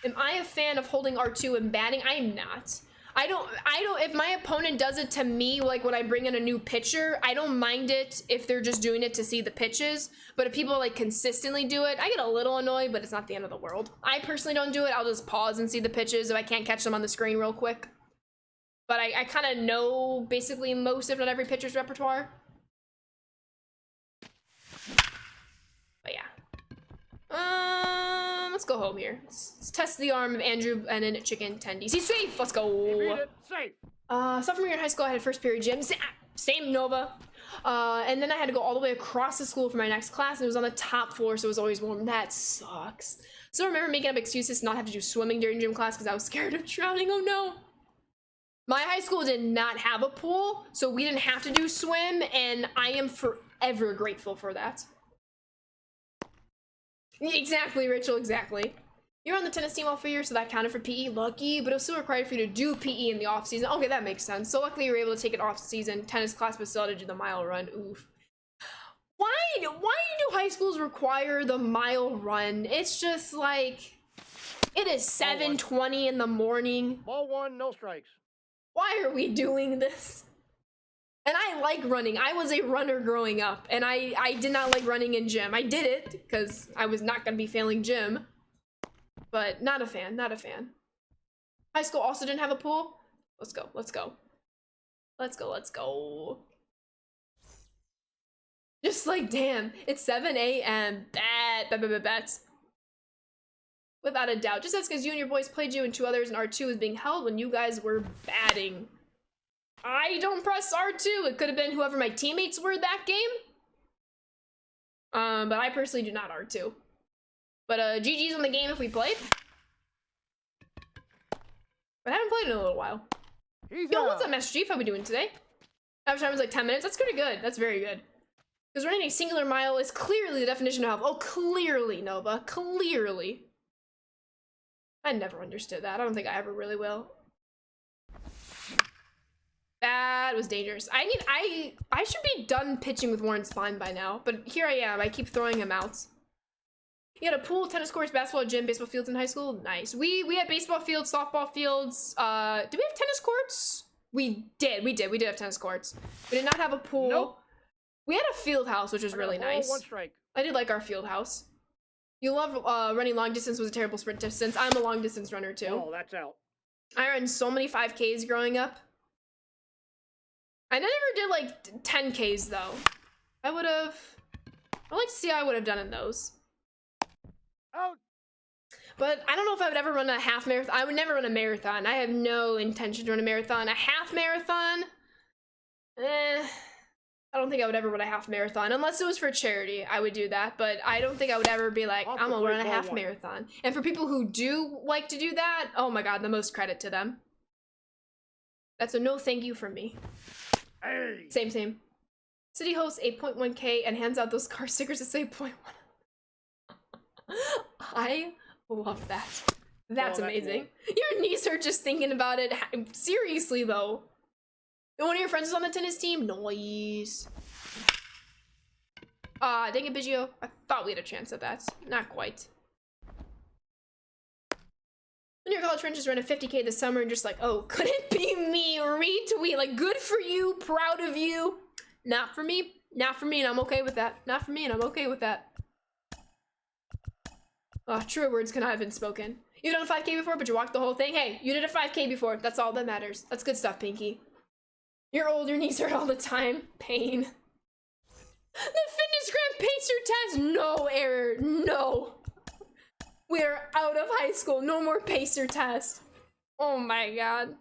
Am I a fan of holding R2 and batting? I am not. I don't, if my opponent does it to me, like when I bring in a new pitcher, I don't mind it if they're just doing it to see the pitches. But if people like consistently do it, I get a little annoyed, but it's not the end of the world. I personally don't do it. I'll just pause and see the pitches if I can't catch them on the screen real quick. But I kind of know basically most, if not every pitcher's repertoire. But yeah. Let's go home here. Let's test the arm of Andrew and then chicken tendies. He's safe. Let's go. He beat it. Safe. Sophomore year in high school, I had first period gym. Same Nova. And then I had to go all the way across the school for my next class, and it was on the top floor, so it was always warm. That sucks. So I remember making up excuses to not have to do swimming during gym class because I was scared of drowning. Oh no. My high school did not have a pool, so we didn't have to do swim, and I am forever grateful for that. Exactly, Rachel, exactly. You're on the tennis team all 4 years, so that counted for PE. Lucky, but it was still required for you to do PE in the off season. Okay, that makes sense. So luckily you were able to take an off season tennis class, but still had to do the mile run. Oof. Why do high schools require the mile run? It's just like, it is 7:20 in the morning. Ball 1, no strikes. Why are we doing this? And I like running. I was a runner growing up, and I did not like running in gym. I did it because I was not gonna be failing gym, but not a fan, not a fan. High school also didn't have a pool. Let's go, let's go. Let's go, let's go. Just like, damn, it's 7 a.m. Bet. Without a doubt. Just as because you and your boys played you and 2 others and R2 was being held when you guys were batting. I don't press R2. It could have been whoever my teammates were that game. But I personally do not R2. But GG's on the game if we played. But I haven't played in a little while. Yo, what's up, Master Chief? How we doing today? Average time was like 10 minutes. That's pretty good. That's very good. Because running a singular mile is clearly the definition of health. Oh, clearly, Nova. Clearly. I never understood that. I don't think I ever really will. That was dangerous. I should be done pitching with Warren Spahn by now, but here I am. I keep throwing him out. You had a pool, tennis courts, basketball gym, baseball fields in high school. Nice. We had baseball fields, softball fields. Did we have tennis courts? We did have tennis courts. We did not have a pool. Nope. We had a field house, which was really nice. 1 strike. I did like our field house. You love running long distance with a terrible sprint distance. I'm a long distance runner too. Oh, that's out. I ran so many 5Ks growing up. I never did like 10Ks though. I'd like to see how I would have done in those. Out. But I don't know if I would ever run a half marathon. I would never run a marathon. I have no intention to run a marathon. A half marathon? I don't think I would ever run a half marathon. Unless it was for charity, I would do that. But I don't think I would ever be like, I'm gonna run a half marathon. And for people who do like to do that, oh my god, the most credit to them. That's a no thank you from me. Hey. Same. City hosts 8.1K and hands out those car stickers that say 0.1. I love that. That's amazing. Your knees hurt just thinking about it. Seriously though. One of your friends is on the tennis team? Nice. Dang it, Biggio. I thought we had a chance at that. Not quite. When your college friends just ran a 50K this summer and just like, oh, could it be me? Retweet. Like, good for you. Proud of you. Not for me. Not for me, and I'm okay with that. Not for me, and I'm okay with that. Truer words cannot have been spoken. You've done a 5K before, but you walked the whole thing. Hey, you did a 5K before. That's all that matters. That's good stuff, Pinky. You're old, your knees hurt all the time. Pain. The fitness gram pacer test. No error. No. We're out of high school. No more pacer test. Oh my god.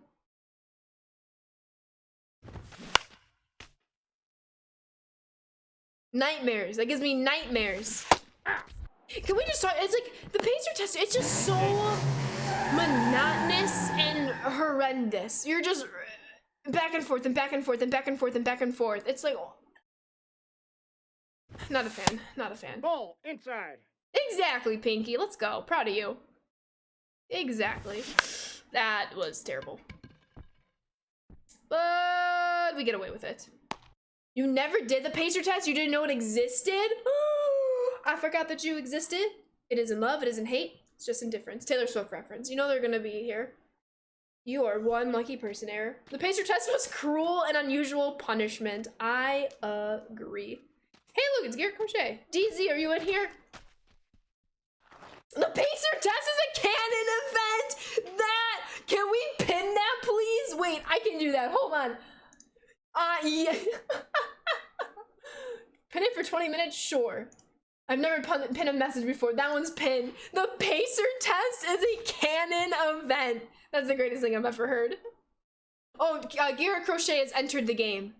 Nightmares. That gives me nightmares. Can we just talk? It's like the pacer test. It's just so monotonous and horrendous. You're just back and forth and back and forth and back and forth and back and forth. It's like, not a fan. Not a fan. Ball inside. Exactly, Pinky. Let's go. Proud of you. Exactly. That was terrible. But we get away with it. You never did the pacer test? You didn't know it existed? I forgot that you existed. It isn't love, it isn't hate. It's just indifference. Taylor Swift reference. You know they're gonna be here. You are one lucky person, Error. The pacer test was cruel and unusual punishment. I agree. Hey, look, it's Garrett Crochet. DZ, are you in here? The pacer test is a canon event! Can we pin that, please? Wait, I can do that. Hold on. Yeah. Pin it for 20 minutes? Sure. I've never pinned a message before. That one's pinned. The pacer test is a canon event. That's the greatest thing I've ever heard. Oh, Garrett Crochet has entered the game.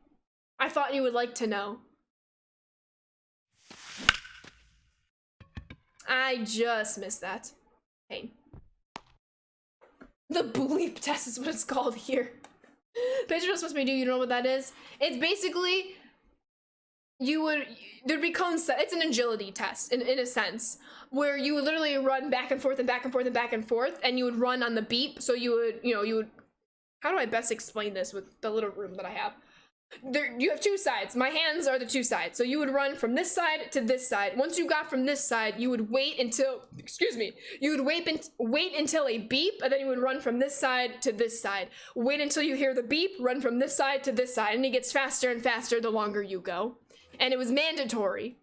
I thought you would like to know. I just missed that. Hey. The bleep test is what it's called here. Pacer test supposed to be do, you know what that is? It's basically, there'd be cones set. It's an agility test in a sense, where you would literally run back and forth and back and forth and back and forth, and you would run on the beep. So you would, how do I best explain this with the little room that I have? You have two sides. My hands are the two sides. So you would run from this side to this side. Once you got from this side, you would wait until, you would wait until a beep, and then you would run from this side to this side. Wait until you hear the beep, run from this side to this side, and it gets faster and faster the longer you go. And it was mandatory,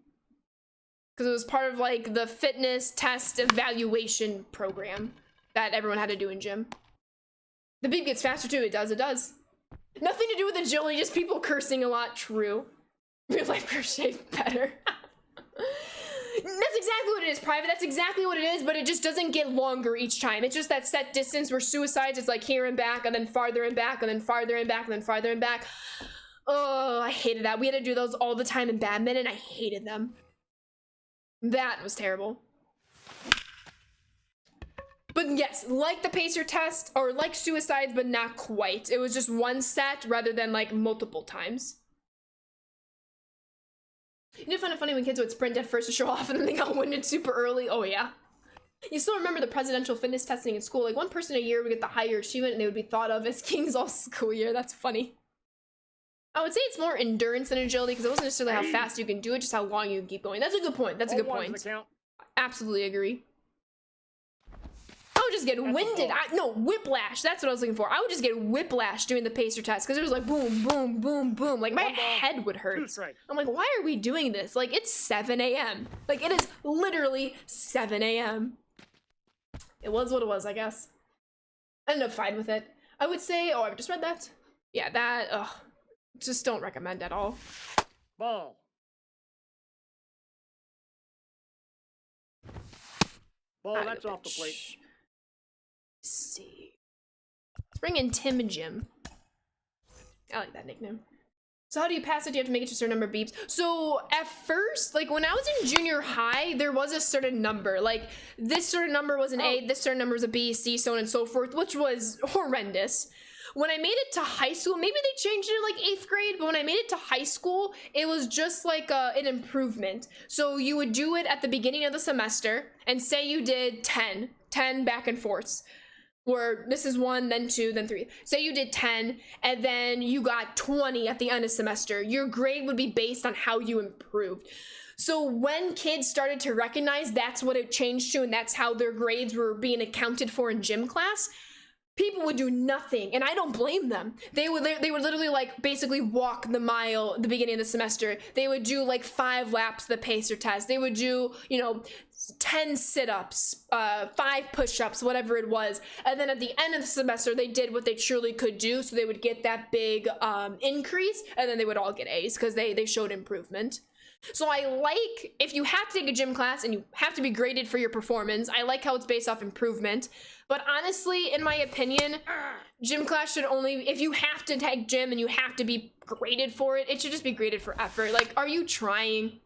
because it was part of like the fitness test evaluation program that everyone had to do in gym. The beep gets faster too. It does. Nothing to do with agility, just people cursing a lot. True. Real life crochet better. That's exactly what it is, Private. That's exactly what it is, but it just doesn't get longer each time. It's just that set distance where suicides is like here and back, and then farther and back, and then farther and back, and then farther and back. Oh, I hated that. We had to do those all the time in badminton. I hated them. That was terrible. But yes, like the pacer test, or like suicides, but not quite. It was just one set rather than like multiple times. You did find it funny when kids would sprint at first to show off and then they got winded super early. Oh yeah. You still remember the presidential fitness testing in school? Like one person a year would get the higher achievement and they would be thought of as kings all school year. That's funny. I would say it's more endurance than agility, because it wasn't necessarily how fast you can do it, just how long you can keep going. That's a good point. That's a good point. Absolutely agree. Oh, just get That's a winded. ball. No, whiplash. That's what I was looking for. I would just get whiplash doing the pacer test because it was like boom, boom, boom, boom. Like my One ball, head would 2 hurt. strikes. I'm like, why are we doing this? Like it's 7 a.m. Like it is literally 7 a.m. It was what it was, I guess. I ended up fine with it. I would say, oh, I've just read that. Yeah, that, just don't recommend at all. Ball. Ball, that's off the plate. Let's see. Let's bring in Tim and Jim. I like that nickname. So how do you pass it? Do you have to make it to a certain number of beeps? So at first, like when I was in junior high, there was a certain number. Like this certain number was an A, this certain number was a B, C, so on and so forth, which was horrendous. When I made it to high school, maybe they changed it in like 8th grade, but when I made it to high school, it was just like an improvement. So you would do it at the beginning of the semester and say you did 10 back and forths. Where this is 1, then 2, then 3. Say you did 10 and then you got 20 at the end of semester. Your grade would be based on how you improved. So when kids started to recognize that's what it changed to and that's how their grades were being accounted for in gym class, people would do nothing, and I don't blame them. They would literally like basically walk the mile at the beginning of the semester. They would do like 5 laps the pacer test. They would do, 10 sit-ups, 5 push-ups, whatever it was. And then at the end of the semester, they did what they truly could do, so they would get that big increase, and then they would all get A's because they showed improvement. So I like, if you have to take a gym class and you have to be graded for your performance, I like how it's based off improvement. But honestly, in my opinion, gym class should only, if you have to take gym and you have to be graded for it, it should just be graded for effort. Like, are you trying?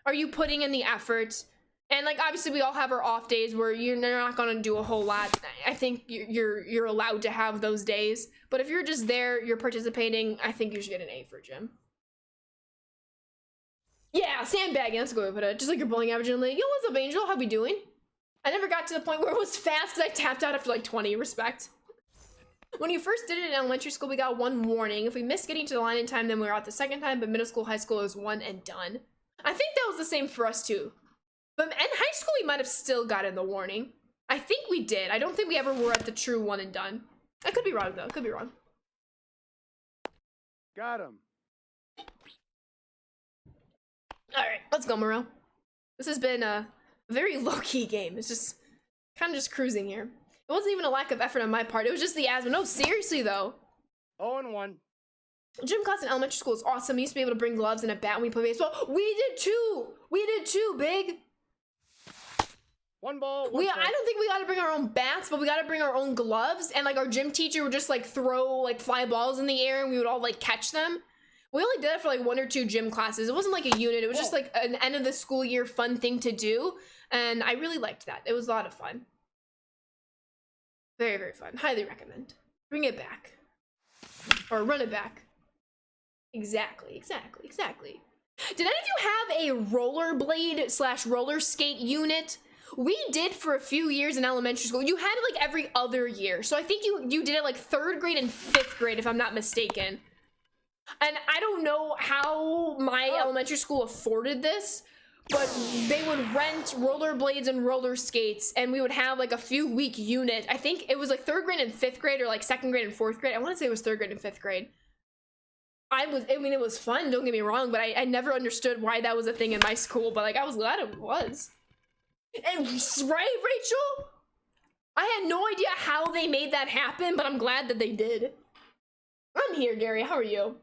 Are you putting in the effort? And like, obviously we all have our off days where you're not gonna do a whole lot. I think you're allowed to have those days. But if you're just there, you're participating, I think you should get an A for gym. Yeah, sandbagging, that's a good way to put it. Just like your bowling average and like, yo, what's up, Angel? How we doing? I never got to the point where it was fast because I tapped out after like 20, respect. When you first did it in elementary school, we got 1 warning. If we missed getting to the line in time, then we were out the second time, but middle school, high school is 1 and done. I think that was the same for us too. But in high school, we might have still gotten the warning. I think we did. I don't think we ever were at the true 1 and done. I could be wrong though, could be wrong. Got him. All right, let's go, Moreau. This has been a very low-key game. It's just kind of just cruising here. It wasn't even a lack of effort on my part. It was just the asthma. No, seriously, though. 0-1. Gym class in elementary school is awesome. We used to be able to bring gloves and a bat when we play baseball. We did too. We did too, big. 1 ball, 1 I strike. don't think we got to bring our own bats, but we got to bring our own gloves. And like our gym teacher would just like throw like fly balls in the air and we would all like catch them. We only did that for like 1 or 2 gym classes. It wasn't like a unit. It was just like an end of the school year fun thing to do. And I really liked that. It was a lot of fun. Very, very fun. Highly recommend. Bring it back. Or run it back. Exactly, exactly, exactly. Did any of you have a rollerblade / roller skate unit? We did for a few years in elementary school. You had it like every other year. So I think you did it like 3rd grade and 5th grade, if I'm not mistaken. And I don't know how my elementary school afforded this, but they would rent rollerblades and roller skates, and we would have like a few week unit. I think it was like 3rd grade and 5th grade, or like 2nd grade and 4th grade. I want to say it was 3rd grade and 5th grade. I mean, it was fun, don't get me wrong, but I never understood why that was a thing in my school, but like, I was glad it was. And right, Rachel? I had no idea how they made that happen, but I'm glad that they did. I'm here, Gary. How are you?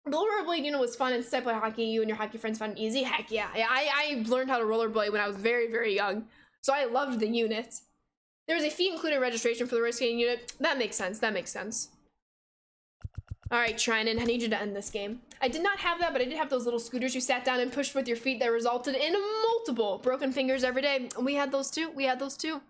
The rollerblade unit was fun, and since I play hockey, you and your hockey friends found it easy. Heck yeah. I learned how to rollerblade when I was very, very young, so I loved the unit. There was a fee included registration for the roller skating unit. That makes sense. That makes sense. All right, Trinan, I need you to end this game. I did not have that, but I did have those little scooters you sat down and pushed with your feet that resulted in multiple broken fingers every day. We had those too. We had those too.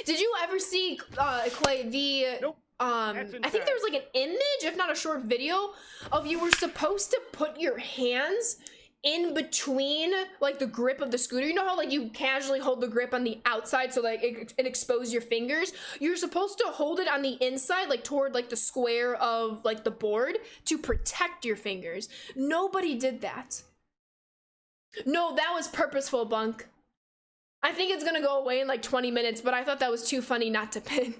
Did you ever see, Clay, the... Nope. I think there was like an image, if not a short video, of you were supposed to put your hands in between like the grip of the scooter. You know how like you casually hold the grip on the outside so like it exposes your fingers? You're supposed to hold it on the inside, like toward like the square of like the board, to protect your fingers. Nobody did that. No, that was purposeful, Bunk. I think it's gonna go away in like 20 minutes, but I thought that was too funny not to pin.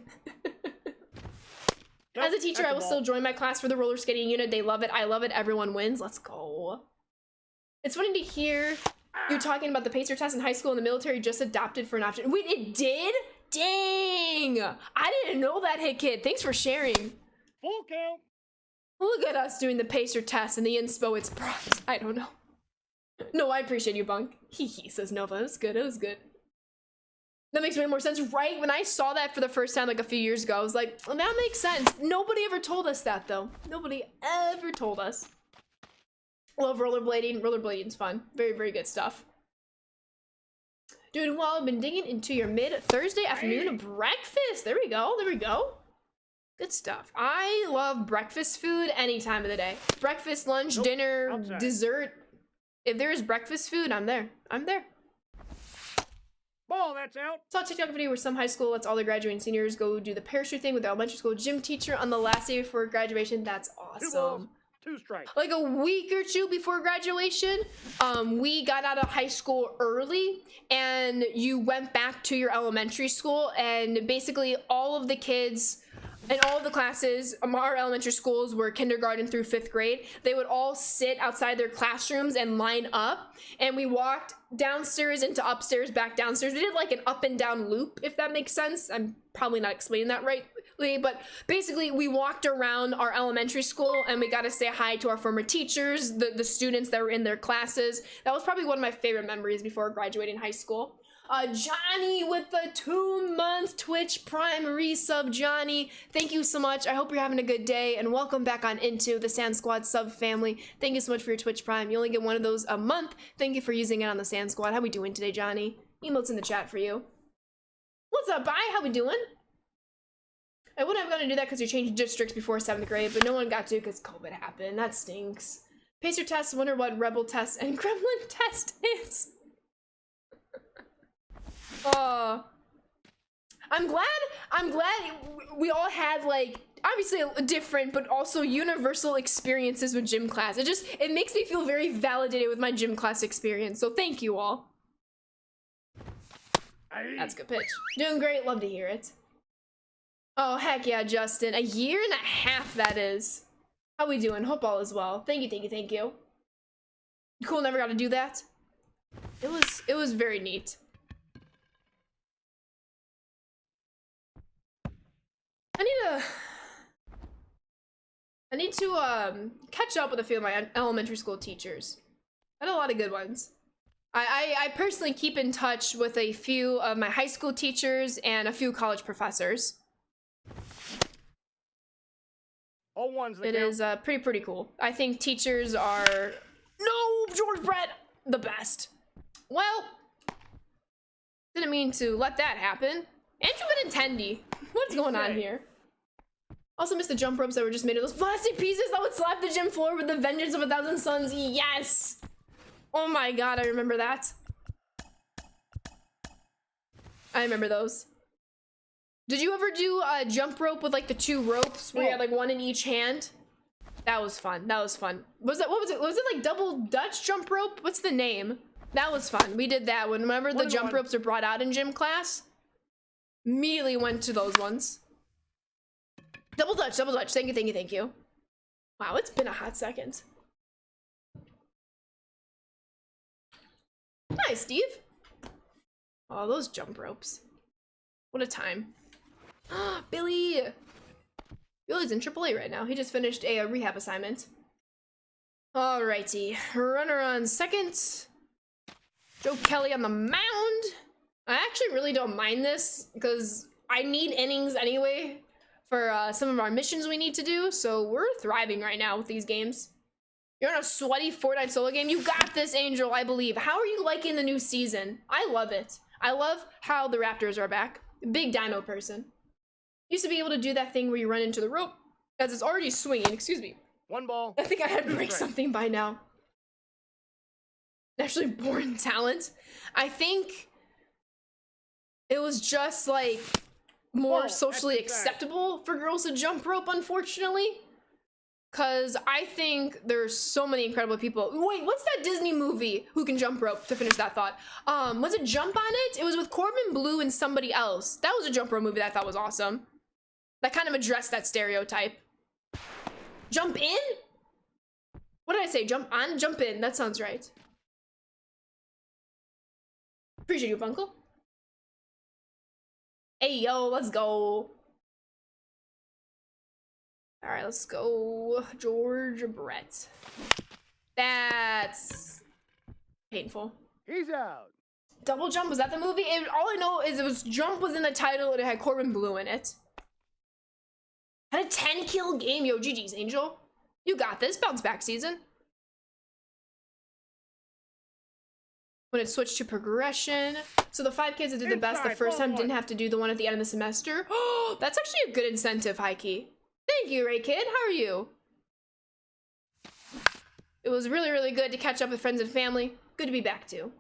As a teacher, I will still join my class for the roller skating unit. They love it. I love it. Everyone wins. Let's go. It's funny to hear you talking about the pacer test in high school and the military just adopted for an option. Wait, it did? Dang. I didn't know that, Hit Kid. Thanks for sharing. Full count. Look at us doing the pacer test and the inspo. It's props. I don't know. No, I appreciate you, Bunk. He says Nova. It was good. It was good. That makes way more sense, right? When I saw that for the first time like a few years ago, I was like, well, that makes sense. Nobody ever told us that, though. Nobody ever told us. Love rollerblading. Rollerblading's fun. Very, very good stuff. Dude, well, I've been digging into your mid-Thursday afternoon breakfast. There we go. There we go. Good stuff. I love breakfast food any time of the day. Breakfast, lunch, dinner, dessert. If there is breakfast food, I'm there. I'm there. Ball, that's out. Saw a TikTok video where some high school lets all their graduating seniors go do the parachute thing with their elementary school gym teacher on the last day before graduation. That's awesome. 2 balls, 2 strikes. Like a week or two before graduation, we got out of high school early and you went back to your elementary school, and basically all of the kids and all of the classes, our elementary schools were kindergarten through 5th grade. They would all sit outside their classrooms and line up, and we walked downstairs into upstairs, back downstairs. We did like an up and down loop, if that makes sense. I'm probably not explaining that rightly, but basically we walked around our elementary school and we got to say hi to our former teachers, the students that were in their classes. That was probably one of my favorite memories before graduating high school. Johnny with the 2-month Twitch Prime resub. Johnny, thank you so much. I hope you're having a good day, and welcome back on into the Sand Squad sub family. Thank you so much for your Twitch Prime. You only get one of those a month. Thank you for using it on the Sand Squad. How we doing today, Johnny? Emotes in the chat for you. What's up, bye? How we doing? I wouldn't have gone to do that because you changed districts before 7th grade, but no one got to because COVID happened. That stinks. Pacer test, wonder what Rebel test and Gremlin test is. I'm glad we all had like obviously different but also universal experiences with gym class. It makes me feel very validated with my gym class experience. So thank you all. That's a good pitch. Doing great, love to hear it. Oh heck yeah, Justin. 1.5 years that is. How we doing? Hope all is well. Thank you. Cool, never got to do that. It was very neat. I need to catch up with a few of my elementary school teachers. I had a lot of good ones. I personally keep in touch with a few of my high school teachers and a few college professors. All ones. It is pretty cool. I think teachers are George Brett the best. Well, didn't mean to let that happen. Andrew Benintendi, what's going on here? Also missed the jump ropes that were just made of those plastic pieces that would slap the gym floor with the vengeance of 1,000 suns. Yes! Oh my god, I remember that. I remember those. Did you ever do a jump rope with like the 2 ropes where you had like 1 in each hand? That was fun. Was it, what was it? Was it like double Dutch jump rope? What's the name? That was fun. We did that when, remember the jump ropes are brought out in gym class? Immediately went to those ones. Double Dutch. Thank you. Wow, it's been a hot second. Nice, Steve. Oh, those jump ropes. What a time. Billy's in AAA right now. He just finished a rehab assignment. Alrighty. Runner on second. Joe Kelly on the mound. I actually really don't mind this because I need innings anyway for some of our missions we need to do, so we're thriving right now with these games. You're in a sweaty Fortnite solo game? You got this, Angel, I believe. How are you liking the new season? I love it. I love how the Raptors are back. Big dino person. Used to be able to do that thing where you run into the rope as it's already swinging. Excuse me. 1 ball. I think I had to break something by now. Naturally born talent. I think it was just like more socially acceptable for girls to jump rope, unfortunately. Because I think there's so many incredible people. Wait, what's that Disney movie? Who Can Jump Rope, to finish that thought. Was it Jump on It? It was with Corbin Blue and somebody else. That was a jump rope movie that I thought was awesome. That kind of addressed that stereotype. Jump in? What did I say? Jump on? Jump in. That sounds right. Appreciate you, Funkle. Hey, yo, let's go. All right, let's go. George Brett. That's painful. He's out. Double Jump, was that the movie? All I know is it was Jump was in the title and it had Corbin Blue in it. Had a 10-kill game. Yo, GG's, Angel. You got this. Bounce back season. When it switched to progression. So the 5 kids that did the best the first time didn't have to do the one at the end of the semester. Oh, that's actually a good incentive, Heike. Thank you, Ray Kid. How are you? It was really, really good to catch up with friends and family. Good to be back too.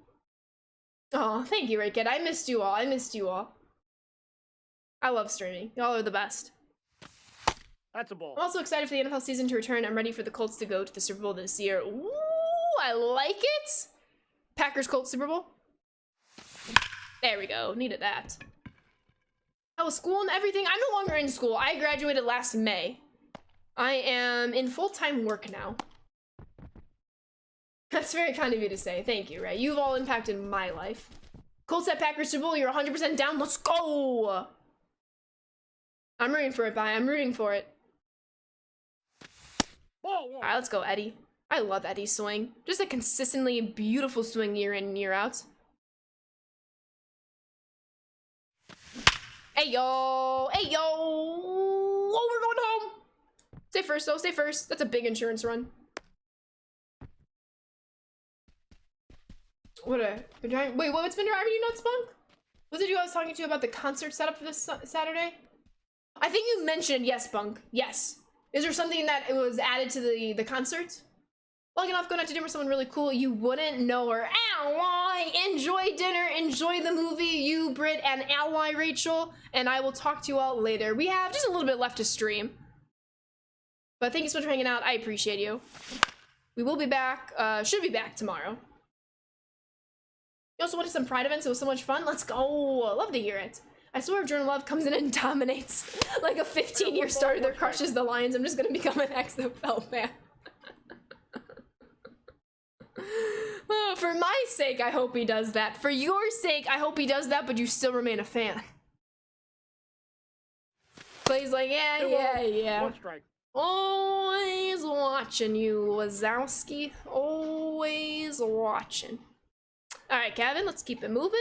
Oh, thank you, Ray Kid. I missed you all. I missed you all. I love streaming. Y'all are the best. That's a ball. I'm also excited for the NFL season to return. I'm ready for the Colts to go to the Super Bowl this year. Ooh, I like it. Packers Colts Super Bowl. There we go. Needed that. How was school and everything? I'm no longer in school. I graduated last May. I am in full-time work now. That's very kind of you to say. Thank you, Ray. You've all impacted my life. Colts at Packers Super Bowl. You're 100% down. Let's go. I'm rooting for it, bye. I'm rooting for it. Ball one. All right, let's go, Eddie. I love Eddie's swing. Just a consistently beautiful swing year in and year out. Hey, yo. Hey, yo. Oh, we're going home. Stay first, though. Stay first. That's a big insurance run. Wait, what's been driving you nuts, Bunk? Was it you I was talking to about the concert setup for this Saturday? I think you mentioned, yes, Bunk. Yes. Is there something that it was added to the concert? Lucky enough, going out to dinner with someone really cool. You wouldn't know her. Ally! Enjoy dinner. Enjoy the movie. You, Britt, and Ally, Rachel. And I will talk to you all later. We have just a little bit left to stream. But thank you so much for hanging out. I appreciate you. We will be back. Should be back tomorrow. You also wanted some Pride events. It was so much fun. Let's go. Love to hear it. I swear if Jordan Love comes in and dominates like a 15-year starter that crushes the Lions, I'm just going to become an XFL fan. For my sake, I hope he does that. For your sake, I hope he does that, but you still remain a fan. Clay's like, yeah. One strike. Always watching you, Wazowski. Always watching. All right, Kevin, let's keep it moving.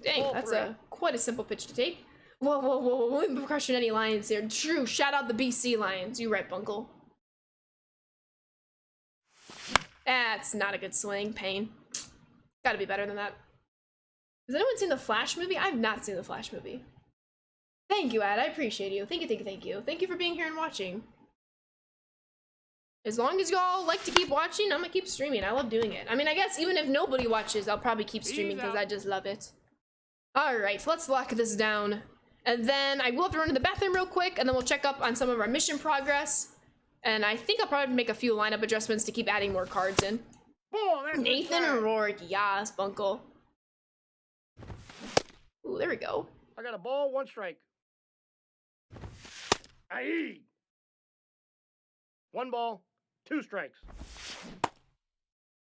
Dang, that's quite a simple pitch to take. Whoa. We've been crushing any Lions here. True, shout out the BC Lions. You right, Bunkle. That's not a good swing. Pain. Gotta be better than that. Has anyone seen the Flash movie? I've not seen the Flash movie. Thank you, Ad. I appreciate you. Thank you. Thank you for being here and watching. As long as y'all like to keep watching, I'm gonna keep streaming. I love doing it. I mean, I guess even if nobody watches, I'll probably keep streaming because I just love it. Alright, let's lock this down. And then I will have to run to the bathroom real quick, and then we'll check up on some of our mission progress. And I think I'll probably make a few lineup adjustments to keep adding more cards in. Ball, that's Nathan right. Rourke, yas, Bunkle. Ooh, there we go. I got a ball, one strike. Aye. One ball, two strikes.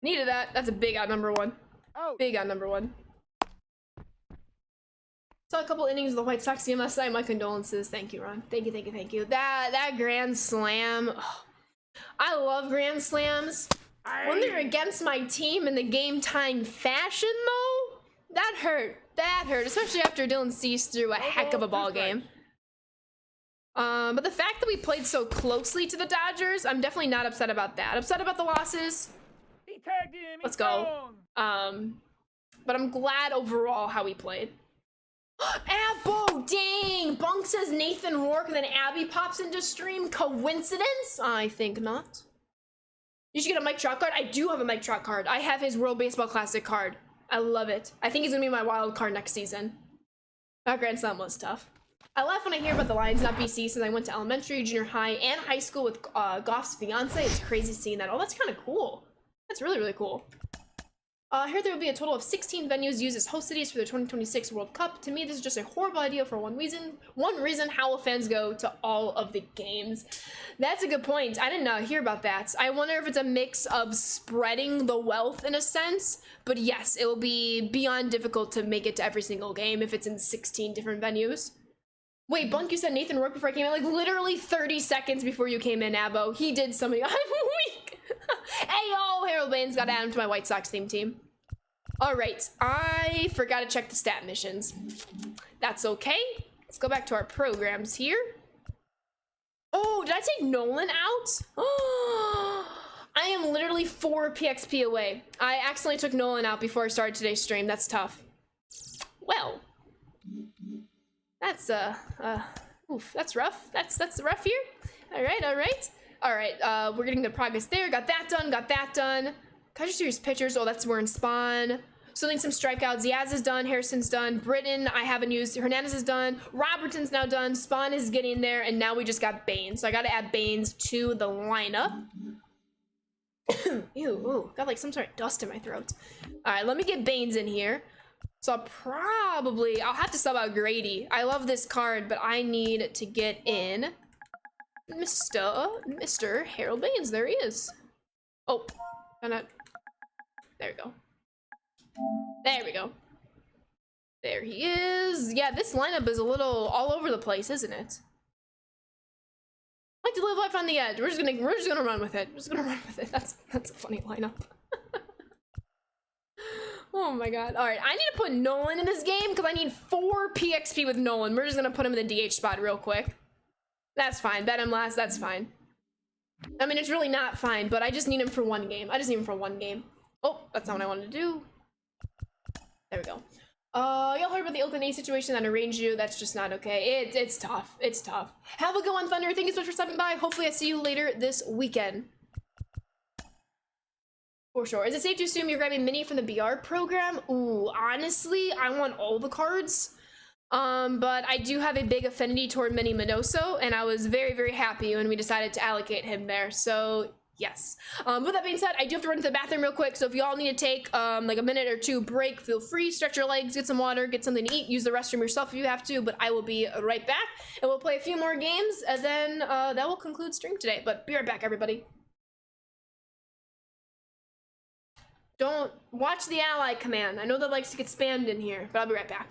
Needed that. That's a big out number one. Out. Big out number one. Saw a couple innings of the White Sox game last night. My condolences. Thank you, Ron. Thank you. That grand slam. Oh, I love grand slams. Aye. When they're against my team in the game-tying fashion, though, that hurt. That hurt, especially after Dylan Cease threw a heck of a ball game. But the fact that we played so closely to the Dodgers, I'm definitely not upset about that. Upset about the losses. He tagged him. Let's go. But I'm glad overall how we played. Abbo, dang! Bunk says Nathan Rourke, and then Abby pops into stream. Coincidence? I think not. You should get a Mike Trout card. I do have a Mike Trout card. I have his World Baseball Classic card. I love it. I think he's gonna be my wild card next season. That Grand Slam was tough. I laugh when I hear about the Lions not BC since I went to elementary, junior high, and high school with Goff's fiance. It's crazy seeing that. Oh, that's kind of cool. That's really, really cool. I heard there will be a total of 16 venues used as host cities for the 2026 World Cup. To me, this is just a horrible idea for one reason. One reason Howl fans go to all of the games. That's a good point. I didn't hear about that. I wonder if it's a mix of spreading the wealth in a sense. But yes, it will be beyond difficult to make it to every single game if it's in 16 different venues. Wait, Bunk, you said Nathan Rourke before I came in? Like, literally 30 seconds before you came in, Abo. He did something. I'm weak. Hey, yo, Harold Baines got added to my White Sox theme team. All right, I forgot to check the stat missions. That's okay. Let's go back to our programs here. Oh, did I take Nolan out? Oh, I am literally 4 PXP away. I accidentally took Nolan out before I started today's stream. That's tough. Well, that's oof, that's rough. That's rough here. All right. We're getting the progress there. Got that done. Can I just use pictures? Oh, that's we're in spawn. Still need some strikeouts. Yaz is done. Harrison's done. Britton, I haven't used. Hernandez is done. Robertson's now done. Spawn is getting there. And now we just got Baines. So I got to add Baines to the lineup. Ew, ooh, got like some sort of dust in my throat. All right, let me get Baines in here. So I'll have to sub out Grady. I love this card, but I need to get in Mr. Harold Baines. There he is. Oh, there we go. There he is. Yeah, this lineup is a little all over the place, isn't it? I like to live life on the edge. We're just gonna run with it. That's a funny lineup. Oh my god. All right, I need to put Nolan in this game because I need 4 PXP with Nolan. We're just gonna put him in the DH spot real quick. That's fine. Bet him last. That's fine. I mean, it's really not fine, but I just need him for one game. Oh, that's not what I wanted to do. There we go. Y'all heard about the Oakland A's situation that arranged you. That's just not okay. It's tough. Have a good one, Thunder. Thank you so much for stopping by. Hopefully I see you later this weekend. For sure. Is it safe to assume you're grabbing Mini from the BR program? Ooh, honestly, I want all the cards. But I do have a big affinity toward Mini Minoso, and I was very, very happy when we decided to allocate him there. So yes. With that being said, I do have to run to the bathroom real quick. So if y'all need to take like a minute or two break, feel free, stretch your legs, get some water, get something to eat, use the restroom yourself if you have to, but I will be right back and we'll play a few more games and then that will conclude stream today. But be right back, everybody. Don't watch the ally command. I know that likes to get spammed in here, but I'll be right back.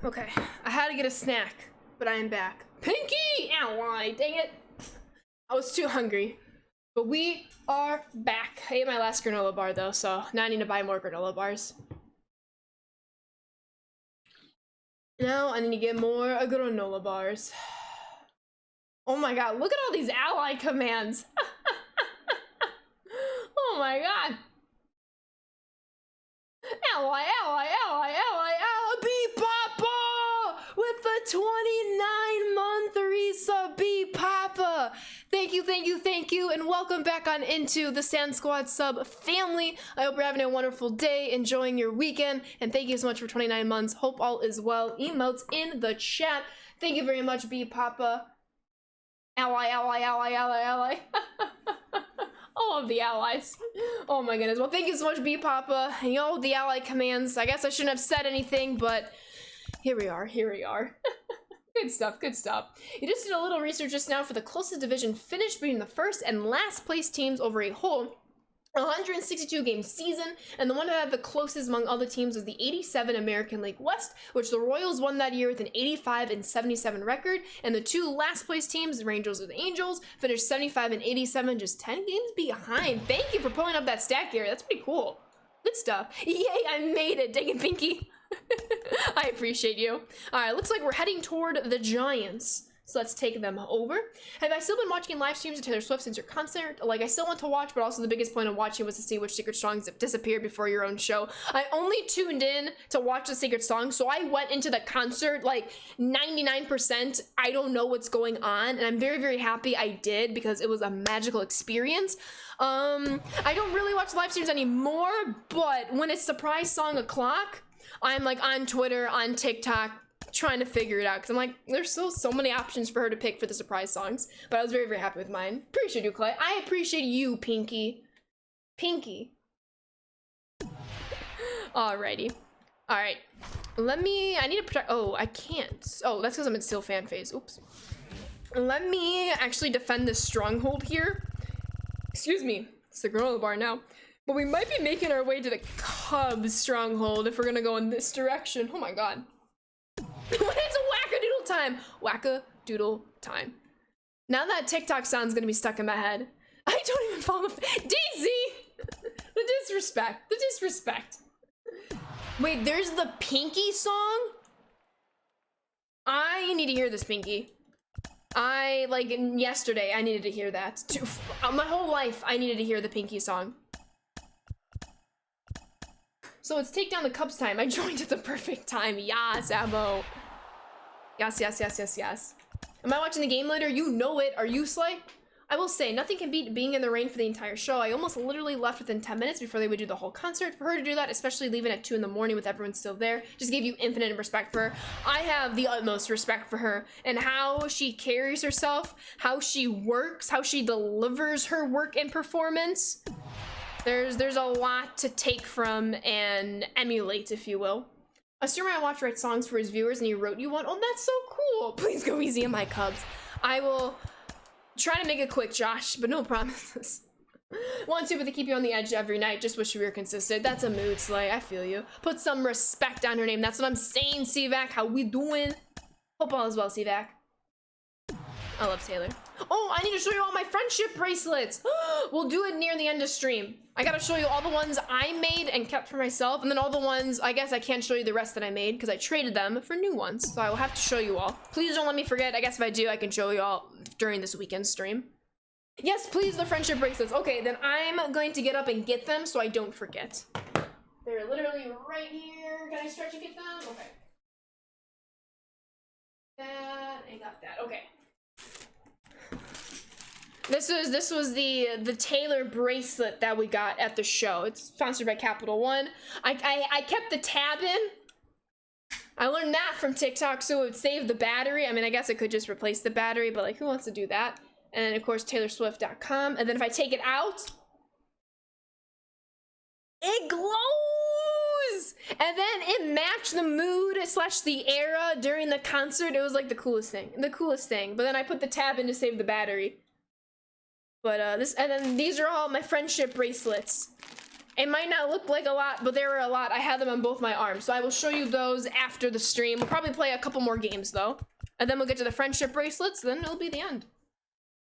Okay, I had to get a snack, but I am back. Pinky! Ally, dang it. I was too hungry. But we are back. I ate my last granola bar though, so now I need to buy more granola bars. Now I need to get more granola bars. Oh my god, look at all these ally commands. Oh my god. Ally, ally, ally, ally, ally, B-Papa! With the 29-month resub, B-Papa! Thank you, thank you, thank you, and welcome back on into the Sand Squad sub family. I hope you're having a wonderful day, enjoying your weekend, and thank you so much for 29 months. Hope all is well. Emotes in the chat. Thank you very much, B-Papa. Ally, ally, ally, ally, ally. All of the allies. Oh my goodness. Well, thank you so much, B-Papa. And you know, the ally commands. I guess I shouldn't have said anything, but here we are. Here we are. Good stuff, good stuff. You just did a little research just now for the closest division finished between the first and last place teams over a whole 162 game season, and the one that had the closest among all the teams was the 87 American League West, which the Royals won that year with an 85-77 record, and the two last place teams, the Rangers and the Angels, finished 75-87, just 10 games behind. Thank you for pulling up that stat, Gary. That's pretty cool. Good stuff. Yay, I made it. Dang it, Pinky. I appreciate you. All right, looks like we're heading toward the Giants. So let's take them over. Have I still been watching live streams of Taylor Swift since your concert? Like, I still want to watch, but also the biggest point of watching was to see which secret songs have disappeared before your own show. I only tuned in to watch the secret song, so I went into the concert like 99%. I don't know what's going on, and I'm very, very happy I did because it was a magical experience. I don't really watch live streams anymore, but when it's surprise song o'clock, I'm like on Twitter, on TikTok, trying to figure it out because I'm like, there's still so many options for her to pick for the surprise songs, but I was very, very happy with mine. Appreciate you, Clay. I appreciate you, Pinky. Pinky. Alrighty. All right. I need to protect. Oh, I can't. Oh, that's because I'm in still fan phase. Oops. Let me actually defend this stronghold here. Excuse me. It's the granola bar now. But we might be making our way to the Cubs stronghold if we're gonna go in this direction. Oh my god. It's a wackadoodle time! Wackadoodle time. Now that TikTok sound's gonna be stuck in my head. I don't even follow Daisy! The disrespect. The disrespect. Wait, there's the Pinky song? I need to hear this, Pinky. Yesterday, I needed to hear that. My whole life, I needed to hear the Pinky song. So it's take down the Cubs time. I joined at the perfect time. Yes, Abo. Yes, yes, yes, yes, yes. Am I watching the game later? You know it. Are you, Slay? I will say, nothing can beat being in the rain for the entire show. I almost literally left within 10 minutes before they would do the whole concert. For her to do that, especially leaving at 2 in the morning with everyone still there, just gave you infinite respect for her. I have the utmost respect for her and how she carries herself, how she works, how she delivers her work and performance. There's a lot to take from and emulate, if you will. A streamer I watch writes songs for his viewers and he wrote you one. Oh, that's so cool. Please go easy on my Cubs. I will try to make it quick, Josh, but no promises. Want to, but they keep you on the edge every night. Just wish you were consistent. That's a mood, Slay. I feel you. Put some respect on her name. That's what I'm saying, CVAC. How we doing? Hope all is well, CVAC. I love Taylor. Oh, I need to show you all my friendship bracelets. We'll do it near the end of stream. I gotta show you all the ones I made and kept for myself, and then all the ones, I guess I can't show you the rest that I made because I traded them for new ones. So I will have to show you all. Please don't let me forget. I guess if I do, I can show you all during this weekend stream. Yes, please, the friendship bracelets. Okay, then I'm going to get up and get them so I don't forget. They're literally right here. Can I stretch and get them? Okay. That, I got that. Okay. This was the Taylor bracelet that we got at the show. It's sponsored by Capital One. I kept the tab in. I learned that from TikTok, so it would save the battery. I mean, I guess it could just replace the battery, but like, who wants to do that? And then, of course, TaylorSwift.com. And then if I take it out, it glows! And then it matched the mood / the era during the concert. It was like the coolest thing. The coolest thing. But then I put the tab in to save the battery. But and then these are all my friendship bracelets. It might not look like a lot, but there were a lot. I had them on both my arms, so I will show you those after the stream. We'll probably play a couple more games, though. And then we'll get to the friendship bracelets, then it'll be the end.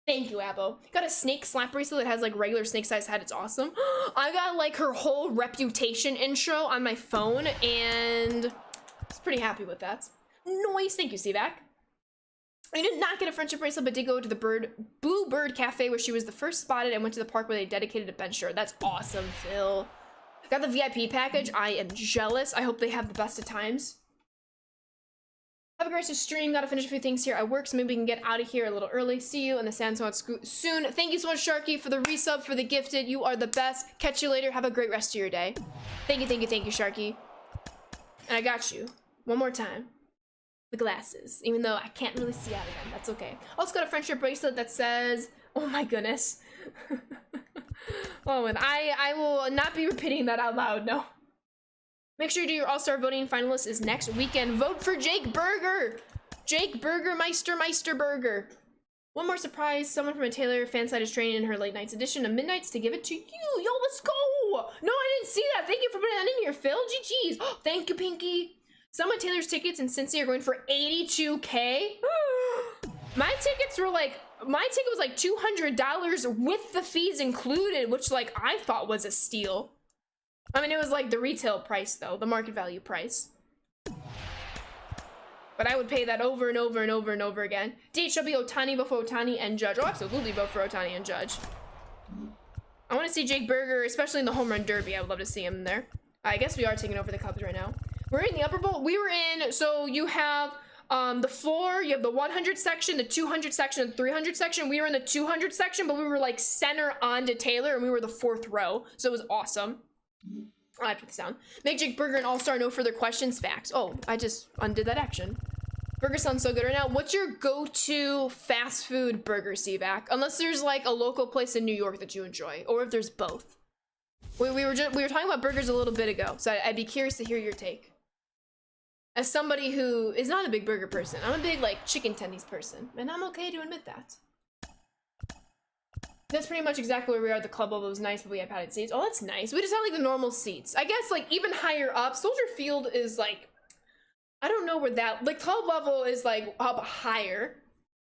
Thank you, Abo. Got a snake slap bracelet that has, like, regular snake-sized head. It's awesome. I got, like, her whole Reputation intro on my phone, and I was pretty happy with that. Nice. Thank you, Seaback. I did not get a friendship bracelet, but did go to the Blue Bird Cafe where she was the first spotted and went to the park where they dedicated a bench to her. That's awesome, Phil. Got the VIP package. I am jealous. I hope they have the best of times. Have a great stream. Gotta finish a few things here at work, so maybe we can get out of here a little early. See you in the Sandstorm soon. Thank you so much, Sharky, for the resub, for the gifted. You are the best. Catch you later. Have a great rest of your day. Thank you, Sharky. And I got you. One more time. The glasses, even though I can't really see out of them. That's okay. Also got a friendship bracelet that says, oh my goodness. Oh, and I will not be repeating that out loud, no. Make sure you do your all-star voting. Finalists is next weekend. Vote for Jake Berger. Jake Berger, Meister Berger. One more surprise. Someone from a Taylor fan site is training in her late nights edition of Midnights to give it to you. Yo, let's go. No, I didn't see that. Thank you for putting that in here, Phil. GG's. Oh, thank you, Pinky. Some of Taylor's tickets in Cincy are going for $82K. My ticket was like $200 with the fees included, which like I thought was a steal. I mean, it was like the retail price though, the market value price. But I would pay that over and over and over and over again. Date shall be Ohtani before Ohtani and Judge. Oh, absolutely vote for Ohtani and Judge. I want to see Jake Berger, especially in the home run derby. I would love to see him there. I guess we are taking over the Cubs right now. We're in the upper bowl. We were in, so you have the floor, you have the 100 section, the 200 section, and 300 section. We were in the 200 section, but we were like center onto Taylor, and we were the 4th row, so it was awesome. I have to put this down. Make Jake Berger an all-star, no further questions, facts. Oh, I just undid that action. Burger sounds so good right now. What's your go-to fast food burger, Seaback? Unless there's like a local place in New York that you enjoy, or if there's both. We were talking about burgers a little bit ago, so I'd be curious to hear your take. As somebody who is not a big burger person, I'm a big like chicken tendies person, and I'm okay to admit that. That's pretty much exactly where we are at the club level. It was nice, but we had padded seats. Oh, that's nice. We just had like the normal seats. I guess like even higher up, Soldier Field is like, I don't know where that, like club level is like up higher,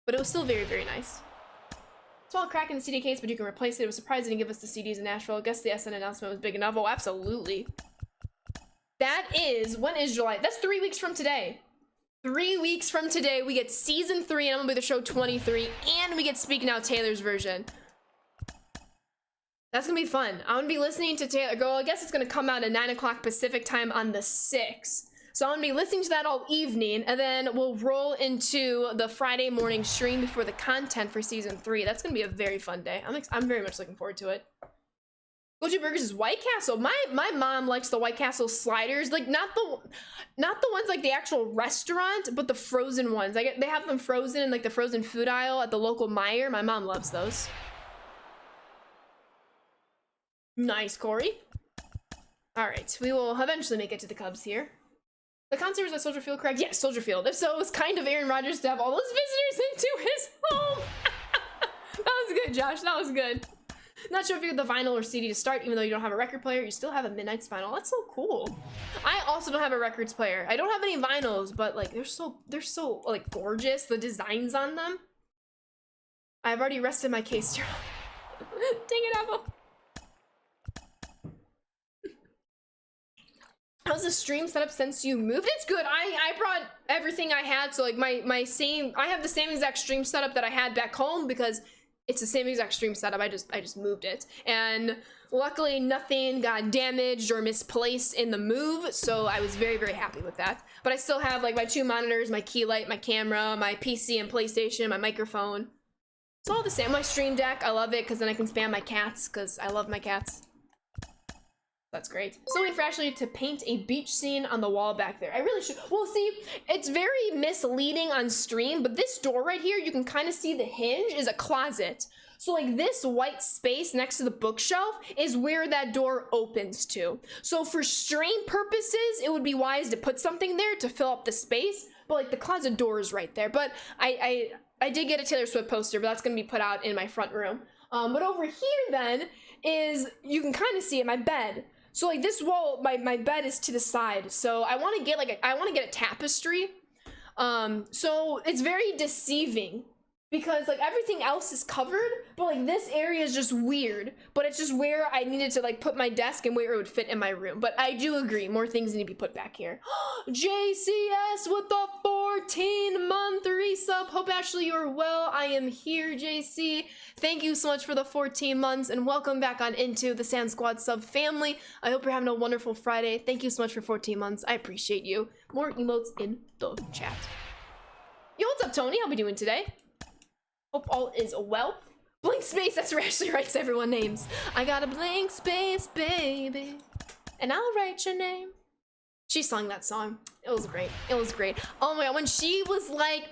but it was still very, very nice. It's all crack in the CD case, but you can replace it. It was surprising to give us the CDs in Nashville. I guess the SN announcement was big enough. Oh, absolutely. That is, when is July? That's 3 weeks from today. 3 weeks from today, we get season 3, and I'm gonna be the show 23, and we get Speaking Out Taylor's version. That's gonna be fun. I'm gonna be listening to Taylor go. I guess it's gonna come out at 9 o'clock Pacific time on the 6th. So I'm gonna be listening to that all evening, and then we'll roll into the Friday morning stream before the content for season 3. That's gonna be a very fun day. I'm very much looking forward to it. Go-to burgers is White Castle. My mom likes the White Castle sliders, like not the ones like the actual restaurant, but the frozen ones. They have them frozen in like the frozen food aisle at the local Meijer. My mom loves those. Nice, Corey. All right, we will eventually make it to the Cubs here. The concert was at Soldier Field, correct? Yes, Soldier Field. If so, it was kind of Aaron Rodgers to have all those visitors into his home. That was good, Josh. That was good. Not sure if you have the vinyl or CD to start, even though you don't have a record player, you still have a Midnight's vinyl. That's so cool. I also don't have a records player. I don't have any vinyls, but like they're so like gorgeous, the designs on them. I've already rested my case. Dang it, Apple. How's the stream set up since you moved? It's good. I brought everything I had, so like I have the same exact stream setup that I had back home because it's the same exact stream setup. I just moved it, and luckily nothing got damaged or misplaced in the move, so I was very, very happy with that. But I still have like my 2 monitors, my key light, my camera, my PC and PlayStation, my microphone. It's all the same. My stream deck, I love it because then I can spam my cats because I love my cats. That's great. So waiting for Ashley to paint a beach scene on the wall back there. I really should. Well, see, it's very misleading on stream, but this door right here, you can kind of see the hinge is a closet. So like this white space next to the bookshelf is where that door opens to. So for stream purposes, it would be wise to put something there to fill up the space, but like the closet door is right there. But I did get a Taylor Swift poster, but that's gonna be put out in my front room. But over here then is, you can kind of see it, my bed. So like this wall, my bed is to the side. So I want to get like I want to get a tapestry. So it's very deceiving because like everything else is covered, but like this area is just weird. But it's just where I needed to like put my desk and where it would fit in my room. But I do agree, more things need to be put back here. JCS with the 14-month resub. Hope Ashley you're well. I am here, JC. Thank you so much for the 14 months and welcome back on into the Sand Squad sub family. I hope you're having a wonderful Friday. Thank you so much for 14 months. I appreciate you. More emotes in the chat. Yo, what's up, Tony? How we doing today? Hope all is well. Blank space, that's where Ashley writes everyone names. I got a blank space, baby, and I'll write your name. She sung that song. It was great. It was great. Oh my god, when she was like,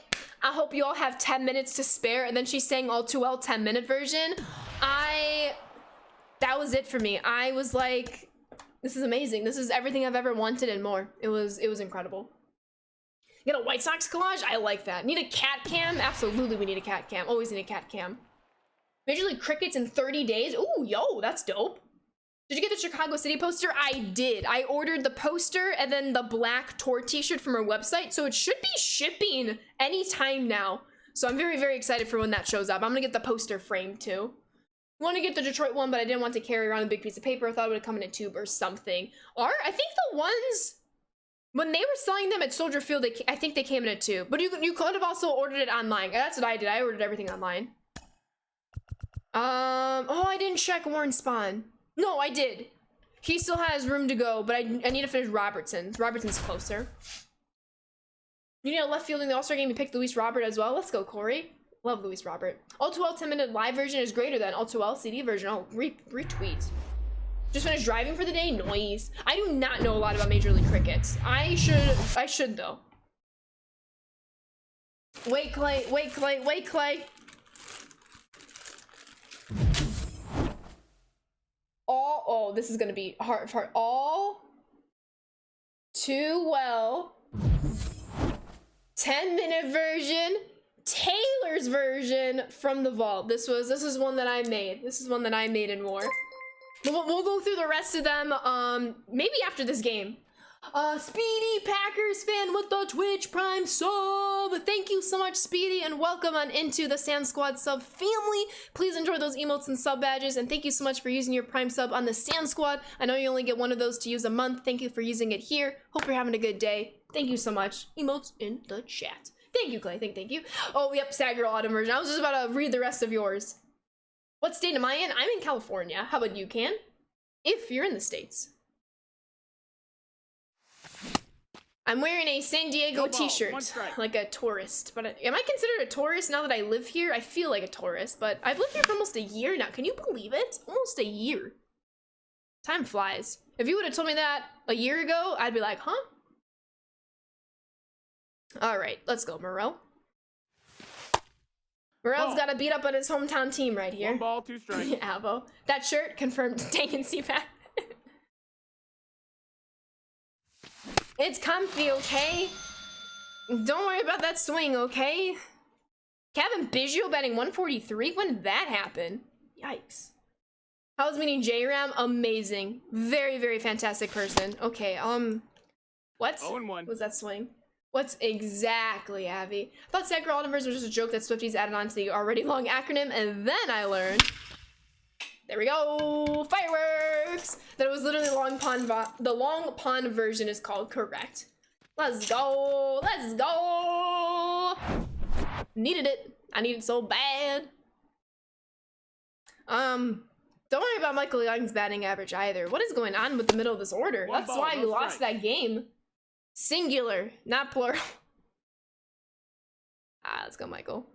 I hope you all have 10 minutes to spare, and then she sang All Too Well 10-minute version, that was it for me. I was like, this is amazing. This is everything I've ever wanted and more. It was incredible. Get a White Sox collage? I like that. Need a cat cam? Absolutely we need a cat cam. Always need a cat cam. Major League Crickets in 30 days? Ooh, yo, that's dope. Did you get the Chicago City poster? I did. I ordered the poster and then the black tour t-shirt from our website, so it should be shipping anytime now. So I'm very, very excited for when that shows up. I'm gonna get the poster frame too. I want to get the Detroit one, but I didn't want to carry around a big piece of paper. I thought it would come in a tube or something. Or I think the ones... when they were selling them at Soldier Field, I think they came in a tube. But you could have also ordered it online. That's what I did. I ordered everything online. Oh, I didn't check Warren Spahn. No, I did. He still has room to go, but I need to finish Robertson's. Robertson's closer. You need a left field in the All-Star game. You picked Luis Robert as well. Let's go, Corey. Love Luis Robert. All Too Well 10-minute live version is greater than All Too Well CD version. I'll retweet. Just finished driving for the day? Noise. I do not know a lot about Major League Crickets. I should though. Wait, Clay. Wait, Clay. Wait, Clay. Oh, this is gonna be hard. All Too Well 10-minute version. Taylor's version from the vault. This is one that I made. This is one that I made and more. We'll go through the rest of them, maybe after this game. Speedy Packers fan with the Twitch Prime sub. Thank you so much, Speedy, and welcome on into the Sand Squad sub family. Please enjoy those emotes and sub badges, and thank you so much for using your Prime sub on the Sand Squad. I know you only get one of those to use a month. Thank you for using it here. Hope you're having a good day. Thank you so much. Emotes in the chat. Thank you, Clay. Thank you. Oh, yep, Sad Girl Autumn version. I was just about to read the rest of yours. What state am I in? I'm in California. How about you, Can? If you're in the States. I'm wearing a San Diego t-shirt, like a tourist. But am I considered a tourist now that I live here? I feel like a tourist, but I've lived here for almost a year now. Can you believe it? Almost a year. Time flies. If you would have told me that a year ago, I'd be like, huh? All right, let's go, Morel. Morel's got to beat up on his hometown team right here. 1 ball, 2 strikes. Avo. That shirt confirmed Tank and CPAC. It's comfy, okay? Don't worry about that swing, okay? Kevin Biggio batting 143? When did that happen? Yikes. How's meeting J-Ram? Amazing. Very, very fantastic person. Okay, what? 0-1. Was that swing? What's exactly, Abby? I thought Sad Girl Autumnverse was just a joke that Swifties added on to the already long acronym, and then I learned, there we go, fireworks, that it was literally the long pond version is called, correct. Let's go, let's go. Needed it. I need it so bad. Don't worry about Michael Young's batting average either. What is going on with the middle of this order? That's why you lost that game. Singular, not plural. Let's go, Michael.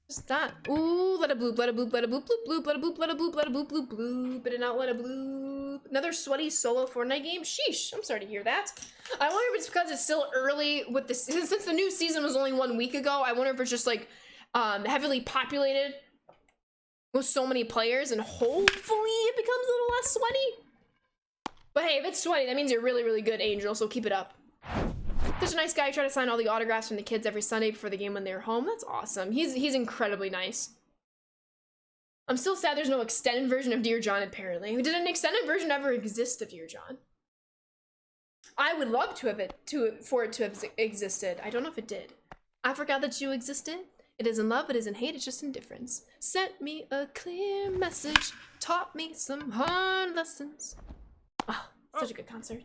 Just not. Ooh, let it bloop, let it bloop, let it bloop, bloop, bloop, let it bloop, let it bloop, let it bloop, bloop, bloop. But not let it bloop. Another sweaty solo Fortnite game? Sheesh, I'm sorry to hear that. I wonder if it's because it's still early with this, since the new season was only 1 week ago, I wonder if it's just like heavily populated with so many players and hopefully it becomes a little less sweaty. But hey, if it's sweaty, that means you're really, really good, Angel, so keep it up. Such a nice guy. I try to sign all the autographs from the kids every Sunday before the game when they're home. That's awesome. He's incredibly nice. I'm still sad there's no extended version of Dear John, apparently. Did an extended version ever exist of Dear John? I would love to have for it to have existed. I don't know if it did. I forgot that you existed. It isn't love, it isn't hate, it's just indifference. Sent me a clear message, taught me some hard lessons. Oh, such a good concert.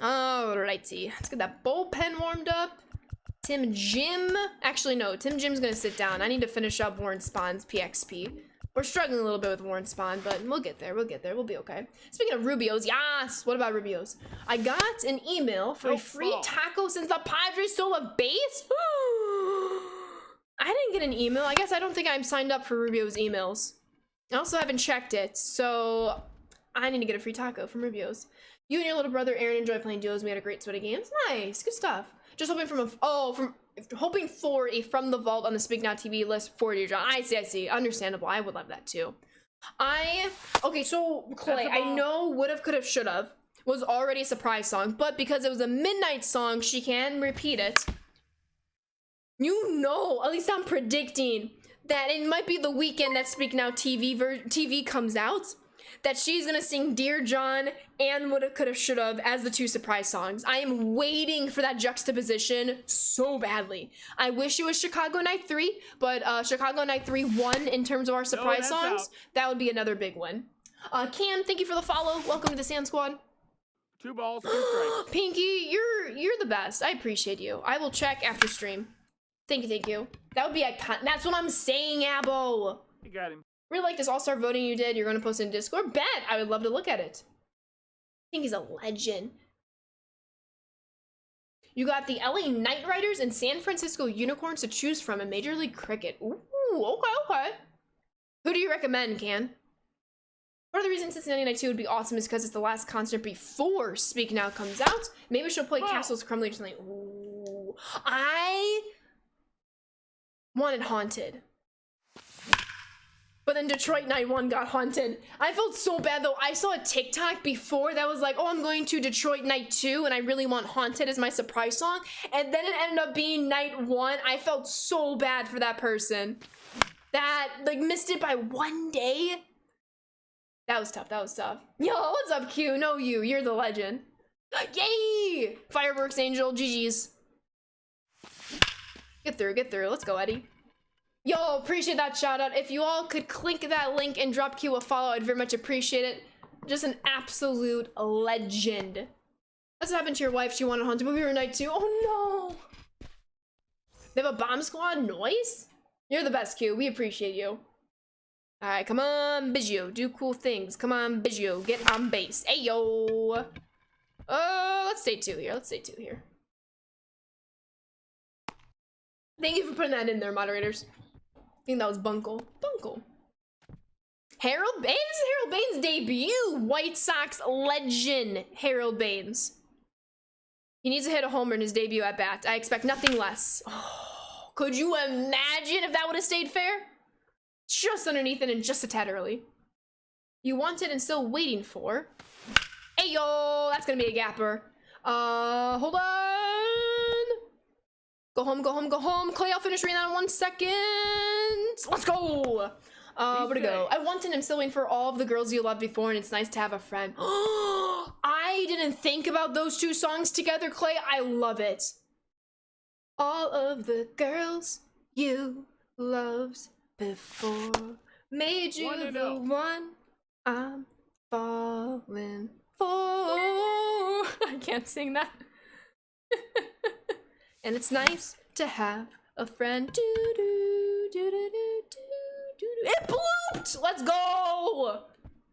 Alrighty, let's get that bullpen warmed up. Tim Jim. Actually, no, Tim Jim's gonna sit down. I need to finish up Warren Spawn's PXP. We're struggling a little bit with Warren Spawn, but we'll get there, we'll be okay. Speaking of Rubio's, yes! What about Rubio's? I got an email for a free taco since the Padres stole a base? I didn't get an email. I guess I don't think I'm signed up for Rubio's emails. I also haven't checked it, so I need to get a free taco from Rubio's. You and your little brother Aaron enjoy playing duos. We had a great sweat of games. Nice, good stuff. Just hoping hoping for a From the Vault on the Speak Now TV list for Dear John. I see. Understandable. I would love that too. Okay, so Clay, I know Would've, Could've, Should've was already a surprise song, but because it was a midnight song, she can repeat it. You know, at least I'm predicting that it might be the weekend that Speak Now TV comes out, that she's gonna sing Dear John and Would've, Could've, Should've as the two surprise songs. I am waiting for that juxtaposition so badly. I wish it was Chicago Night 3, but Chicago Night 3 won in terms of our surprise songs. Out. That would be another big one. Cam, thank you for the follow. Welcome to the Sand Squad. 2 balls, 2 strikes. Pinky, you're the best. I appreciate you. I will check after stream. Thank you. That would be iconic. That's what I'm saying, Abo. You got him. Really like this all-star voting you did. You're going to post it in Discord? Bet! I would love to look at it. I think he's a legend. You got the LA Knight Riders and San Francisco Unicorns to choose from in Major League Cricket. Ooh, okay. Who do you recommend, Can? Part of the reason Cincinnati Night 2 would be awesome is because it's the last concert before Speak Now comes out. Maybe she'll play Castles Crumbling or something. Ooh. I wanted Haunted. But then Detroit Night 1 got Haunted. I felt so bad though. I saw a TikTok before that was like, oh, I'm going to Detroit Night 2 and I really want Haunted as my surprise song. And then it ended up being Night 1. I felt so bad for that person. That, like, missed it by 1 day. That was tough. Yo, what's up, Q? No, you're the legend. Yay! Fireworks Angel, GG's. Get through. Let's go, Eddie. Yo, appreciate that shout out. If you all could click that link and drop Q a follow, I'd very much appreciate it. Just an absolute legend. That's what happened to your wife. She wanted Haunted Movie Night 2. Oh no! They have a bomb squad noise? You're the best, Q. We appreciate you. Alright, come on, Biggio. Do cool things. Come on, Biggio. Get on base. Ayo! Let's stay 2 here. Thank you for putting that in there, moderators. I think that was Bunkle. Harold Baines? This is Harold Baines' debut. White Sox legend, Harold Baines. He needs to hit a homer in his debut at bat. I expect nothing less. Oh, could you imagine if that would have stayed fair? Just underneath it and just a tad early. You wanted and still waiting for. Hey yo, that's gonna be a gapper. Hold on. Go home. Clay, I'll finish reading that in 1 second. Let's go. Where to go? I wanted and still waiting for all of the girls you loved before, and it's nice to have a friend. I didn't think about those 2 songs together, Clay. I love it. All of the girls you loved before made you the one I'm falling for. I can't sing that. And it's nice to have a friend. It blooped! Let's go!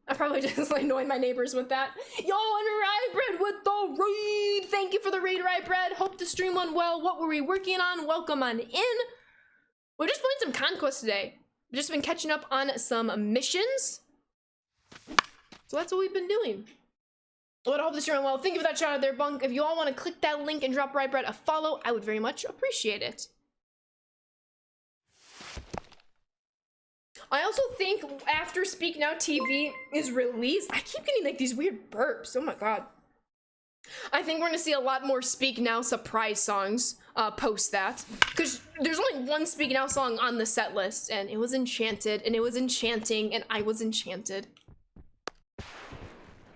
I probably just annoyed my neighbors with that. Yo, and Rye Bread with the raid! Thank you for the raid, Rye Bread. Hope the stream went well. What were we working on? Welcome on in. We're just playing some Conquest today. We've just been catching up on some missions. So that's what we've been doing. Well, I hope this went well. Thank you for that shout out there, Bunk. If you all want to click that link and drop Rye Bread a follow, I would very much appreciate it. I also think after Speak Now TV is released, I keep getting like these weird burps. Oh my god. I think we're gonna see a lot more Speak Now surprise songs. post that, because there's only one Speaking Out song on the set list, and it was Enchanted, and it was enchanting, and I was enchanted.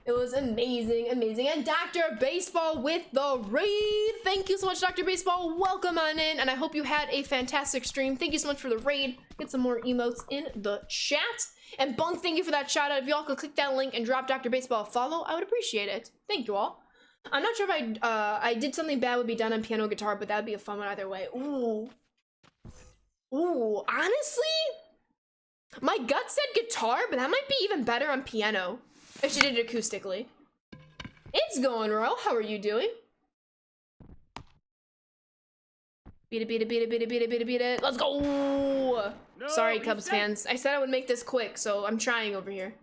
It was amazing, amazing. And Dr. Baseball with the raid. Thank you so much, Dr. Baseball. Welcome on in, and I hope you had a fantastic stream. Thank you so much for the raid. Get some more emotes in the chat. And Bunk, thank you for that shout out. If y'all could click that link and drop Dr. Baseball a follow, I would appreciate it. Thank you all. I'm not sure if I did something bad would be done on piano guitar, but that'd be a fun one either way. Ooh. Ooh, honestly? My gut said guitar, but that might be even better on piano. If she did it acoustically. It's going, Ro. How are you doing? Beat it, beat it, beat it, beat it, beat it, beat it, beat it. Let's go! No, sorry, Cubs fans. I said I would make this quick, so I'm trying over here.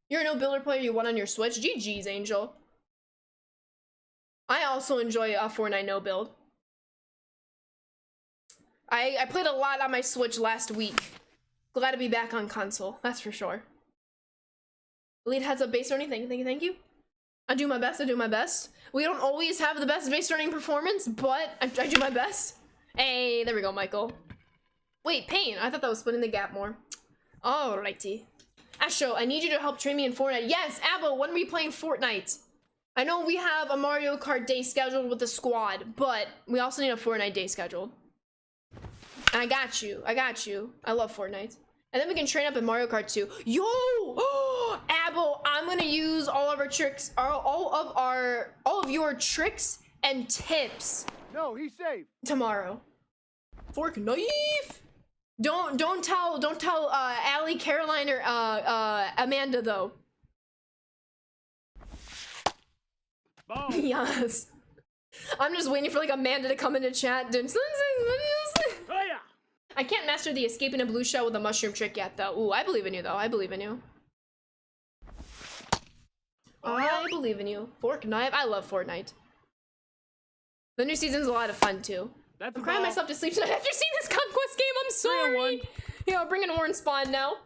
You're a no-builder player, you won on your Switch? GG's, Angel. I also enjoy Fortnite no-build. I played a lot on my Switch last week. Glad to be back on console, that's for sure. Elite heads up bass running, thank you. I do my best, I do my best. We don't always have the best bass running performance, but I do my best. Hey, there we go, Michael. Wait, Pain, I thought that was splitting the gap more. Alrighty. Astro, I need you to help train me in Fortnite. Yes, Abo, when are we playing Fortnite? I know we have a Mario Kart day scheduled with the squad, but we also need a Fortnite day scheduled. And I got you, I love Fortnite. And then we can train up in Mario Kart 2. Yo! Oh, Abo, I'm gonna use all of our tricks, all of your tricks and tips. No, he's safe. Tomorrow. Fork knife. Don't tell Allie, Caroline, or Amanda though. Boom. Yes. I'm just waiting for like Amanda to come into chat. Oh yeah. I can't master the escaping a blue shell with a mushroom trick yet, though. Ooh, I believe in you, though. I believe in you. I believe in you. Fork knife. I love Fortnite. The new season's a lot of fun, too. That's I'm crying myself to sleep tonight after seeing this Conquest game. I'm sorry. Yeah, we're bringing Warren Spawn now.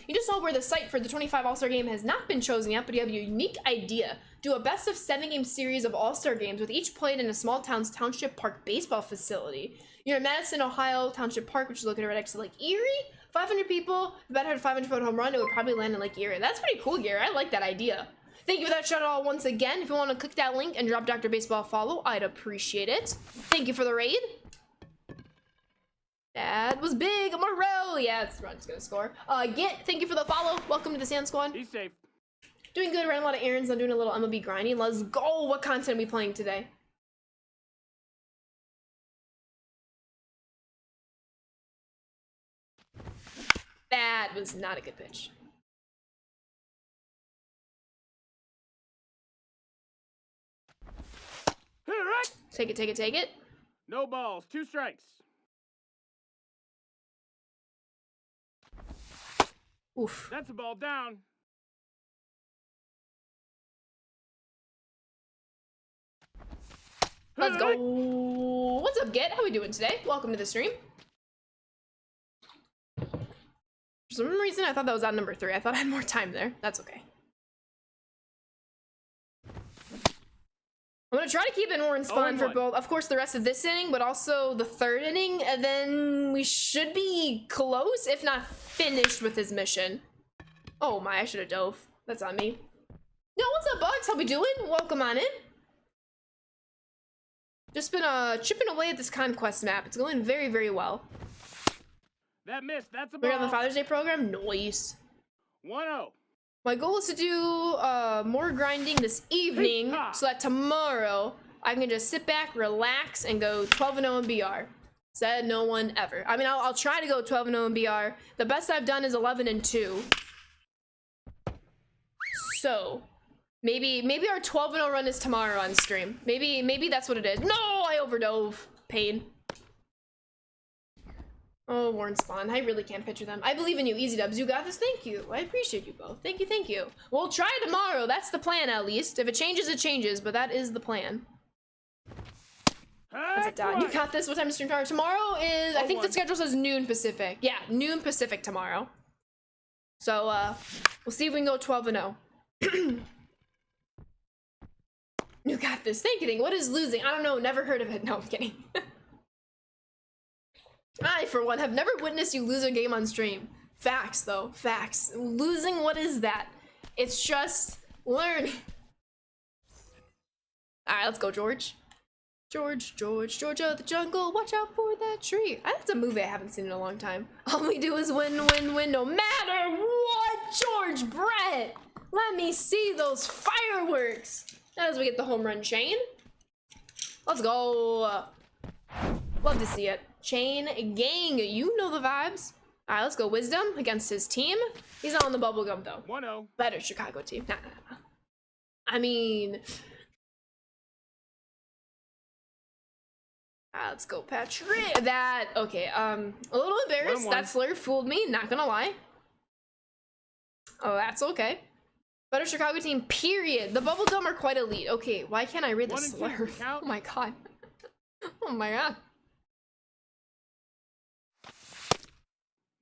You just saw where the site for the 25 All-Star game has not been chosen yet, but you have a unique idea. Do a best of 7 game series of All-Star games with each played in a small town's Township Park baseball facility. You're in Madison, Ohio, Township Park, which is located right next to Lake Erie. 500 people. If that had a 500-foot home run, it would probably land in Lake Erie. That's pretty cool, Gary. I like that idea. Thank you for that shout out once again. If you want to click that link and drop Dr. Baseball a follow, I'd appreciate it. Thank you for the raid. That was big. Morel. Yeah, it's Run's gonna score. Git, thank you for the follow. Welcome to the Sand Squad. He's safe. Doing good. Ran a lot of errands. I'm doing a little MLB grinding. Let's go. What content are we playing today? That was not a good pitch. Take it, take it, take it. No balls, 2 strikes. Oof. That's a ball down. Let's go. What's up, Get? How we doing today? Welcome to the stream. For some reason, I thought that was on number 3. I thought I had more time there. That's okay. I'm gonna try to keep it Warren Spawn for both, of course, the rest of this inning, but also the 3rd inning, and then we should be close, if not finished with his mission. Oh my, I should have dove. That's on me. Yo, what's up, Bugs? How we doing? Welcome on in. Just been chipping away at this Conquest map. It's going very, very well. That missed. That's a ball. We're on the Father's Day program. Nice. 1-0. My goal is to do more grinding this evening so that tomorrow I can just sit back, relax, and go 12-0 in BR. Said no one ever. I mean, I'll try to go 12-0 in BR. The best I've done is 11-2. So maybe our 12-0 run is tomorrow on stream. Maybe that's what it is. No, I overdove. Pain. Oh, Warren Spawn. I really can't picture them. I believe in you, Easy Dubs. You got this. Thank you. I appreciate you both. Thank you, thank you. We'll try tomorrow. That's the plan, at least. If it changes, it changes, but that is the plan. That's it, Dad. You got this. What time is stream tomorrow? Tomorrow is, I think the schedule says noon Pacific. Yeah, noon Pacific tomorrow. So, we'll see if we can go 12-0. You got this. Thank you. What is losing? I don't know. Never heard of it. No, I'm kidding. I, for one, have never witnessed you lose a game on stream. Facts, though. Facts. Losing, what is that? It's just learning. Alright, let's go, George. George, George of the jungle, watch out for that tree. That's a movie I haven't seen in a long time. All we do is win, win, win, no matter what, George Brett. Let me see those fireworks. As we get the home run chain. Let's go. Love to see it. Chain gang, you know the vibes. All right, let's go Wisdom against his team. He's not on the bubblegum though. 1-0. Better Chicago team. Nah. I mean, let's go Patrick. That, okay, a little embarrassed. 1-1. That slur fooled me, not gonna lie. Oh, that's okay. Better Chicago team, period. The bubblegum are quite elite. Okay, why can't I read the 1 and 2, slur? count. Oh my god. Oh my god.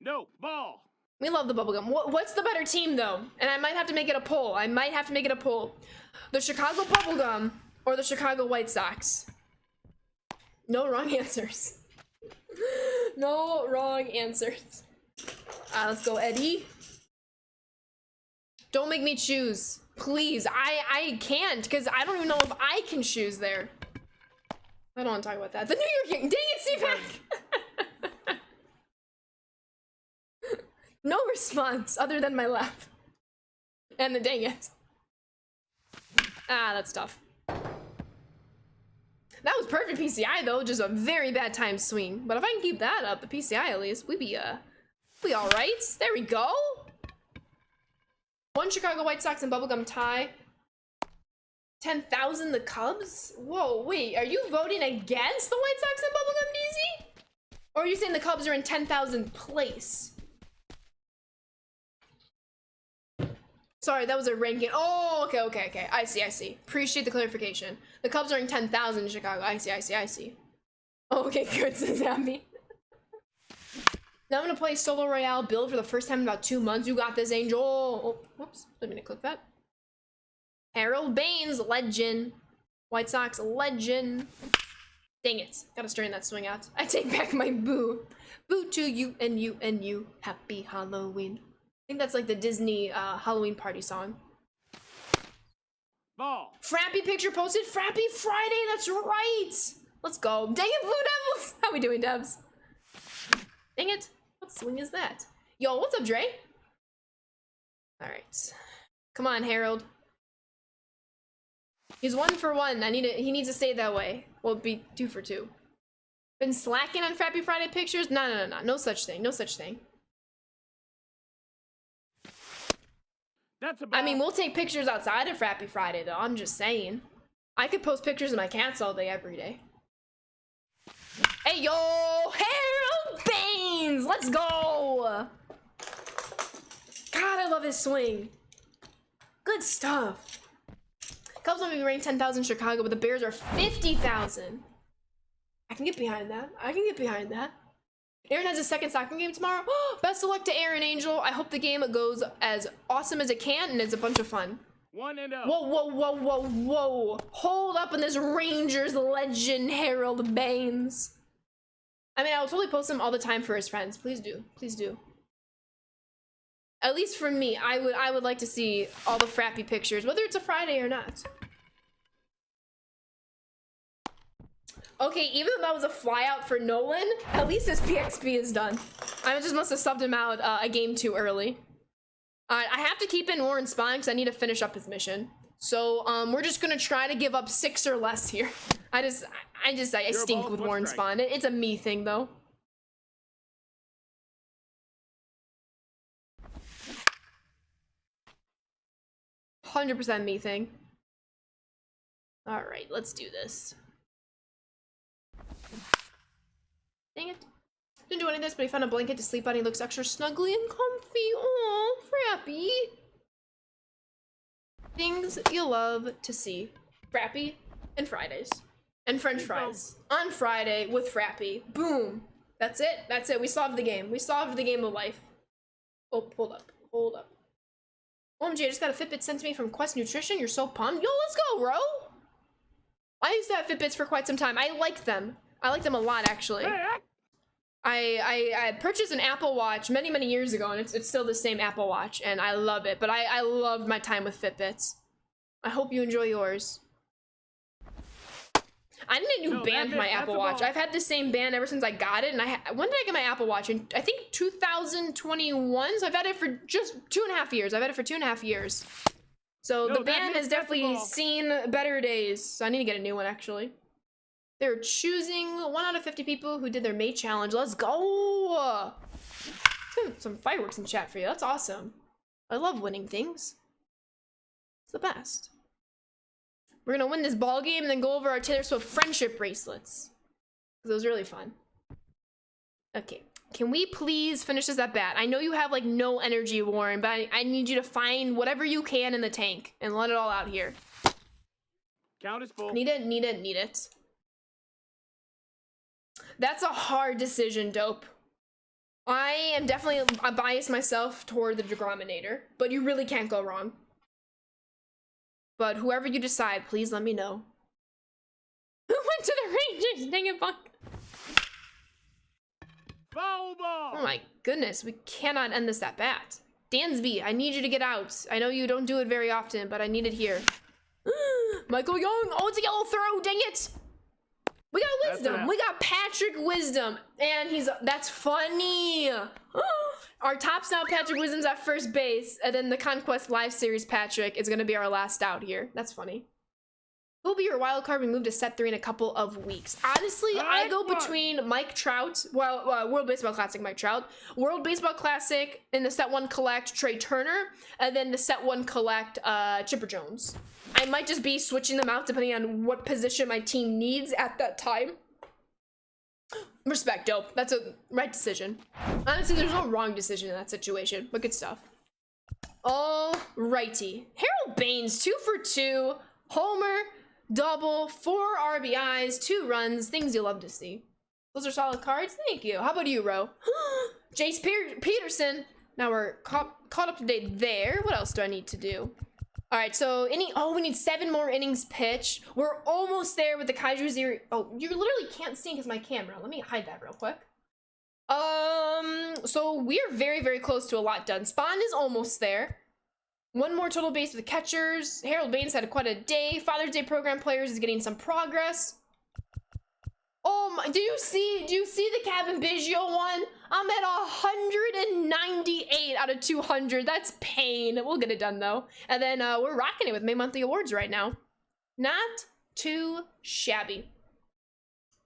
No, ball. We love the bubblegum. What's the better team though? And I might have to make it a poll. The Chicago bubblegum or the Chicago White Sox? No wrong answers. No wrong answers. Let's go, Eddie. Don't make me choose. Please. I can't, because I don't even know if I can choose there. I don't want to talk about that. The New York Yankees. Dang it, CPAC! No response other than my laugh. And the dang it. That's tough. That was perfect PCI though, just a very bad time swing. But if I can keep that up, the PCI at least, we be all right. There we go. One Chicago White Sox and bubblegum tie. 10,000 the Cubs? Whoa, wait, are you voting against the White Sox and bubblegum, DZ? Or are you saying the Cubs are in 10,000th place? Sorry, that was a ranking. Oh, okay. I see. Appreciate the clarification. The Cubs are in 10,000 in Chicago. I see. Oh, okay, good, says Abby. Now I'm gonna play Solo Royale build for the first time in about 2 months. You got this, Angel. Oh, whoops, didn't mean to click that. Harold Baines, legend. White Sox, legend. Dang it, gotta straighten that swing out. I take back my boo. Boo to you and you and you. Happy Halloween. I think that's like the Disney Halloween party song. Ball. Frappy picture posted. Frappy Friday, that's right. Let's go. Dang it, Blue Devils. How we doing, Devs? Dang it. What swing is that? Yo, what's up, Dre? All right. Come on, Harold. He's 1 for 1. He needs to stay that way. Well, be 2 for 2. Been slacking on Frappy Friday pictures? No. No such thing. That's a ball. I mean, we'll take pictures outside of Frappy Friday, though. I'm just saying. I could post pictures of my cats all day, every day. Hey, yo! Harold Baines! Let's go! God, I love his swing. Good stuff. Cubs will be ranked 10,000 in Chicago, but the Bears are 50,000. I can get behind that. Aaron has his second soccer game tomorrow. Best of luck to Aaron, Angel. I hope the game goes as awesome as it can and it's a bunch of fun. 1-0. Whoa. Hold up on this Rangers legend, Harold Baines. I mean, I will totally post him all the time for his friends. Please do. At least for me, I would like to see all the Frappy pictures, whether it's a Friday or not. Okay, even though that was a flyout for Nolan, at least his PXP is done. I just must have subbed him out a game too early. Alright, I have to keep in Warren Spawn because I need to finish up his mission. So, we're just gonna try to give up 6 or less here. I stink with Warren Spawn. It's a me thing, though. "100% me thing." Alright, let's do this. Dang it. Didn't do any of this, but he found a blanket to sleep on. He looks extra snuggly and comfy. Aw, Frappy. Things you love to see. Frappy and Fridays. And French fries. On Friday with Frappy. Boom. That's it. We solved the game. We solved the game of life. Oh, hold up. OMG, I just got a Fitbit sent to me from Quest Nutrition. You're so pumped. Yo, let's go, bro. I used to have Fitbits for quite some time. I like them. I like them a lot, actually. I purchased an Apple Watch many years ago, and it's still the same Apple Watch, and I love it. But I love my time with Fitbits. I hope you enjoy yours. I need a new band for my Apple Watch. I've had the same band ever since I got it, and when did I get my Apple Watch? In, I think 2021, so I've had it for just 2.5 years. I've had it for 2.5 years. So the band has definitely seen better days, so I need to get a new one, actually. They're choosing 1 out of 50 people who did their May challenge. Let's go! Some fireworks in chat for you. That's awesome. I love winning things. It's the best. We're gonna win this ball game and then go over our Taylor Swift friendship bracelets. It was really fun. Okay, can we please finish this at bat? I know you have like no energy, Warren, but I need you to find whatever you can in the tank and let it all out here. Count is full. Need it. That's a hard decision, Dope. I am definitely biased myself toward the Degrominator, but you really can't go wrong. But whoever you decide, please let me know. Who went to the Rangers? Dang it, Buck. Foul ball! Oh my goodness, we cannot end this at bat. Dansby, I need you to get out. I know you don't do it very often, but I need it here. Michael Young, oh, it's a yellow throw, dang it! We got Wisdom, we got Patrick Wisdom, and that's funny. Our top's now Patrick Wisdom's at first base, and then the Conquest Live Series Patrick is gonna be our last out here. That's funny. Who'll be your wild card? We move to set 3 in a couple of weeks. Honestly, I go between Mike Trout, World Baseball Classic Mike Trout, World Baseball Classic in the set 1 collect Trey Turner, and then the set 1 collect Chipper Jones. I might just be switching them out depending on what position my team needs at that time. Respect, Dope. That's a right decision. Honestly, there's no wrong decision in that situation, but good stuff. Alrighty. Harold Baines, 2 for 2. Homer, double, 4 RBIs, 2 runs, things you love to see. Those are solid cards. Thank you. How about you, Ro? Jace Peterson. Now we're caught up to date there. What else do I need to do? All right, so we need 7 more innings pitched. We're almost there with the Kaiju Zero. Oh, you literally can't see because my camera. Let me hide that real quick. So we're very close to a lot done. Spawn is almost there. 1 more total base with the catchers. Harold Baines had quite a day. Father's Day program players is getting some progress. Oh my, do you see the Kevin Biggio one? I'm at 198 out of 200. That's pain. We'll get it done though. And then we're rocking it with May monthly awards right now. Not too shabby.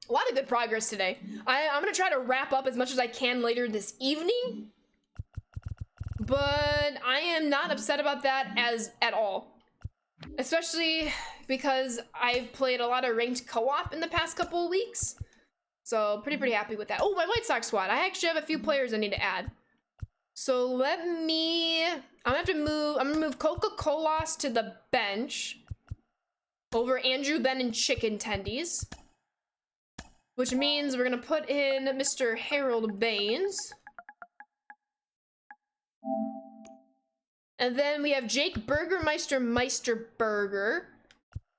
A lot of good progress today. I'm gonna try to wrap up as much as I can later this evening, but I am not upset about that at all. Especially because I've played a lot of ranked co-op in the past couple of weeks. So pretty happy with that. Oh, my White Sox squad. I actually have a few players I need to add. So I'm gonna move Coca-Colas to the bench over Andrew Ben and Chicken Tendies. Which means we're gonna put in Mr. Harold Baines. And then we have Jake Meister Burger,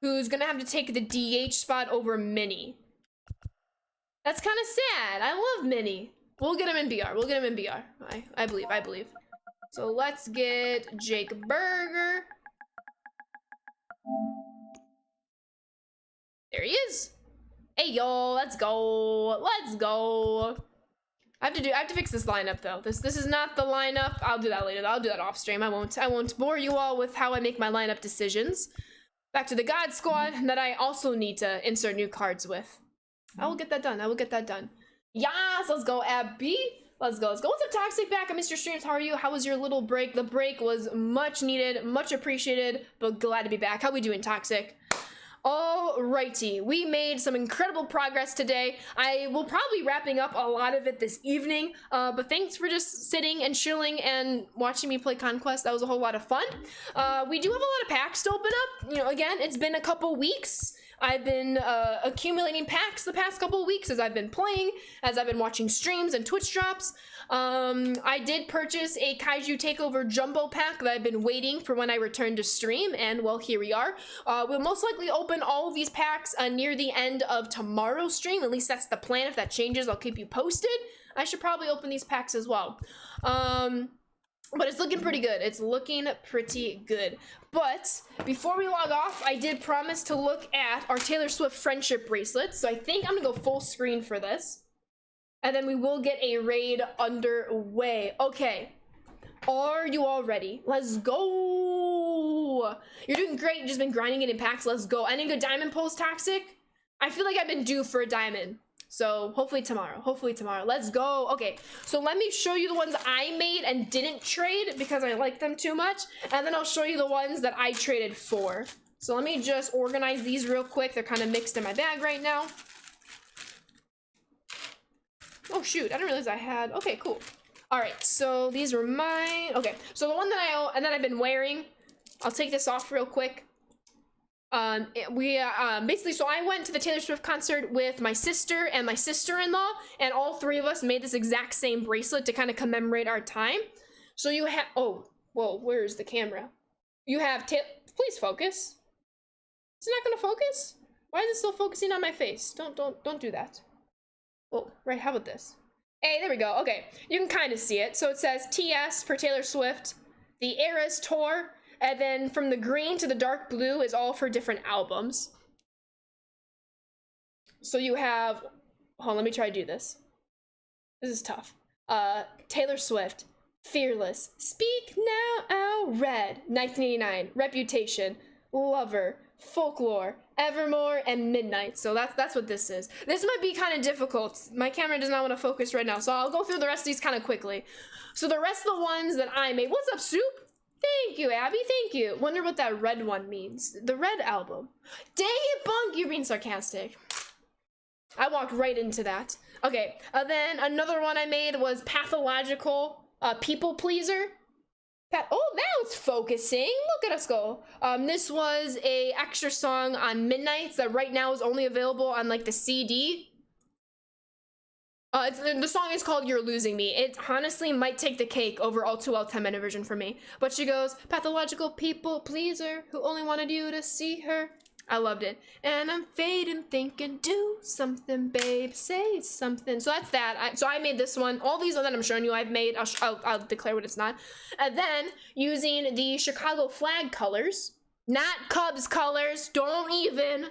who's gonna have to take the DH spot over Minnie. That's kind of sad. I love Minnie. We'll get him in BR. I believe. So let's get Jake Burger. There he is. Hey y'all, let's go. I have to fix this lineup though. This is not the lineup. I'll do that later. I'll do that off stream. I won't bore you all with how I make my lineup decisions. Back to the God Squad that I also need to insert new cards with. I will get that done. Yes, let's go, Abby. Let's go. What's up, Toxic? Back on Mr. Streams. How are you? How was your little break? The break was much needed, much appreciated, but glad to be back. How we doing, Toxic? Alrighty, we made some incredible progress today. I will probably be wrapping up a lot of it this evening, but thanks for just sitting and chilling and watching me play Conquest. That was a whole lot of fun. We do have a lot of packs to open up. You know, again, it's been a couple weeks. I've been accumulating packs the past couple of weeks as I've been playing, as I've been watching streams and Twitch drops. I did purchase a Kaiju Takeover Jumbo pack that I've been waiting for when I return to stream, and well, here we are. We'll most likely open all of these packs near the end of tomorrow's stream. At least that's the plan. If that changes, I'll keep you posted. I should probably open these packs as well. But it's looking pretty good. It's looking pretty good. But before we log off, I did promise to look at our Taylor Swift friendship bracelets. So I think I'm gonna go full screen for this. And then we will get a raid underway. Okay. Are you all ready? Let's go. You're doing great. You've just been grinding it in packs. Let's go. Any good diamond pulls, Toxic? I feel like I've been due for a diamond. So hopefully tomorrow. Hopefully tomorrow. Let's go. Okay, so let me show you the ones I made and didn't trade because I like them too much. And then I'll show you the ones that I traded for. So let me just organize these real quick. They're kind of mixed in my bag right now. Oh shoot, I didn't realize I had, okay, cool. All right, so these were mine. Okay, so the one that I've been wearing, I'll take this off real quick. Basically, so I went to the Taylor Swift concert with my sister and my sister-in-law, and all three of us made this exact same bracelet to kind of commemorate our time. So you have, oh, whoa, where's the camera? You have, please focus. Is it not gonna focus? Why is it still focusing on my face? Don't do that. Oh, right, how about this? Hey, there we go, okay. You can kind of see it. So it says TS for Taylor Swift, the Eras Tour, and then from the green to the dark blue is all for different albums. So you have, hold on, let me try to do this. This is tough. Taylor Swift, Fearless, Speak Now Out Red, 1989, Reputation, Lover, Folklore, Evermore, and Midnight. So that's what this is. This might be kind of difficult. My camera does not want to focus right now, so I'll go through the rest of these kind of quickly. So the rest of the ones that I made, what's up, Soup? Thank you, Abby, thank you. Wonder what that red one means. The Red Album. Dang it, Bunk, you're being sarcastic. I walked right into that. Okay, then another one I made was Pathological People Pleaser. Oh, now it's focusing. Look at us go. This was a extra song on Midnights that right now is only available on like the CD. The song is called You're Losing Me. It honestly might take the cake over All Too Well 10-minute version for me. But she goes, pathological people pleaser who only wanted you to see her. I loved it. And I'm fading thinking, do something, babe, say something. So that's that. So I made this one. All these that I'm showing you I've made. I'll declare what it's not. And then using the Chicago flag colors, not Cubs colors, don't even.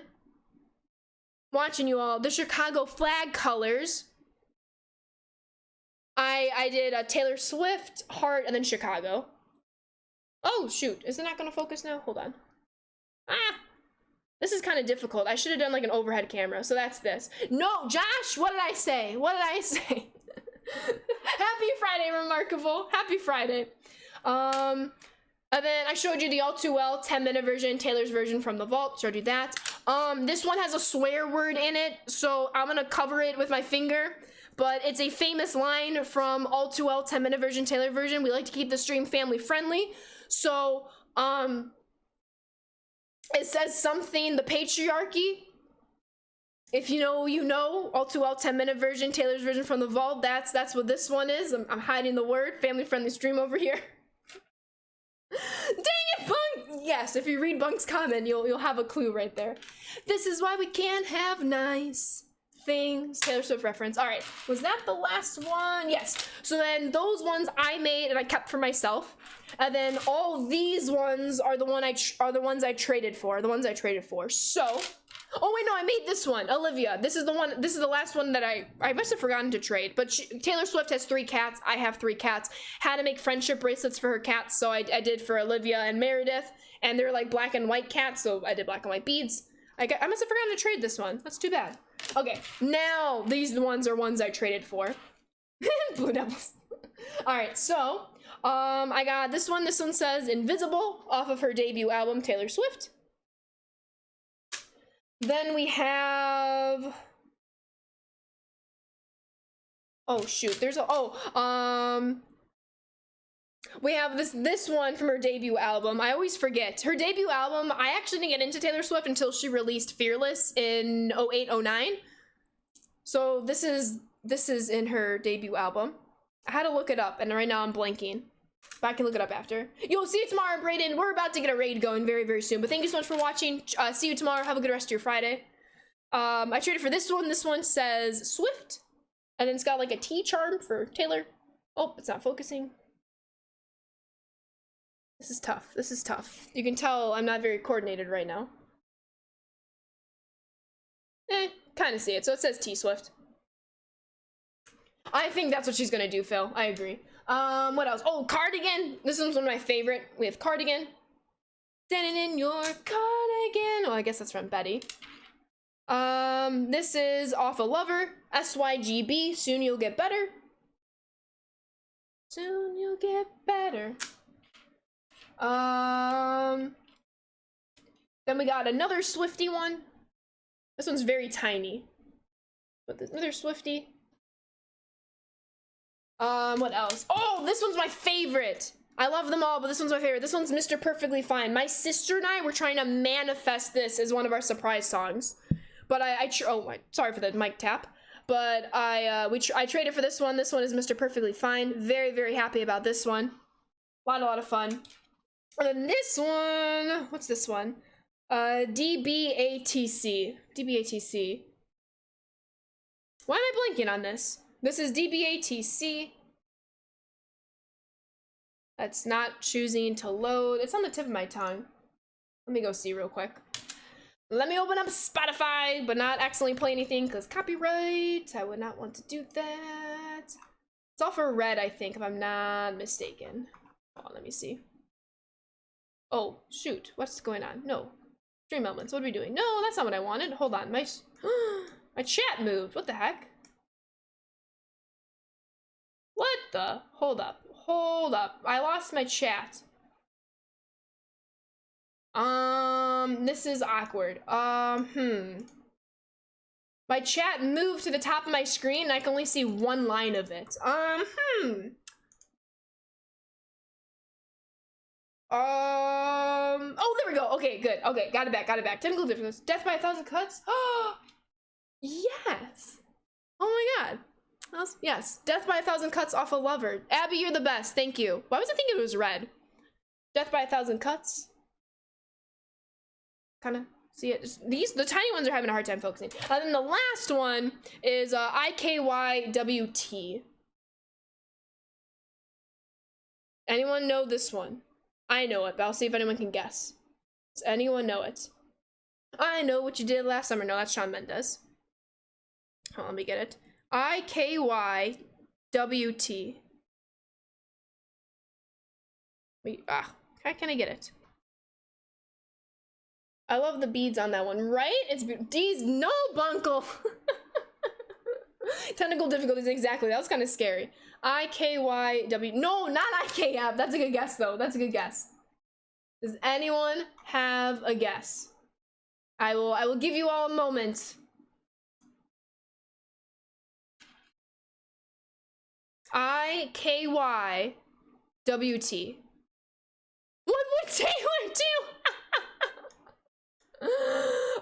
Watching you all. The Chicago flag colors. I did a Taylor Swift, Heart, and then Chicago. Oh, shoot. Is it not going to focus now? Hold on. Ah! This is kind of difficult. I should have done like an overhead camera. So that's this. No, Josh! What did I say? What did I say? Happy Friday, Remarkable. Happy Friday. And then I showed you the All Too Well 10-minute version, Taylor's version from the vault. Showed you that. This one has a swear word in it. So I'm going to cover it with my finger. But it's a famous line from All Too Well 10-minute version, Taylor version. We like to keep the stream family friendly. So, it says something, the patriarchy. If you know, you know. All Too Well 10-minute version, Taylor's version from the vault. That's what this one is. I'm hiding the word. Family friendly stream over here. Dang it, Bunk! Yes, if you read Bunk's comment, you'll have a clue right there. This is why we can't have nice things. Taylor Swift reference. All right, was that the last one? Yes. So then those ones I made and I kept for myself, and then all these ones are the ones I traded for. The ones I traded for. So, oh wait, no, I made this one. Olivia. This is the one. This is the last one that I must have forgotten to trade. But Taylor Swift has 3 cats. I have 3 cats. Had to make friendship bracelets for her cats, so I did for Olivia and Meredith, and they're like black and white cats, so I did black and white beads. I must have forgotten to trade this one. That's too bad. Okay, now these ones are ones I traded for. Blue Devils. All right, so I got this one. This one says Invisible off of her debut album, Taylor Swift. Then we have, oh shoot, there's a, We have this one from her debut album. I always forget. Her debut album, I actually didn't get into Taylor Swift until she released Fearless in 08, 09. So this is in her debut album. I had to look it up, and right now I'm blanking. But I can look it up after. You'll see you tomorrow, Brayden. We're about to get a raid going very, very soon. But thank you so much for watching. See you tomorrow. Have a good rest of your Friday. I traded for this one. This one says Swift. And then it's got like a T charm for Taylor. Oh, it's not focusing. This is tough. This is tough. You can tell I'm not very coordinated right now. Kind of see it. So it says T Swift. I think that's what she's gonna do, Phil. I agree. What else? Oh, Cardigan. This one's one of my favorite. We have Cardigan. Standing in your cardigan. Oh, I guess that's from Betty. This is off a Lover. SYGB. Soon you'll get better. Soon you'll get better. Then we got another Swiftie one. This one's very tiny. But there's another Swiftie. What else? Oh, this one's my favorite. I love them all, but this one's my favorite. This one's Mr. Perfectly Fine. My sister and I were trying to manifest this as one of our surprise songs. But sorry for the mic tap. But I traded for this one. This one is Mr. Perfectly Fine. Very, very happy about this one. A lot of fun. And then this one, what's this one? DBATC. DBATC. Why am I blanking on this? This is DBATC. That's not choosing to load. It's on the tip of my tongue. Let me go see real quick. Let me open up Spotify, but not accidentally play anything because copyright. I would not want to do that. It's all for red, I think, if I'm not mistaken. Hold on, let me see. Oh, shoot. What's going on? No. Stream elements. What are we doing? No, that's not what I wanted. Hold on. My chat moved. What the heck? What the? Hold up. Hold up. I lost my chat. This is awkward. My chat moved to the top of my screen and I can only see one line of it. Oh, there we go. Okay, good. Okay, got it back. Technical difficulties. Death by 1,000 cuts? Oh, yes. Oh my god. Yes. Death by 1,000 cuts off a Lover. Abby, you're the best. Thank you. Why was I thinking it was red? Death by 1,000 cuts. Kind of see it. The tiny ones are having a hard time focusing. And then the last one is IKYWT. Anyone know this one? I know it, but I'll see if anyone can guess. Does anyone know it? I know what you did last summer. No, that's Shawn Mendes. Hold on, let me get it. IKYWT. How can I get it? I love the beads on that one, right? It's D's no bunkle. Technical difficulties, exactly. That was kind of scary. IKYW. No, not IKF. That's a good guess, though. That's a good guess. Does anyone have a guess? I will give you all a moment. IKYWT. What would Taylor do?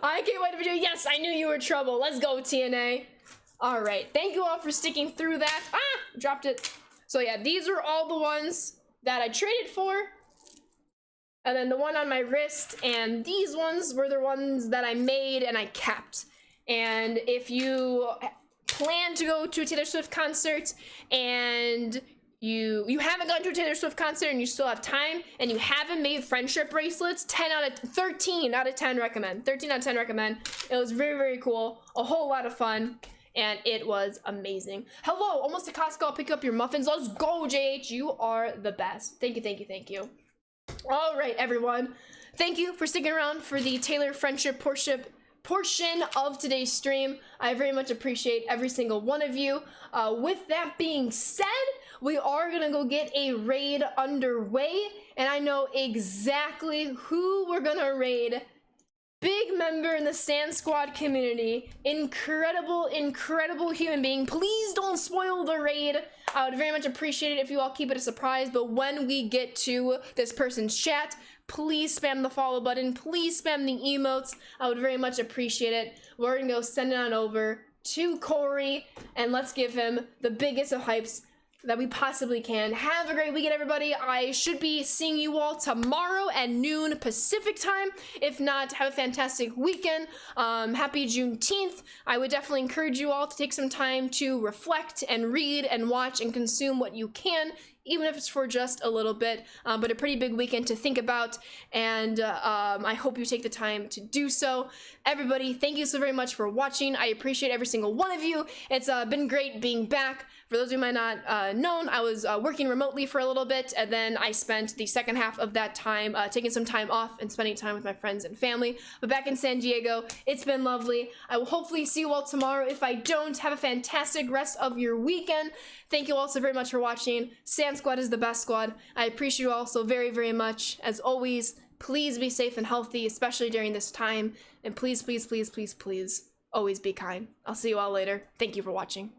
IKYWT. Yes, I knew you were trouble. Let's go, TNA. All right. Thank you all for sticking through that. Dropped it. So yeah, these are all the ones that I traded for. And then the one on my wrist and these ones were the ones that I made and I kept. And if you plan to go to a Taylor Swift concert and you haven't gone to a Taylor Swift concert and you still have time and you haven't made friendship bracelets, 13 out of 10 recommend. 13 out of 10 recommend. It was very, very cool. A whole lot of fun. And it was amazing. Hello, almost to Costco. I'll pick up your muffins. Let's go, JH. You are the best. Thank you, thank you, thank you. All right, everyone. Thank you for sticking around for the Taylor friendship portion of today's stream. I very much appreciate every single one of you. With that being said, we are gonna go get a raid underway, and I know exactly who we're gonna raid big member in the Sand Squad community, incredible human being. Please don't spoil the raid. I would very much appreciate it if you all keep it a surprise, but when we get to this person's chat, please spam the follow button, please spam the emotes. I would very much appreciate it. We're gonna go send it on over to Corey, and let's give him the biggest of hypes that we possibly can. Have a great weekend, everybody. I should be seeing you all tomorrow at noon Pacific time. If not, have a fantastic weekend. Happy Juneteenth. I would definitely encourage you all to take some time to reflect and read and watch and consume what you can, even if it's for just a little bit, but a pretty big weekend to think about, and I hope you take the time to do so. Everybody, thank you so very much for watching. I appreciate every single one of you. It's been great being back. For those of you who might not known, I was working remotely for a little bit, and then I spent the second half of that time taking some time off and spending time with my friends and family. But back in San Diego, it's been lovely. I will hopefully see you all tomorrow. If I don't, have a fantastic rest of your weekend. Thank you all so very much for watching. Sand Squad is the best squad. I appreciate you all so very, very much. As always, please be safe and healthy, especially during this time. And please, please, please, please, please, always be kind. I'll see you all later. Thank you for watching.